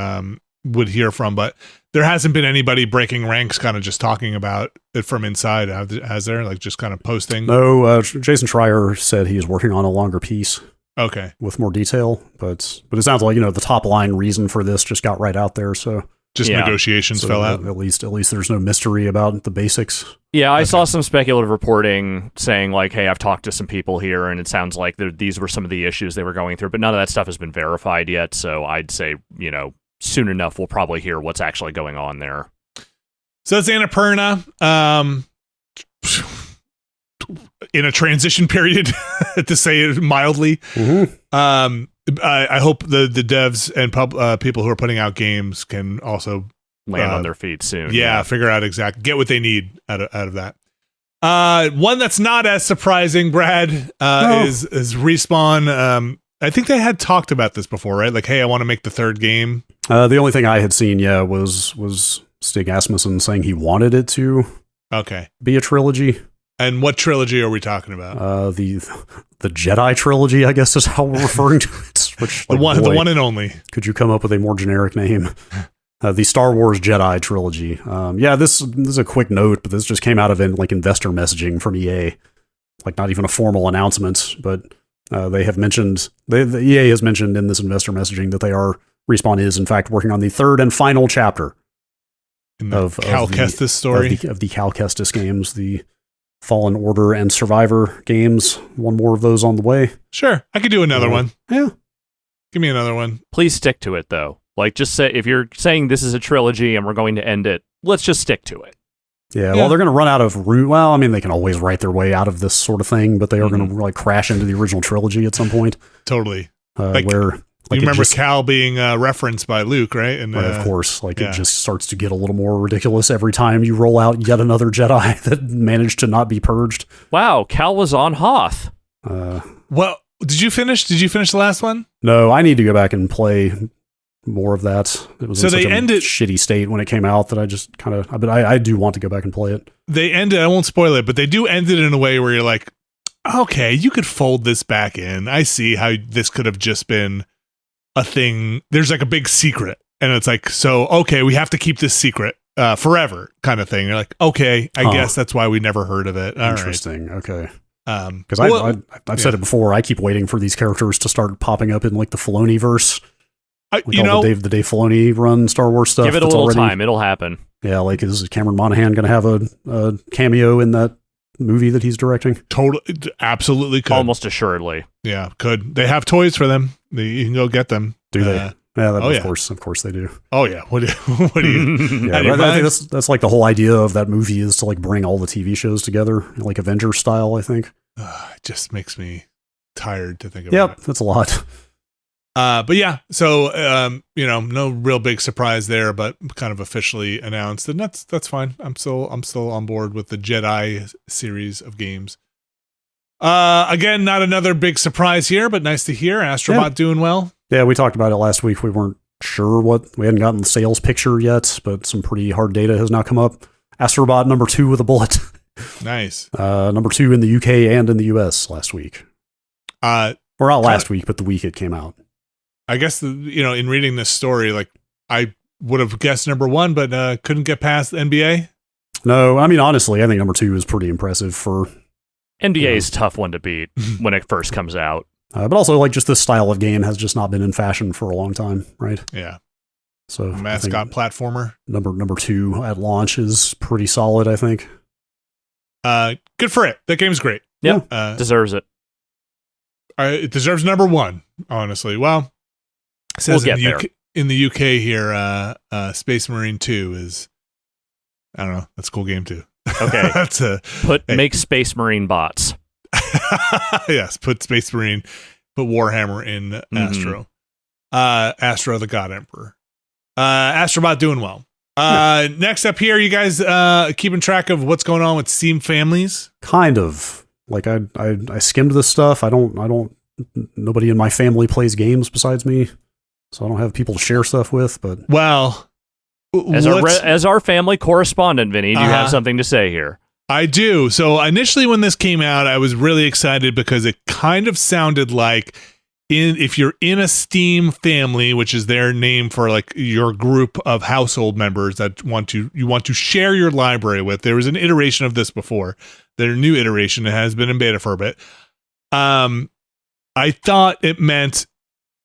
would hear from, but there hasn't been anybody breaking ranks kind of just talking about it from inside, has there? Like just kind of posting? No, Jason Schreier said he is working on a longer piece. Okay. With more detail, but it sounds like, the top line reason for this just got right out there, so just negotiations fell out. At least there's no mystery about the basics. Yeah, I saw some speculative reporting saying like, hey, I've talked to some people here and it sounds like these were some of the issues they were going through, but none of that stuff has been verified yet, so I'd say, soon enough, we'll probably hear what's actually going on there. So it's Annapurna in a transition period, to say it mildly. Mm-hmm. I hope the devs and people who are putting out games can also land on their feet soon. Yeah, figure out get what they need out of that. One that's not as surprising, Brad, is Respawn I think they had talked about this before, right? Like, hey, I want to make the third game. The only thing I had seen, was Stig Asmussen saying he wanted it to be a trilogy. And what trilogy are we talking about? The Jedi trilogy, I guess, is how we're referring to it. Which, the one and only. Could you come up with a more generic name? The Star Wars Jedi trilogy. This is a quick note, but this just came out of investor messaging from EA. Like, not even a formal announcement, but they have mentioned, the EA has mentioned in this investor messaging that Respawn is in fact working on the third and final chapter of Cal Kestis story of the Cal Kestis games, the Fallen Order and Survivor games. One more of those on the way. Sure, I could do another one. Yeah, give me another one. Please stick to it, though. Like, just say, if you're saying this is a trilogy and we're going to end it, let's just stick to it. Yeah, well, they're going to run out of route. Well, I mean, they can always write their way out of this sort of thing, but they are going to crash into the original trilogy at some point. Totally. You remember Cal being referenced by Luke, right? And of course, it just starts to get a little more ridiculous every time you roll out yet another Jedi that managed to not be purged. Wow, Cal was on Hoth. Well, did you finish the last one? No, I need to go back and play more of that. It was in such a shitty state when it came out that I just kind of, but I do want to go back and play it. They ended, I won't spoil it, but they do end it in a way where you're like, okay, you could fold this back in. I see how this could have just been a thing. There's like a big secret, and it's like, so, okay, we have to keep this secret forever kind of thing. You're like, okay, I guess that's why we never heard of it. All Interesting. Right. Okay. Because I've said it before, I keep waiting for these characters to start popping up in the Filoni-verse. The Dave Filoni run Star Wars stuff. Give it a little time. It'll happen. Yeah, is Cameron Monaghan going to have a cameo in that movie that he's directing? Totally, absolutely could. Almost assuredly. Yeah, could. They have toys for them. You can go get them. Do they? Yeah, of course they do. Oh yeah. What do you? I think that's the whole idea of that movie is to bring all the TV shows together, Avengers style. I think. It just makes me tired to think about. Yep, that's a lot. But yeah, so no real big surprise there, but kind of officially announced, and that's fine. I'm still on board with the Jedi series of games. Again, not another big surprise here, but nice to hear Astro Bot doing well. Yeah, we talked about it last week. We weren't sure we hadn't gotten the sales picture yet, but some pretty hard data has now come up. Astro Bot number 2 with a bullet. Nice. Number 2 in the UK and in the US last week. Or not last week, but the week it came out. I guess, in reading this story, I would have guessed number 1, but couldn't get past NBA. No, I mean, honestly, I think number 2 is pretty impressive for... NBA is a tough one to beat when it first comes out. But also, just this style of game has just not been in fashion for a long time, right? Yeah. So mascot platformer. Number 2 at launch is pretty solid, I think. Good for it. That game's great. Yeah, deserves it. It deserves number 1, honestly. Well, it says in the UK here, Space Marine 2 is, I don't know, that's a cool game too. Okay. Make Space Marine bots. Yes, put Space Marine, put Warhammer in Astro. Astro the God Emperor. Astrobot doing well. Next up here, you guys keeping track of what's going on with Steam families? Kind of. I skimmed this stuff. Nobody in my family plays games besides me, so I don't have people to share stuff with, but... Well... As our family correspondent, Vinny, do you have something to say here? I do. So initially when this came out, I was really excited because it kind of sounded like if you're in a Steam family, which is their name for your group of household members that you want to share your library with. There was an iteration of this before. Their new iteration, it has been in beta for a bit. I thought it meant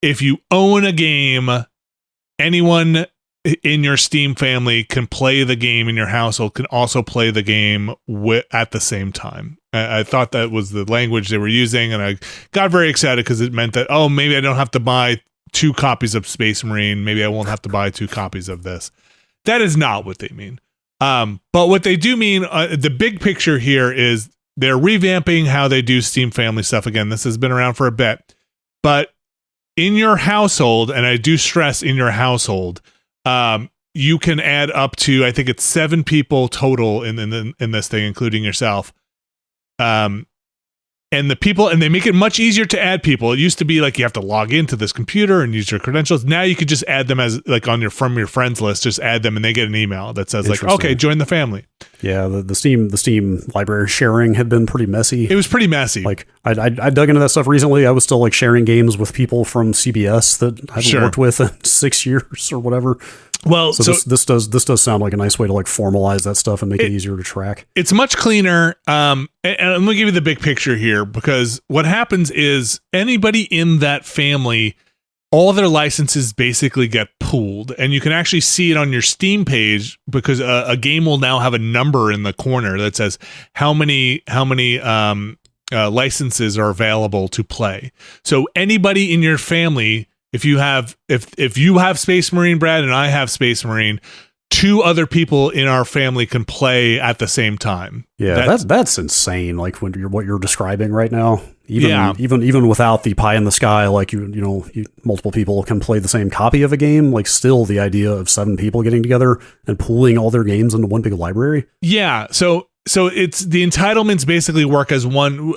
if you own a game, anyone in your Steam family can play the game in your household, can also play the game at the same time. I thought that was the language they were using, and I got very excited because it meant that, maybe I don't have to buy 2 copies of Space Marine. Maybe I won't have to buy 2 copies of this. That is not what they mean. But what they do mean, the big picture here is they're revamping how they do Steam family stuff again. This has been around for a bit. But in your household, and I do stress in your household, you can add up to, I think it's 7 people total in this thing, including yourself. And they make it much easier to add people. It used to be like you have to log into this computer and use your credentials. Now you could just add them as like from your friends list, just add them and they get an email that says like, okay, join the family. Yeah, the Steam library sharing had been pretty messy. It was pretty messy. Like I dug into that stuff recently. I was still like sharing games with people from CBS that I haven't worked with in 6 years or whatever. Well, so this does sound like a nice way to like formalize that stuff and make it easier to track. It's much cleaner. And I'm gonna give you the big picture here, because what happens is anybody in that family, all their licenses basically get pooled, and you can actually see it on your Steam page, because a game will now have a number in the corner that says how many licenses are available to play. So anybody in your family, if you have Space Marine, Brad, and I have Space Marine, 2 other people in our family can play at the same time. Yeah, that's insane. Like what you're describing right now. Even without the pie in the sky, like multiple people can play the same copy of a game. Like still, the idea of 7 people getting together and pooling all their games into one big library. Yeah. So it's the entitlements basically work as one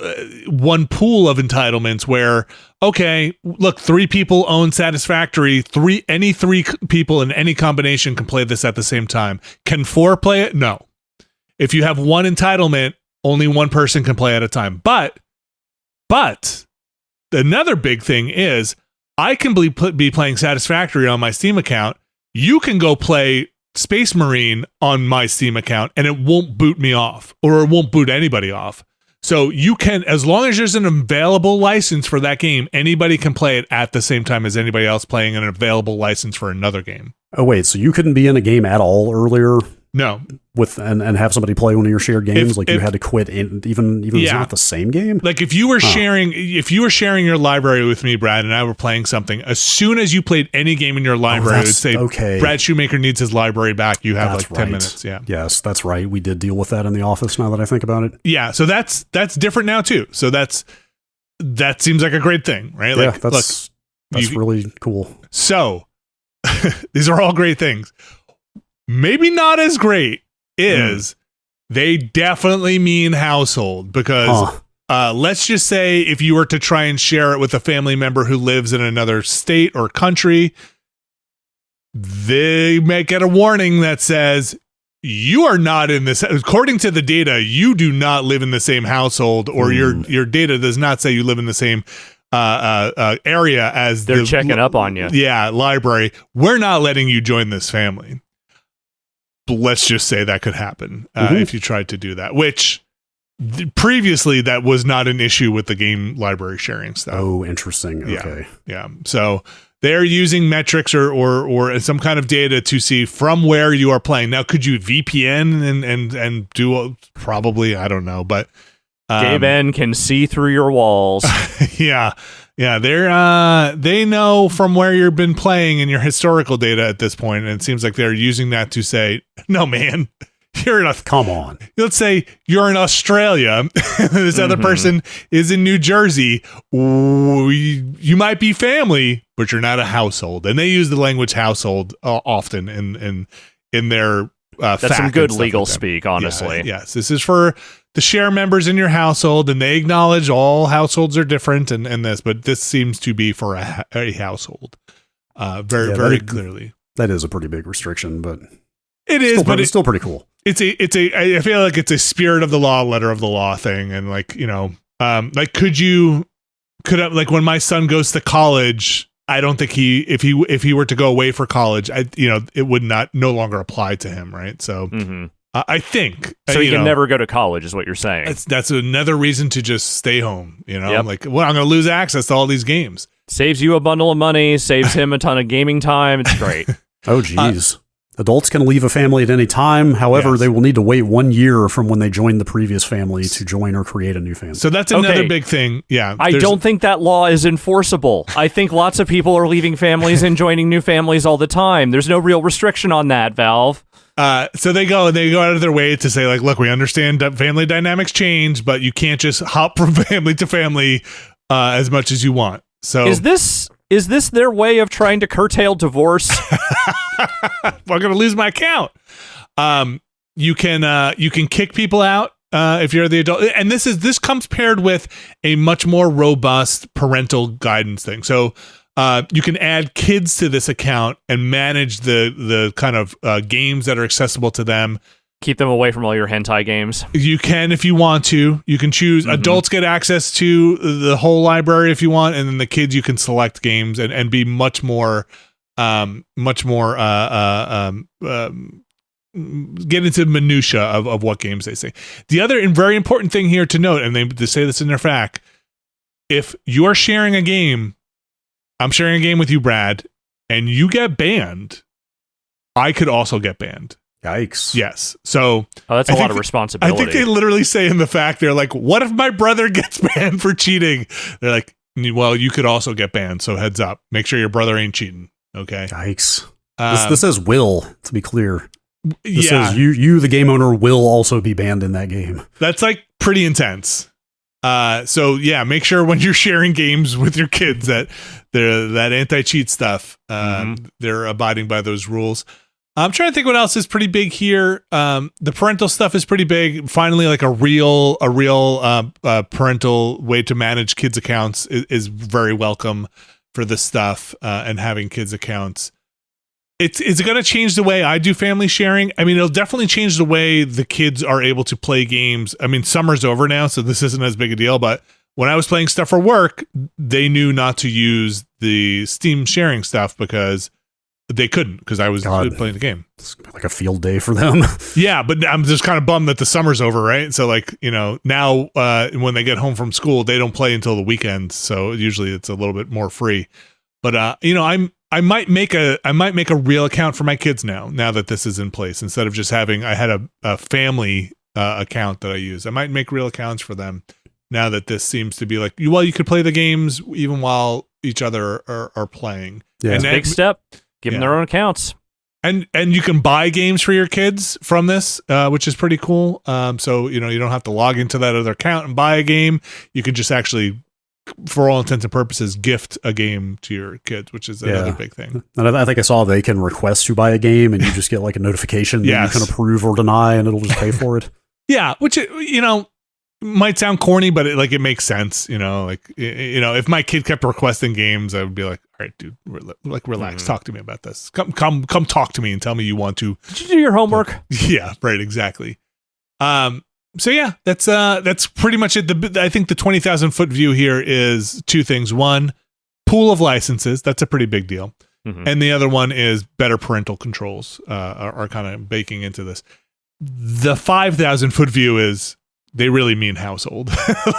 pool of entitlements where, okay, look, 3 people own Satisfactory. Any 3 people in any combination can play this at the same time. Can 4 play it? No. If you have 1 entitlement, only 1 person can play at a time. But another big thing is I can be playing Satisfactory on my Steam account. You can go play Space Marine on my Steam account and it won't boot me off, or it won't boot anybody off. So you can, as long as there's an available license for that game, anybody can play it at the same time as anybody else playing an available license for another game. Oh wait, so you couldn't be in a game at all earlier? No. And have somebody play one of your shared games, you had to quit even if it's not the same game. Like if you were sharing your library with me, Brad, and I were playing something, as soon as you played any game in your library, it would say, okay, Brad Shoemaker needs his library back. You have 10 minutes. Yeah. Yes, that's right. We did deal with that in the office, now that I think about it. Yeah, so that's different now too. So that seems like a great thing, right? Yeah, that's really cool. So these are all great things. Maybe not as great is they definitely mean household, because let's just say if you were to try and share it with a family member who lives in another state or country, they may get a warning that says you are not in this, according to the data, you do not live in the same household, or your data does not say you live in the same area as they're checking up on you. Yeah, library. We're not letting you join this family. Let's just say that could happen if you tried to do that, which previously that was not an issue with the game library sharing stuff. Oh, interesting. Okay. Yeah. So they're using metrics or some kind of data to see from where you are playing. Now, could you VPN and do probably, I don't know, but Gabe N can see through your walls. Yeah. They know from where you've been playing in your historical data at this point, and it seems like they're using that to say, no, man, come on. Let's say you're in Australia, this other person is in New Jersey. You might be family, but you're not a household, and they use the language household often in their. That's some good legal speak, honestly. Yeah, yes, this is for the share members in your household, and they acknowledge all households are different and this, but this seems to be for a household. Very clearly. That is a pretty big restriction, but it is, but it's still pretty cool. I feel like it's a spirit of the law, letter of the law thing, and like when my son goes to college, I don't think if he were to go away for college, it would no longer apply to him, right? So I think so. He can never go to college, is what you're saying. That's another reason to just stay home. Like, well, I'm going to lose access to all these games. Saves you a bundle of money, saves him a ton of gaming time. It's great. Oh, geez. Adults can leave a family at any time. However, they will need to wait 1 year from when they joined the previous family to join or create a new family. So that's another big thing. Yeah. I don't think that law is enforceable. I think lots of people are leaving families and joining new families all the time. There's no real restriction on that, Valve. So they go out of their way to say, like, look, we understand that family dynamics change, but you can't just hop from family to family as much as you want. So is this their way of trying to curtail divorce? I'm going to lose my account. You can kick people out if you're the adult. And this comes paired with a much more robust parental guidance thing. So you can add kids to this account and manage the kind of games that are accessible to them. Keep them away from all your hentai games. You can if you want to. You can choose. Adults get access to the whole library if you want, and then the kids, you can select games and be much more get into minutia of what games they say. The other and very important thing here to note, and they say this in their FAQ, if you're sharing a game, I'm sharing a game with you, Brad, and you get banned, I could also get banned. Yikes. Yes. So that's a lot of responsibility. I think they literally say in the FAQ, they're like, what if my brother gets banned for cheating? They're like, well, you could also get banned. So heads up. Make sure your brother ain't cheating. Okay. Yikes. This says will, to be clear. This yeah. says you, the game owner, will also be banned in that game. That's like pretty intense. So yeah, make sure when you're sharing games with your kids that that anti-cheat stuff, they're abiding by those rules. I'm trying to think what else is pretty big here. The parental stuff is pretty big. Finally, like a real parental way to manage kids' accounts is very welcome for this stuff, and having kids' accounts. It's going to change the way I do family sharing. I mean, it'll definitely change the way the kids are able to play games. I mean, summer's over now, so this isn't as big a deal, but when I was playing stuff for work, they knew not to use the Steam sharing stuff because they couldn't, because I was playing the game. It's like a field day for them. Yeah, but I'm just kind of bummed that the summer's over, right? So like, now when they get home from school, they don't play until the weekends. So usually it's a little bit more free. But I might make a real account for my kids now that this is in place, instead of just having, I had a family account that I use. I might make real accounts for them now that this seems to be like, well, you could play the games even while each other are playing. Yeah, and big step. Give them their own accounts. And you can buy games for your kids from this, which is pretty cool. So, you don't have to log into that other account and buy a game. You can just actually, for all intents and purposes, gift a game to your kids, which is another big thing. And I think I saw they can request to buy a game, and you just get like a notification that you can approve or deny, and it'll just pay for it. Yeah, which, might sound corny, but it makes sense. If my kid kept requesting games, I would be like, all right, dude, relax. Talk to me about this. Come talk to me and tell me you want to. Did you do your homework? Yeah, right. Exactly. So yeah, that's pretty much it. I think the 20,000 foot view here is two things. One, pool of licenses. That's a pretty big deal. And the other one is better parental controls are kind of baking into this. The 5,000 foot view is, they really mean household.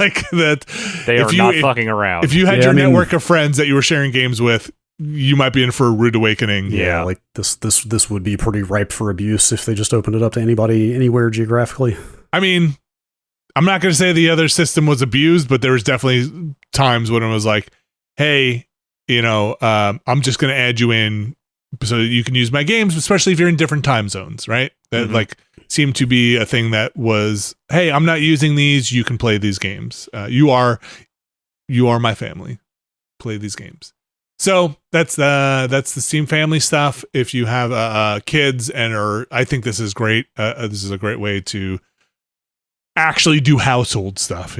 Like that. They are not fucking around. If you had your network of friends that you were sharing games with, you might be in for a rude awakening. Yeah, like this would be pretty ripe for abuse if they just opened it up to anybody anywhere geographically. I mean, I'm not going to say the other system was abused, but there was definitely times when it was like, hey, I'm just going to add you in so you can use my games, especially if you're in different time zones, right? That seemed to be a thing that was, hey, I'm not using these, you can play these games. You are my family. Play these games. So that's the Steam family stuff. If you have kids I think this is great. This is a great way to actually do household stuff.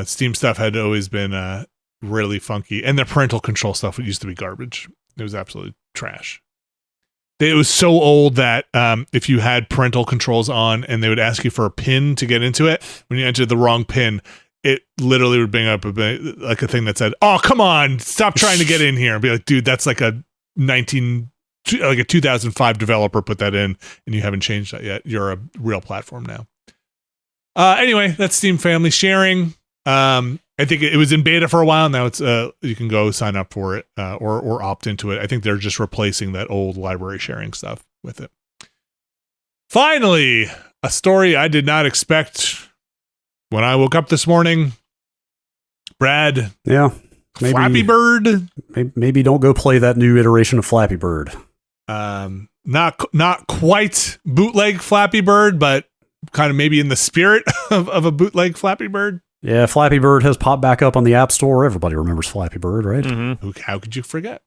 Steam stuff had always been really funky, and the parental control stuff used to be garbage. It was absolutely trash. It was so old that if you had parental controls on and they would ask you for a pin to get into it, when you entered the wrong pin, it literally would bring up a thing that said, "Oh, come on, stop trying to get in here," and be like, "Dude, that's like a 2005 developer put that in, and you haven't changed that yet. You're a real platform now." Anyway, that's Steam Family Sharing. I think it was in beta for a while. Now it's you can go sign up for it or opt into it. I think they're just replacing that old library sharing stuff with it. Finally, a story I did not expect when I woke up this morning. Brad. Yeah. Flappy Bird. Maybe don't go play that new iteration of Flappy Bird. Not quite bootleg Flappy Bird, but kind of maybe in the spirit of a bootleg Flappy Bird. Yeah, Flappy Bird has popped back up on the App Store. Everybody remembers Flappy Bird, right? How could you forget?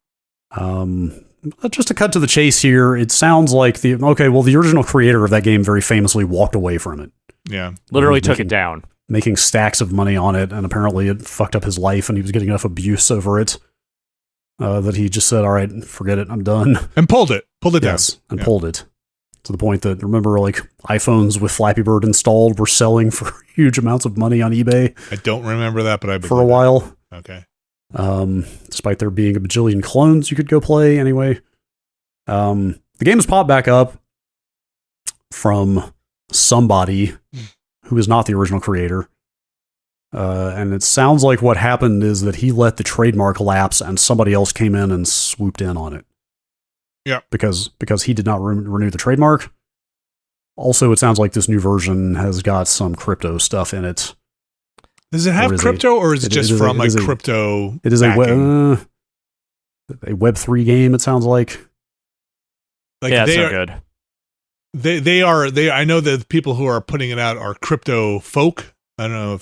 Just to cut to the chase here, it sounds like the original creator of that game very famously walked away from it. Yeah. Literally took it down. Making stacks of money on it, and apparently it fucked up his life, and he was getting enough abuse over it that he just said, all right, forget it, I'm done. And pulled it down. And pulled it. To the point that, remember, like, iPhones with Flappy Bird installed were selling for huge amounts of money on eBay? I don't remember that, but I for a while. Okay. Despite there being a bajillion clones you could go play anyway. The game has popped back up from somebody who is not the original creator. And it sounds like what happened is that he let the trademark lapse and somebody else came in and swooped in on it. Yeah. Because he did not renew the trademark. Also, it sounds like this new version has got some crypto stuff in it. Does it have crypto, or is it just from crypto? It is a Web3 game, it sounds like. Yeah, it's so good. They are. I know that the people who are putting it out are crypto folk. I don't know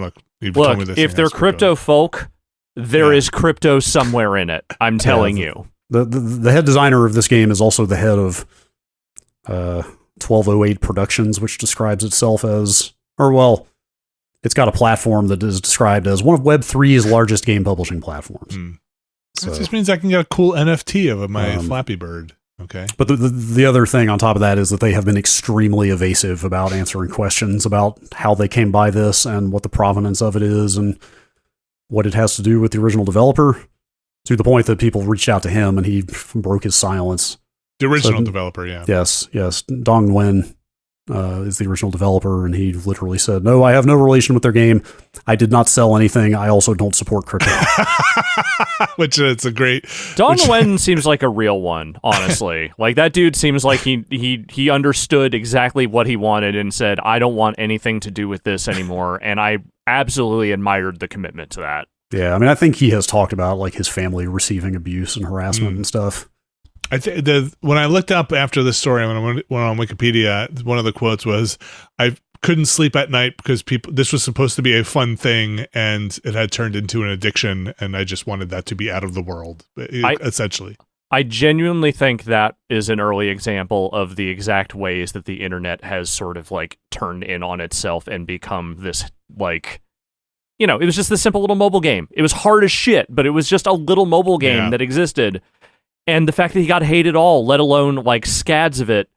look, you've told me this. If they're crypto folk, there is crypto somewhere in it. I'm telling you. The head designer of this game is also the head of 1208 Productions, which describes itself as, it's got a platform that is described as one of Web3's largest game publishing platforms. So that just means I can get a cool NFT of my Flappy Bird. Okay. But the other thing on top of that is that they have been extremely evasive about answering questions about how they came by this and what the provenance of it is and what it has to do with the original developer, to the point that people reached out to him and he broke his silence. The original developer, yeah. Yes. Dong Nguyen is the original developer, and he literally said, no, I have no relation with their game. I did not sell anything. I also don't support crypto. Which it's a great... Dong Nguyen seems like a real one, honestly. Like, that dude seems like he understood exactly what he wanted and said, I don't want anything to do with this anymore, and I absolutely admired the commitment to that. Yeah, I mean, I think he has talked about, like, his family receiving abuse and harassment and stuff. When I looked up after this story, when I went on Wikipedia, one of the quotes was, I couldn't sleep at night because this was supposed to be a fun thing and it had turned into an addiction, and I just wanted that to be out of the world, essentially. I genuinely think that is an early example of the exact ways that the internet has sort of, like, turned in on itself and become this, like... it was just this simple little mobile game. It was hard as shit, but it was just a little mobile game that existed. And the fact that he got hated all, let alone, like, scads of it,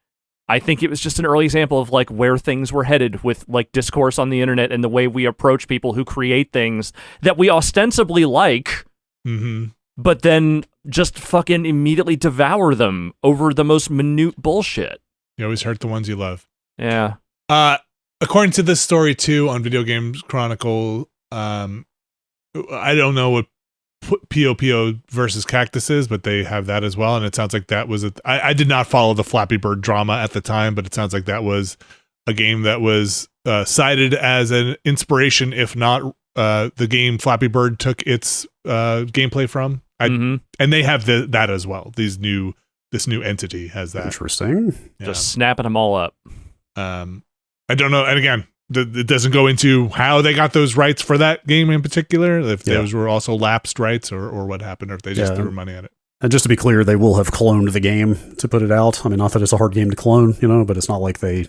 I think it was just an early example of, like, where things were headed with, like, discourse on the internet and the way we approach people who create things that we ostensibly like, but then just fucking immediately devour them over the most minute bullshit. You always hurt the ones you love. Yeah. According to this story, too, on Video Games Chronicle, I don't know what P.O.P.O. versus Cactuses, but they have that as well, and it sounds like that was I did not follow the Flappy Bird drama at the time, but it sounds like that was a game that was cited as an inspiration, if not the game Flappy Bird took its gameplay from. And they have that as well. This new entity has that. Interesting. Yeah. Just snapping them all up. I don't know, and again, it doesn't go into how they got those rights for that game in particular, if those were also lapsed rights or what happened, or if they just threw money at it. And just to be clear, they will have cloned the game to put it out. I mean, not that it's a hard game to clone, but it's not like this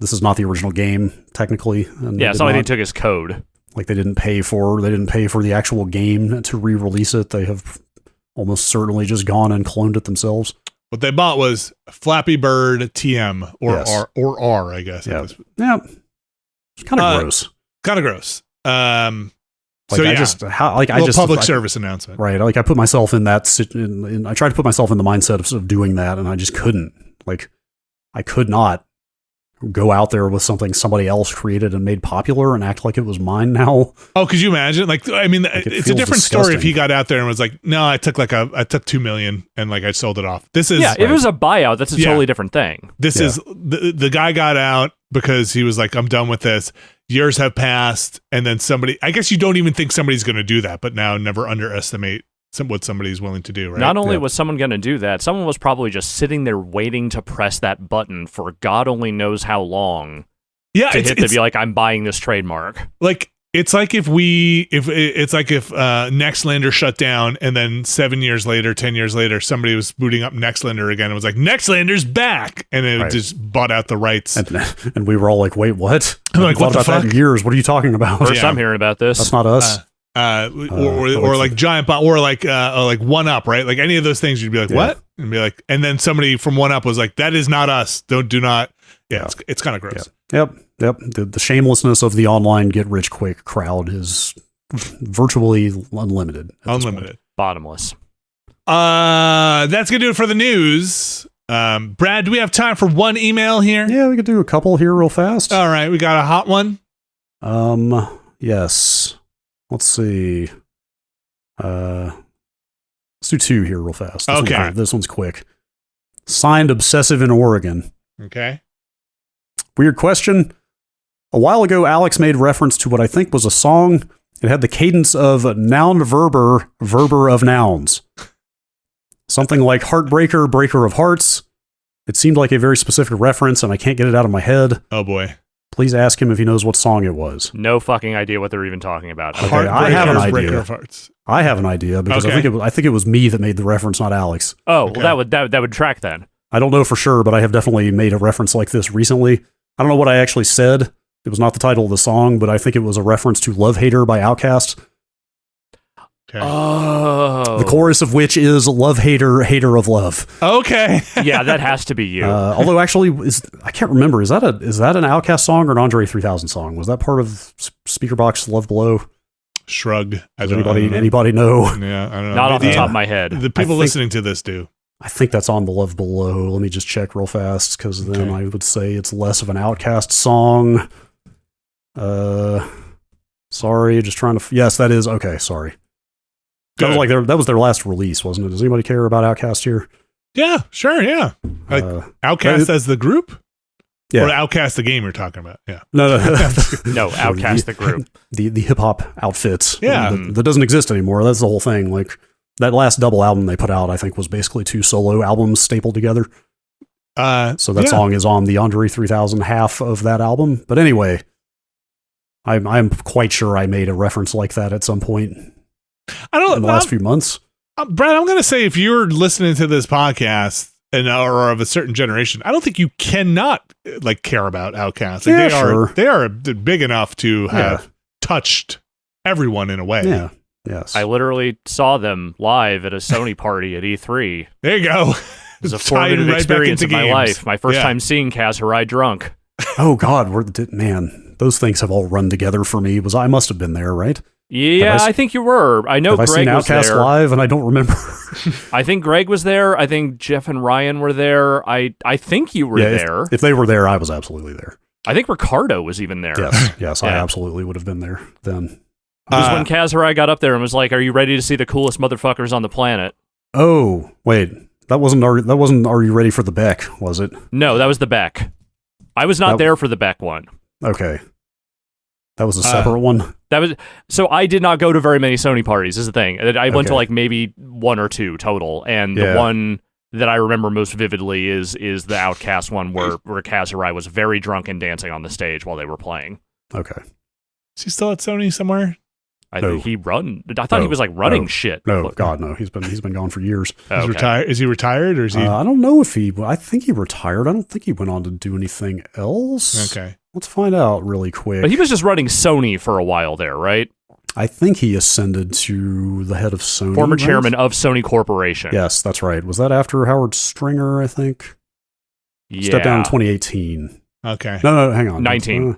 is not the original game, technically. And it's not like they took his code. Like, they didn't pay for the actual game to re-release it. They have almost certainly just gone and cloned it themselves. What they bought was Flappy Bird TM or R, I guess. Yeah. It's kind of gross. Kind of gross. Public service announcement. Right. Like, I put myself in that, I tried to put myself in the mindset of doing that, and I just couldn't. Like, I could not go out there with something somebody else created and made popular and act like it was mine now. Oh, could you imagine? Like, I mean, it's a different story if he got out there and was like, no, I took $2 million and I sold it off. This is if it was a buyout, that's a totally different thing. This is the guy got out because he was like, I'm done with this. Years have passed, and then I guess you don't even think somebody's going to do that, but now never underestimate what somebody's willing to do, right? Not only was someone going to do that, someone was probably just sitting there waiting to press that button for God only knows how long. Yeah, to be like, I'm buying this trademark. Like, It's like if Nextlander shut down and then 7 years later, 10 years later, somebody was booting up Nextlander again and was like, Nextlander's back, and it just bought out the rights. And we were all like, wait, what? I'm like, what the fuck? That in years? What are you talking about? First I'm hearing about this. That's not us. Or like Giant Bomb, or like 1UP, right? Like any of those things, you'd be like, what? And be like, and then somebody from 1UP was like, that is not us. Do not. Yeah, it's kind of gross. Yep. The shamelessness of the online get rich quick crowd is virtually unlimited. Bottomless. That's gonna do it for the news. Brad, do we have time for one email here? Yeah, we could do a couple here real fast. All right, we got a hot one. Yes. Let's see. Let's do two here real fast. This one's quick. Signed Obsessive in Oregon. Okay. Weird question. A while ago, Alex made reference to what I think was a song. It had the cadence of noun verber of nouns. Something like Heartbreaker, Breaker of Hearts. It seemed like a very specific reference, and I can't get it out of my head. Oh boy. Please ask him if he knows what song it was. No fucking idea what they're even talking about. Okay, I have an idea. Breaker of Hearts. I have an idea because I think it was me that made the reference, not Alex. Oh, well, that would track then. I don't know for sure, but I have definitely made a reference like this recently. I don't know what I actually said. It was not the title of the song, but I think it was a reference to Love Hater by Outkast. Okay. Oh. The chorus of which is Love Hater, Hater of Love. Okay. Yeah, that has to be you. Although actually, I can't remember. Is that an Outkast song or an Andre 3000 song? Was that part of Speakerbox Love Below? Shrug. Does anybody know? Yeah, I don't know. Not off the top of my head. The people listening to this do. I think that's on the Love Below. Let me just check real fast, because then I would say it's less of an Outkast song. Sorry, just trying to... Yes, that is... Okay, sorry. That was their last release, wasn't it? Does anybody care about Outkast here? Yeah, sure, yeah. Like Outkast as the group? Yeah. Or Outkast the game you're talking about? Yeah. No. No, Outkast the group. The hip-hop outfits. Yeah. That doesn't exist anymore. That's the whole thing. Like, that last double album they put out, I think, was basically two solo albums stapled together. So that song is on the Andre 3000 half of that album. But anyway, I'm quite sure I made a reference like that at some point in the last few months. Brad, I'm going to say if you're listening to this podcast and are of a certain generation, I don't think you cannot care about Outkast. They are big enough to have touched everyone in a way. Yeah. Yes. I literally saw them live at a Sony party at E3. There you go. It was a formative experience of my life. My first time seeing Kaz Hirai drunk. Oh God, man, those things have all run together for me. I must have been there, right? Yeah, I think you were. I know Greg was there. Have I seen Outkast live and I don't remember? I think Greg was there. I think Jeff and Ryan were there. I think you were there. If they were there, I was absolutely there. I think Ricardo was even there. Yes, I absolutely would have been there then. It was when Kaz Hirai got up there and was like, "Are you ready to see the coolest motherfuckers on the planet?" Oh, wait. That wasn't Are You Ready for the Beck, was it? No, that was the Beck. I was not there for the Beck one. Okay. That was a separate one? So I did not go to very many Sony parties, is the thing. I went to maybe one or two total, and the one that I remember most vividly is the Outkast one where Kaz Hirai was very drunk and dancing on the stage while they were playing. Okay. Is he still at Sony somewhere? I thought he was running shit. No, God, no. He's been gone for years. He's retired. Is he retired or is he? I don't know if I think he retired. I don't think he went on to do anything else. Okay. Let's find out really quick. But he was just running Sony for a while there, right? I think he ascended to the head of Sony. Former chairman of Sony Corporation. Yes, that's right. Was that after Howard Stringer, I think? Yeah. Stepped down in 2018. Okay. No, hang on. 19.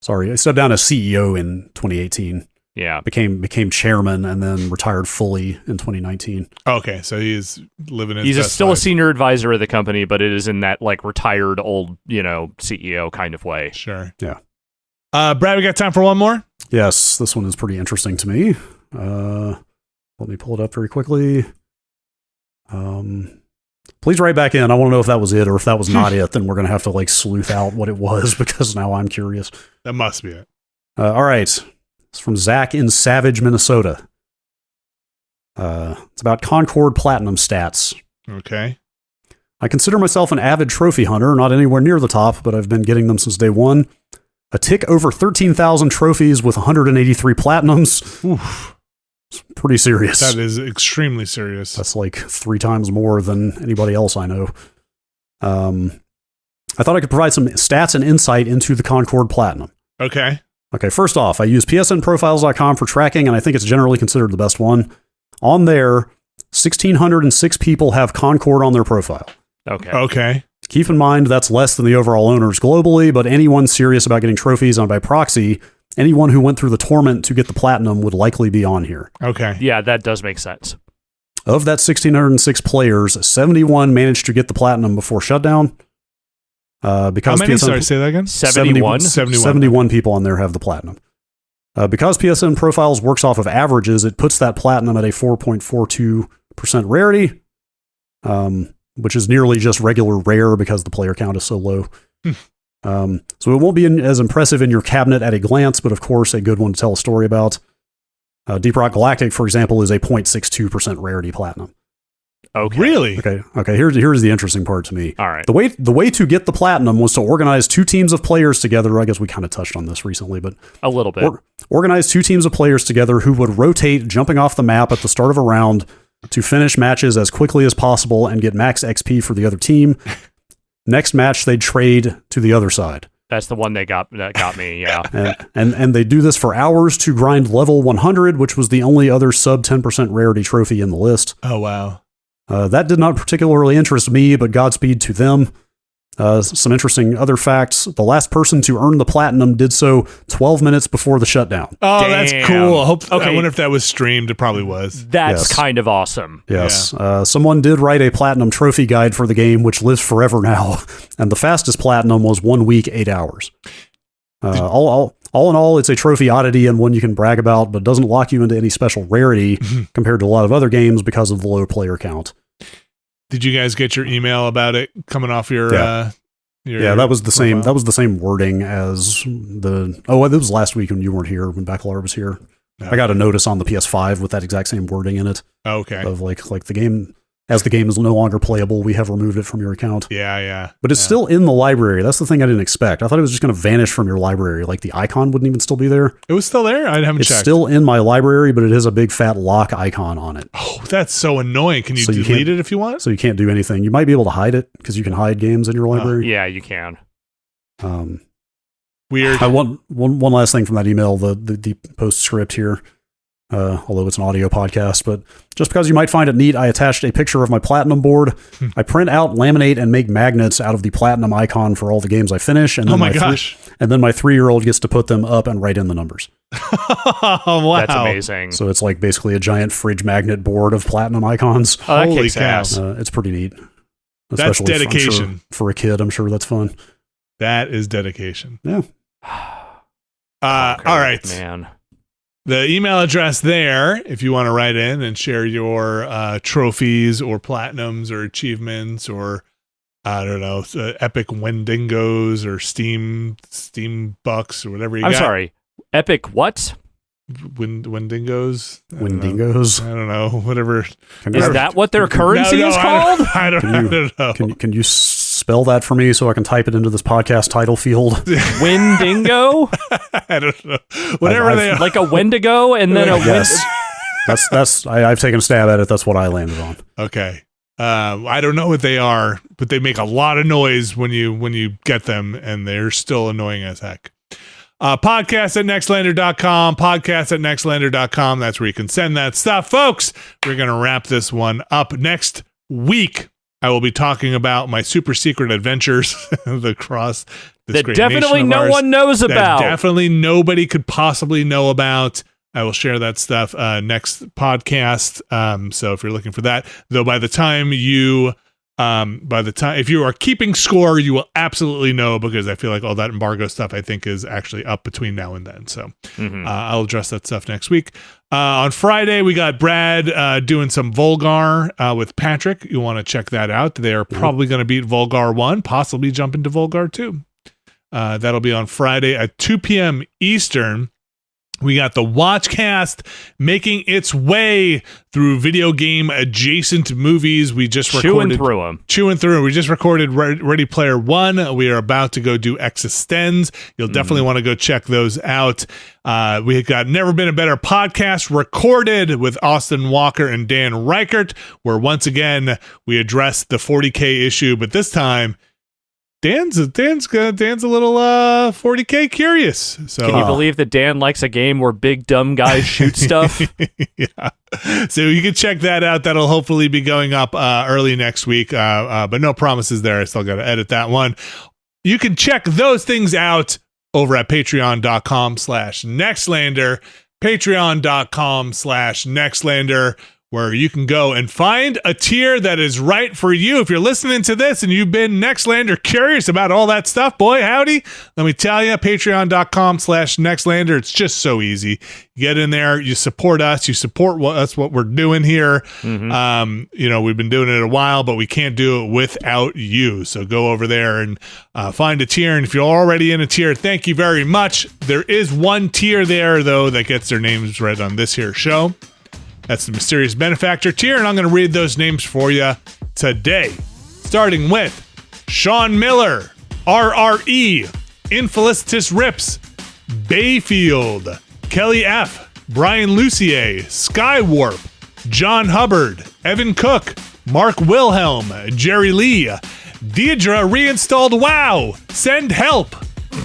Sorry, I stepped down as CEO in 2018. Yeah. Became chairman and then retired fully in 2019. Okay, so he's living his He's best still life. a senior advisor of the company, but it is in that retired old, CEO kind of way. Sure. Yeah. Brad, we got time for one more? Yes, this one is pretty interesting to me. Let me pull it up very quickly. Please write back in. I want to know if that was it, or if that was not it, then we're going to have to sleuth out what it was, because now I'm curious. That must be it. All right. It's from Zach in Savage, Minnesota. It's about Concord Platinum stats. Okay. I consider myself an avid trophy hunter, not anywhere near the top, but I've been getting them since day one. a tick over 13,000 trophies with 183 platinums. Oof. It's pretty serious. That is extremely serious. That's like 3 times more than anybody else I know. I thought I could provide some stats and insight into the Concord Platinum. Okay, first off, I use psnprofiles.com for tracking, and I think it's generally considered the best one. On there, 1,606 people have Concord on their profile. Okay. Keep in mind that's less than the overall owners globally, but anyone serious about getting trophies on by proxy, anyone who went through the torment to get the platinum would likely be on here. Okay. Yeah, that does make sense. Of that 1,606 players, 71 managed to get the platinum before shutdown. Because how many? PSN, Sorry, say that again. 71 people on there have the platinum. Because PSN Profiles works off of averages, it puts that platinum at a 4.42% rarity, which is nearly just regular rare because the player count is so low. So it won't be as impressive in your cabinet at a glance, but of course a good one to tell a story about. Deep Rock Galactic, for example, is a 0.62% rarity platinum. Okay. Really? Okay. Here's the interesting part to me. All right. The way to get the platinum was to organize 2 teams of players together. I guess we kind of touched on this recently, but a little bit. Organize 2 teams of players together who would rotate, jumping off the map at the start of a round to finish matches as quickly as possible and get max XP for the other team. Next match, they'd trade to the other side. That's the one that got me, yeah. and they do this for hours to grind level 100, which was the only other sub 10% rarity trophy in the list. Oh, wow. That did not particularly interest me, but Godspeed to them. Some interesting other facts. The last person to earn the platinum did so 12 minutes before the shutdown. Oh, Damn. That's cool. I wonder if that was streamed. It probably was. That's kind of awesome. Yes. Yeah. Someone did write a platinum trophy guide for the game, which lives forever now. And the fastest platinum was 1 week, 8 hours. All in all, it's a trophy oddity and one you can brag about, but doesn't lock you into any special rarity compared to a lot of other games because of the low player count. Did you guys get your email about it coming off your? Yeah, that was the same. That was the same wording as the. Oh, it was last week when you weren't here when Bacalar was here. Okay. I got a notice on the PS5 with that exact same wording in it. Okay. Of like the game. As the game is no longer playable, we have removed it from your account. Yeah. But it's still in the library. That's the thing I didn't expect. I thought it was just going to vanish from your library. Like the icon wouldn't even still be there. It was still there? I haven't checked. It's still in my library, but it has a big fat lock icon on it. Oh, that's so annoying. Can you delete it if you want? So you can't do anything. You might be able to hide it because you can hide games in your library. Yeah, you can. Weird. I want one last thing from that email, the postscript here. Although it's an audio podcast, but just because you might find it neat, I attached a picture of my platinum board. I print out, laminate, and make magnets out of the platinum icon for all the games I finish. And then and then my 3-year-old gets to put them up and write in the numbers. Oh, wow. That's amazing. So it's like basically a giant fridge magnet board of platinum icons. Oh, holy cow. It's pretty neat. That's dedication. For a kid, I'm sure that's fun. That is dedication. Yeah. All right. Man. The email address there, if you want to write in and share your trophies or platinums or achievements or, I don't know, epic Wendingos or Steam bucks or whatever you got. I'm sorry. Epic what? Wendingos? Wendingos? I don't know. Whatever. Is that what their currency is called? I don't know. Can you spell that for me so I can type it into this podcast title field? Wendingo? I don't know. Whatever they are. Like a Wendigo and then a yes. I've taken a stab at it. That's what I landed on. Okay. I don't know what they are, but they make a lot of noise when you get them, and they're still annoying as heck. Podcast at Nextlander.com, podcast at Nextlander.com. That's where you can send that stuff. Folks, we're going to wrap this one up. Next week, I will be talking about my super secret adventures across this great definitely nation of no ours one knows about. That definitely nobody could possibly know about. I will share that stuff next podcast. So if you're looking for that, though, if you are keeping score, you will absolutely know, because I feel like all that embargo stuff I think is actually up between now and then. So I'll address that stuff next week. On Friday, we got Brad doing some Volgar with Patrick. You want to check that out. They're probably going to beat Volgar 1, possibly jump into Volgar 2. That'll be on Friday at 2 p.m. Eastern. We got the Watchcast making its way through video game adjacent movies. We just recorded chewing through them. We just recorded Ready Player One. We are about to go do Existenz. You'll definitely want to go check those out. We got Never Been a Better podcast recorded with Austin Walker and Dan Reichert, where once again we addressed the 40K issue, but this time Dan's a little 40K curious. So can you believe that Dan likes a game where big dumb guys shoot stuff? Yeah. So you can check that out. That'll hopefully be going up early next week. But no promises there. I still got to edit that one. You can check those things out over at patreon.com/Nextlander, patreon.com/Nextlander, where you can go and find a tier that is right for you. If you're listening to this and you've been Nextlander curious about all that stuff, boy, howdy, let me tell you, patreon.com/Nextlander. It's just so easy. You get in there, you support us, you support us, what we're doing here. Mm-hmm. We've been doing it a while, but we can't do it without you. So go over there and find a tier. And if you're already in a tier, thank you very much. There is one tier there, though, that gets their names read on this here show. That's the Mysterious Benefactor tier, and I'm going to read those names for you today. Starting with Sean Miller, RRE, Infelicitus Rips, Bayfield, Kelly F., Brian Lucier, Skywarp, John Hubbard, Evan Cook, Mark Wilhelm, Jerry Lee, Deidre Reinstalled WoW, Send Help,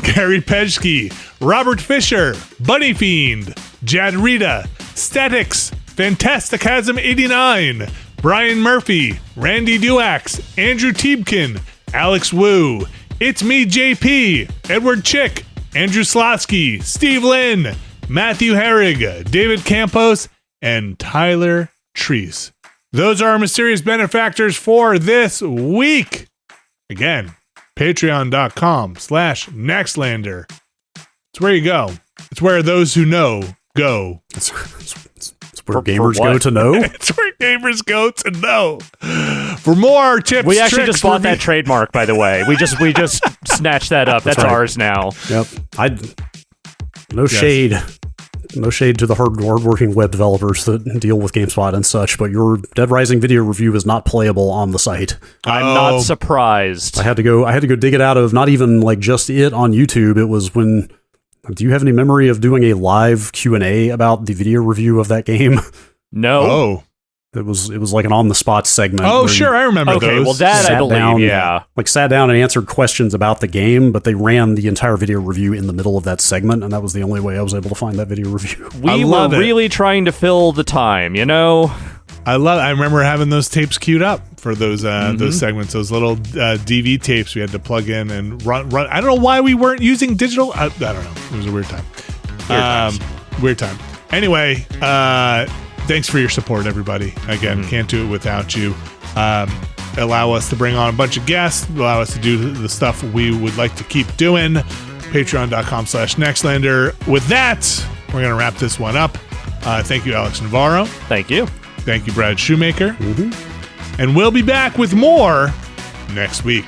Gary Pejke, Robert Fisher, Bunny Fiend, Jad Rita, Statics, Fantasticasm 89, Brian Murphy, Randy Duax, Andrew Tiebkin, Alex Wu, It's Me JP, Edward Chick, Andrew Slosky, Steve Lynn, Matthew Herrig, David Campos, and Tyler Treese. Those are our Mysterious Benefactors for this week. Again, patreon.com/Nextlander. It's where you go. It's where those who know go. It's where gamers go to know. It's where gamers go to know. For more tips, we actually just bought that trademark, by the way. We just snatched that up. That's right. Ours now. Yep. Shade. No shade to the hardworking web developers that deal with GameSpot and such, but your Dead Rising video review is not playable on the site. I'm not surprised. I had to go dig it out of not even like just it on YouTube. It was when. Do you have any memory of doing a live Q&A about the video review of that game? No. Oh. It was like an on-the-spot segment. Oh, sure, I remember those. Well, that I believe, yeah. Sat down and answered questions about the game, but they ran the entire video review in the middle of that segment, and that was the only way I was able to find that video review. We were really trying to fill the time, you know? I remember having those tapes queued up for those segments, those little DV tapes we had to plug in and run. I don't know why we weren't using digital. I don't know. It was a weird time. Weird time. Anyway, thanks for your support, everybody. Again, can't do it without you. Allow us to bring on a bunch of guests. Allow us to do the stuff we would like to keep doing. Patreon.com/Nextlander. With that, we're going to wrap this one up. Thank you, Alex Navarro. Thank you. Thank you, Brad Shoemaker. And we'll be back with more next week.